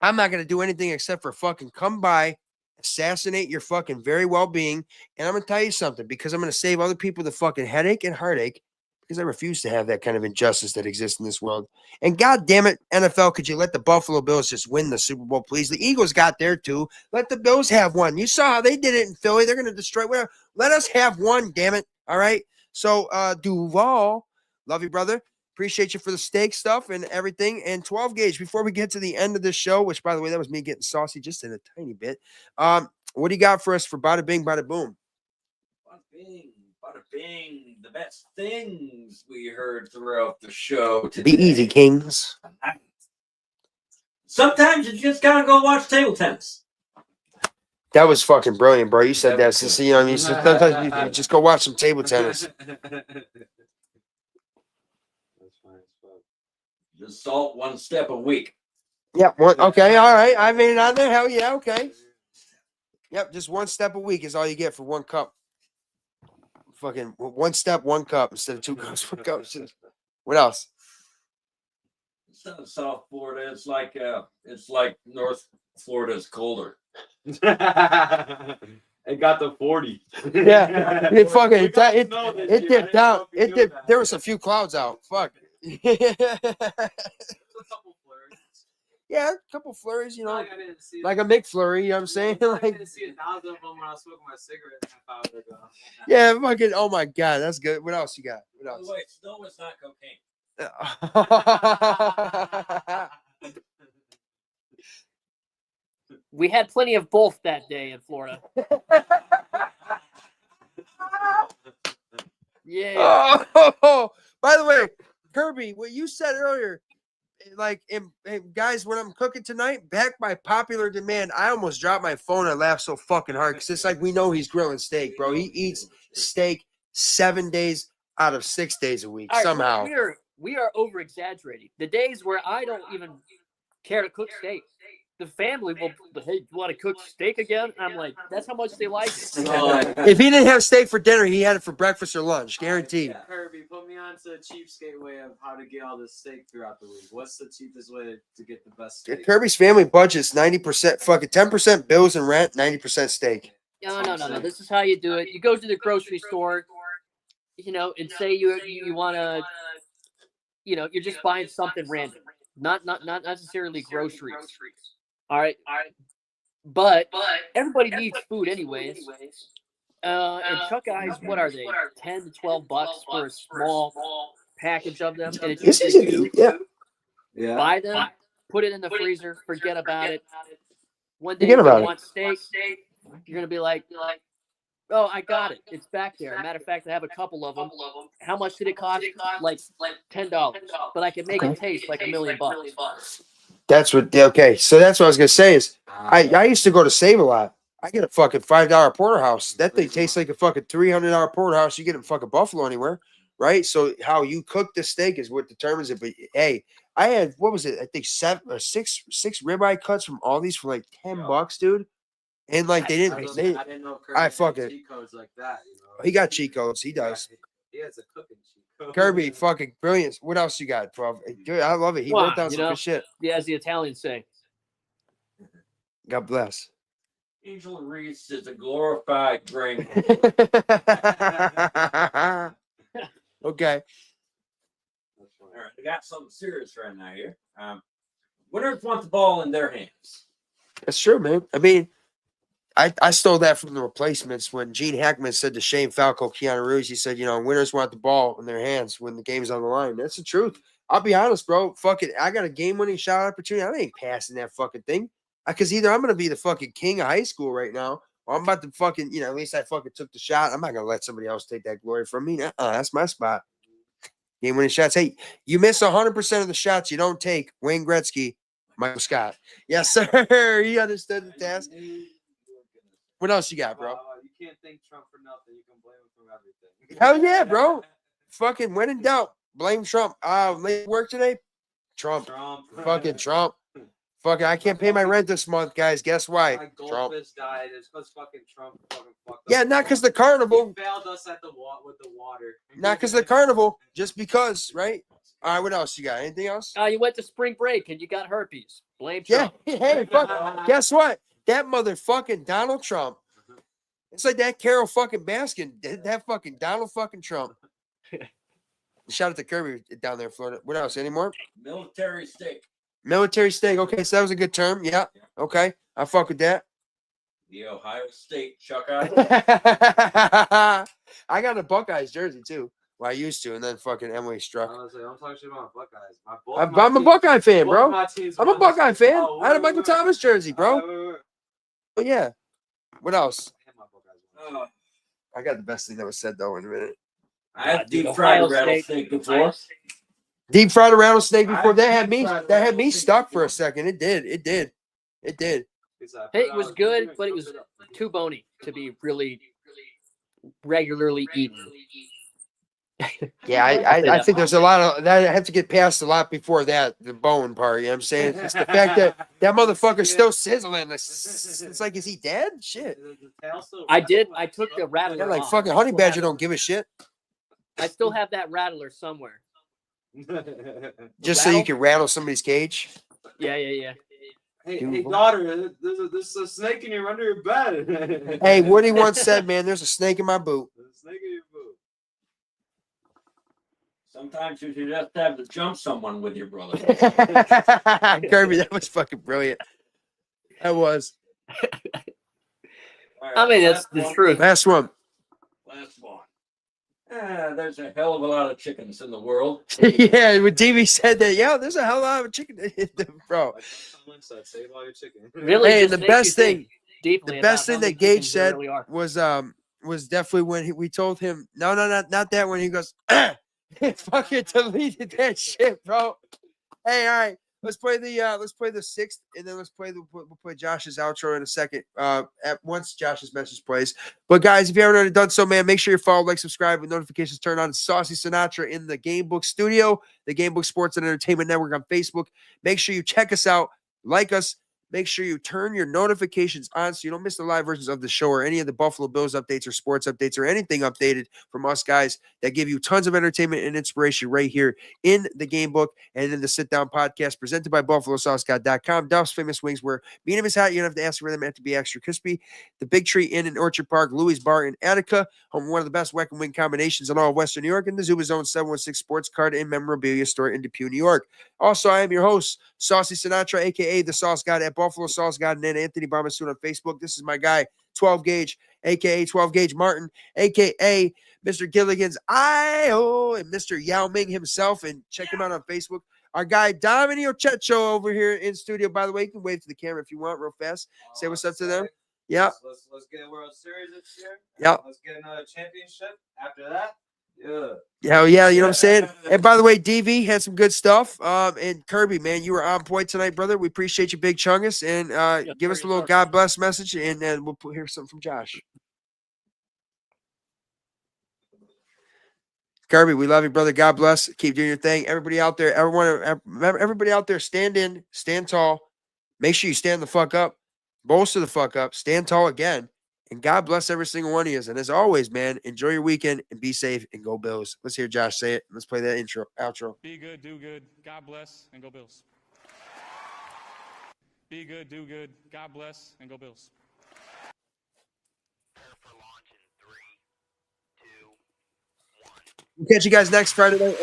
I'm not going to do anything except for fucking come by, assassinate your fucking very well-being, and I'm going to tell you something, because I'm going to save other people the fucking headache and heartache, because I refuse to have that kind of injustice that exists in this world. And God damn it, NFL, could you let the Buffalo Bills just win the Super Bowl, please? The Eagles got there too. Let the Bills have one. You saw how they did it in Philly. They're going to destroy whatever. Let us have one, damn it. All right? So, Duval, love you, brother. Appreciate you for the steak stuff and everything. And 12 Gage, before we get to the end of this show, which, by the way, that was me getting saucy just in a tiny bit. What do you got for us for Bada Bing, Bada Boom? Bada bing, bada bing. The best things we heard throughout the show today. Be easy, Kings. Sometimes you just gotta go watch table tennis. That was fucking brilliant, bro. You said that. So, you know what I mean? So sometimes you just go watch some table tennis. Just salt one step a week. Yep. Okay. All right. I mean, on there. Hell yeah. Okay. Yep. Just one step a week is all you get for one cup. Fucking one step, one cup instead of 2 cups, 1 cup. What else? Instead of South Florida, it's like North Florida's colder. It got the 40. Yeah. It fucking it dipped down. It dipped. There was a few clouds out. Fuck. Yeah, a couple flurries, you know, like a McFlurry, you know what I'm saying? Like, I didn't see 1,000 of them when I was smoking my cigarette a half hour ago. Yeah, fucking, oh my God, that's good. What else you got? What By else? the way, snow is not cocaine. We had plenty of both that day in Florida. Yeah. Oh, by the way, Kirby, what you said earlier, like, guys, when I'm cooking tonight, back by popular demand, I almost dropped my phone. I laughed so fucking hard because it's like we know he's grilling steak, bro. He eats steak 7 days out of 6 days a week All right, somehow. we are over exaggerating. The days where I don't even care to cook steak, the family will, hey, you want to cook steak again? And I'm like, that's how much they like it. If he didn't have steak for dinner, he had it for breakfast or lunch, guaranteed. Kirby, put me on to the cheapskate way of how to get all this steak throughout the week. What's the cheapest way to get the best steak? Kirby's family budget's 90%, fucking 10% bills and rent, 90% steak. No. This is how you do it. You go to the grocery store, you know, and say you want to, you know, you're just buying something random, not necessarily groceries. All right. But everybody needs food anyways. And Chuck Eyes, what are they? $10 to $12 for a small package of them. And it's easy to buy them, put it in the freezer, forget about it. One day you want steak, you're gonna be like, oh, I got it. It's back there. Matter of fact, I have a couple of them. How much did it cost? Like $10. But I can make it taste like $1 million. That's what. Okay, so that's what I was gonna say is I used to go to Save a Lot. I get a fucking $5 porterhouse. That thing tastes like a fucking $300 porterhouse. You get in fucking Buffalo anywhere, right? So how you cook the steak is what determines it. But hey, I had what was it? I think six ribeye cuts from Aldi's for like $10, dude. And like they I didn't, didn't know Kirby I had fucking, cheat codes like that. You know? he got cheat codes. He does. He has a cooking cheat code. Kirby, fucking brilliant. What else you got, bro? Dude, I love it. He wrote down some good shit. Yeah, as the Italians say. God bless. Angel Reese is a glorified drink. Okay. All right, I got something serious right now here. Winners want the ball in their hands. That's true, man. I mean, I stole that from the replacements when Gene Hackman said to Shane Falco, Keanu Reeves, he said, winners want the ball in their hands when the game's on the line. That's the truth. I'll be honest, bro. Fuck it. I got a game-winning shot opportunity. I ain't passing that fucking thing. Because either I'm going to be the fucking king of high school right now, or I'm about to fucking, at least I fucking took the shot. I'm not going to let somebody else take that glory from me. That's my spot. Game-winning shots. Hey, you miss 100% of the shots you don't take. Wayne Gretzky, Michael Scott. Yes, sir. He understood the task. What else you got, bro? You can't thank Trump for nothing. You can blame him for everything. Hell yeah, bro. Fucking when in doubt, blame Trump. Late work today? Trump. Fucking Trump. Fucking, I can't pay my rent this month, guys. Guess why? My Trump. goldfish died. It's because fucking Trump fucking fucked Yeah, us. not because the carnival. He failed us at with the water. Not because the carnival. Just because, right? All right, what else you got? Anything else? You went to spring break and you got herpes. Blame Yeah. Trump. Hey, fuck. Guess what? That motherfucking Donald Trump. It's like that Carol fucking Baskin. That fucking Donald fucking Trump. Shout out to Kirby down there in Florida. What else? Any more? Military steak. Military steak. Okay, so that was a good term. Yeah. Okay. I fuck with that. The Ohio State Chuck out. I got a Buckeyes jersey too. Well, I used to, and then fucking Emily struck. Honestly, I'm talking shit about Buckeyes. I'm a Buckeye fan, bro. I'm a Buckeye fan. I had a Michael Thomas jersey, bro. Oh yeah. What else? I got the best thing that was said though in a minute. I had deep fried rattlesnake before. Deep fried a rattlesnake before. That had me stuck for a second. It did. Hey, it was good, but it was too bony to be really regularly eaten. Yeah, I think there's a lot of that. I have to get past a lot before that, the bone part. You know what I'm saying? It's the fact that motherfucker's still sizzling. It's like, is he dead? Shit. I took the rattler Yeah, like off. fucking honey badger don't give a shit. I still have that rattler somewhere. Just so you can rattle somebody's cage. Yeah. Hey, daughter, there's a snake in your under your bed. Hey, Woody once said, man, there's a snake in my boot. There's a snake in your boot. Sometimes you just have to jump someone with your brother. Kirby, that was fucking brilliant. That was. Right, I mean, that's the truth. Last one. There's a hell of a lot of chickens in the world. Yeah, when Davey said that, there's a hell of a lot of chicken, bro. Like someone said, save all your chicken. Really, Hey, just the makes best you thing, think deeply the about best how thing many that Gage chickens there said really are. was definitely when we told him, no, not that one. He goes, fucking deleted that shit, bro. Hey, all right. Let's play the sixth, and then we'll play Josh's outro in a second. Once Josh's message plays. But guys, if you haven't already done so, man, make sure you follow, like, subscribe, with notifications turned on. It's Saucy Sinatra in the Gamebook Studio, the Gamebook Sports and Entertainment Network on Facebook. Make sure you check us out, like us. Make sure you turn your notifications on so you don't miss the live versions of the show or any of the Buffalo Bills updates or sports updates or anything updated from us guys that give you tons of entertainment and inspiration right here in the Game Book and in the Sit Down Podcast presented by BuffaloSauceGod.com. Duff's Famous Wings, where me and his hat, you don't have to ask for them, have to be extra crispy. The Big Tree Inn in Orchard Park, Louie's Bar in Attica, home of one of the best whack and wing combinations in all of Western New York, and the Zubaz Zone 716 Sports Card and Memorabilia Store in Depew, New York. Also, I am your host, Saucy Sinatra, a.k.a. the Sauce God at Buffalo Sauce God, and then Anthony Barmasoon on Facebook. This is my guy, 12 Gage, a.k.a. 12 Gage Martin, a.k.a. Mr. Gilligan's I.O. and Mr. Yao Ming himself, and check him out on Facebook. Our guy, Domini Ochecho, over here in studio. By the way, you can wave to the camera if you want real fast. Say what's up to them. Yeah. Let's get a World Series this year. Yeah. Let's get another championship after that. Hell yeah, you know what I'm saying? And by the way, DV had some good stuff. And Kirby, man, you were on point tonight, brother. We appreciate you, Big Chungus. And give us a little God bless message, and then we'll hear something from Josh. Kirby, we love you, brother. God bless. Keep doing your thing. Everybody out there, everybody out there, stand in, stand tall. Make sure you stand the fuck up. Bolster the fuck up. Stand tall again. And God bless every single one of you. And as always, man, enjoy your weekend and be safe and go Bills. Let's hear Josh say it. Let's play that outro. Be good, do good. God bless, and go Bills. Be good, do good. God bless, and go Bills. We'll catch you guys next Friday night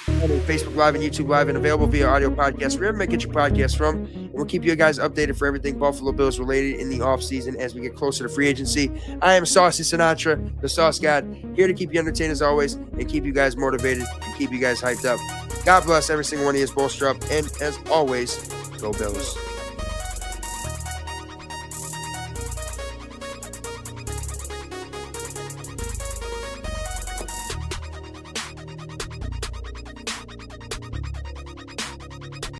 on Facebook Live and YouTube Live, and available via audio podcast wherever you might get your podcast from. And we'll keep you guys updated for everything Buffalo Bills related in the offseason as we get closer to free agency. I am Saucy Sinatra, the Sauce God, here to keep you entertained as always and keep you guys motivated and keep you guys hyped up. God bless every single one of you, bolster up, and as always, go Bills.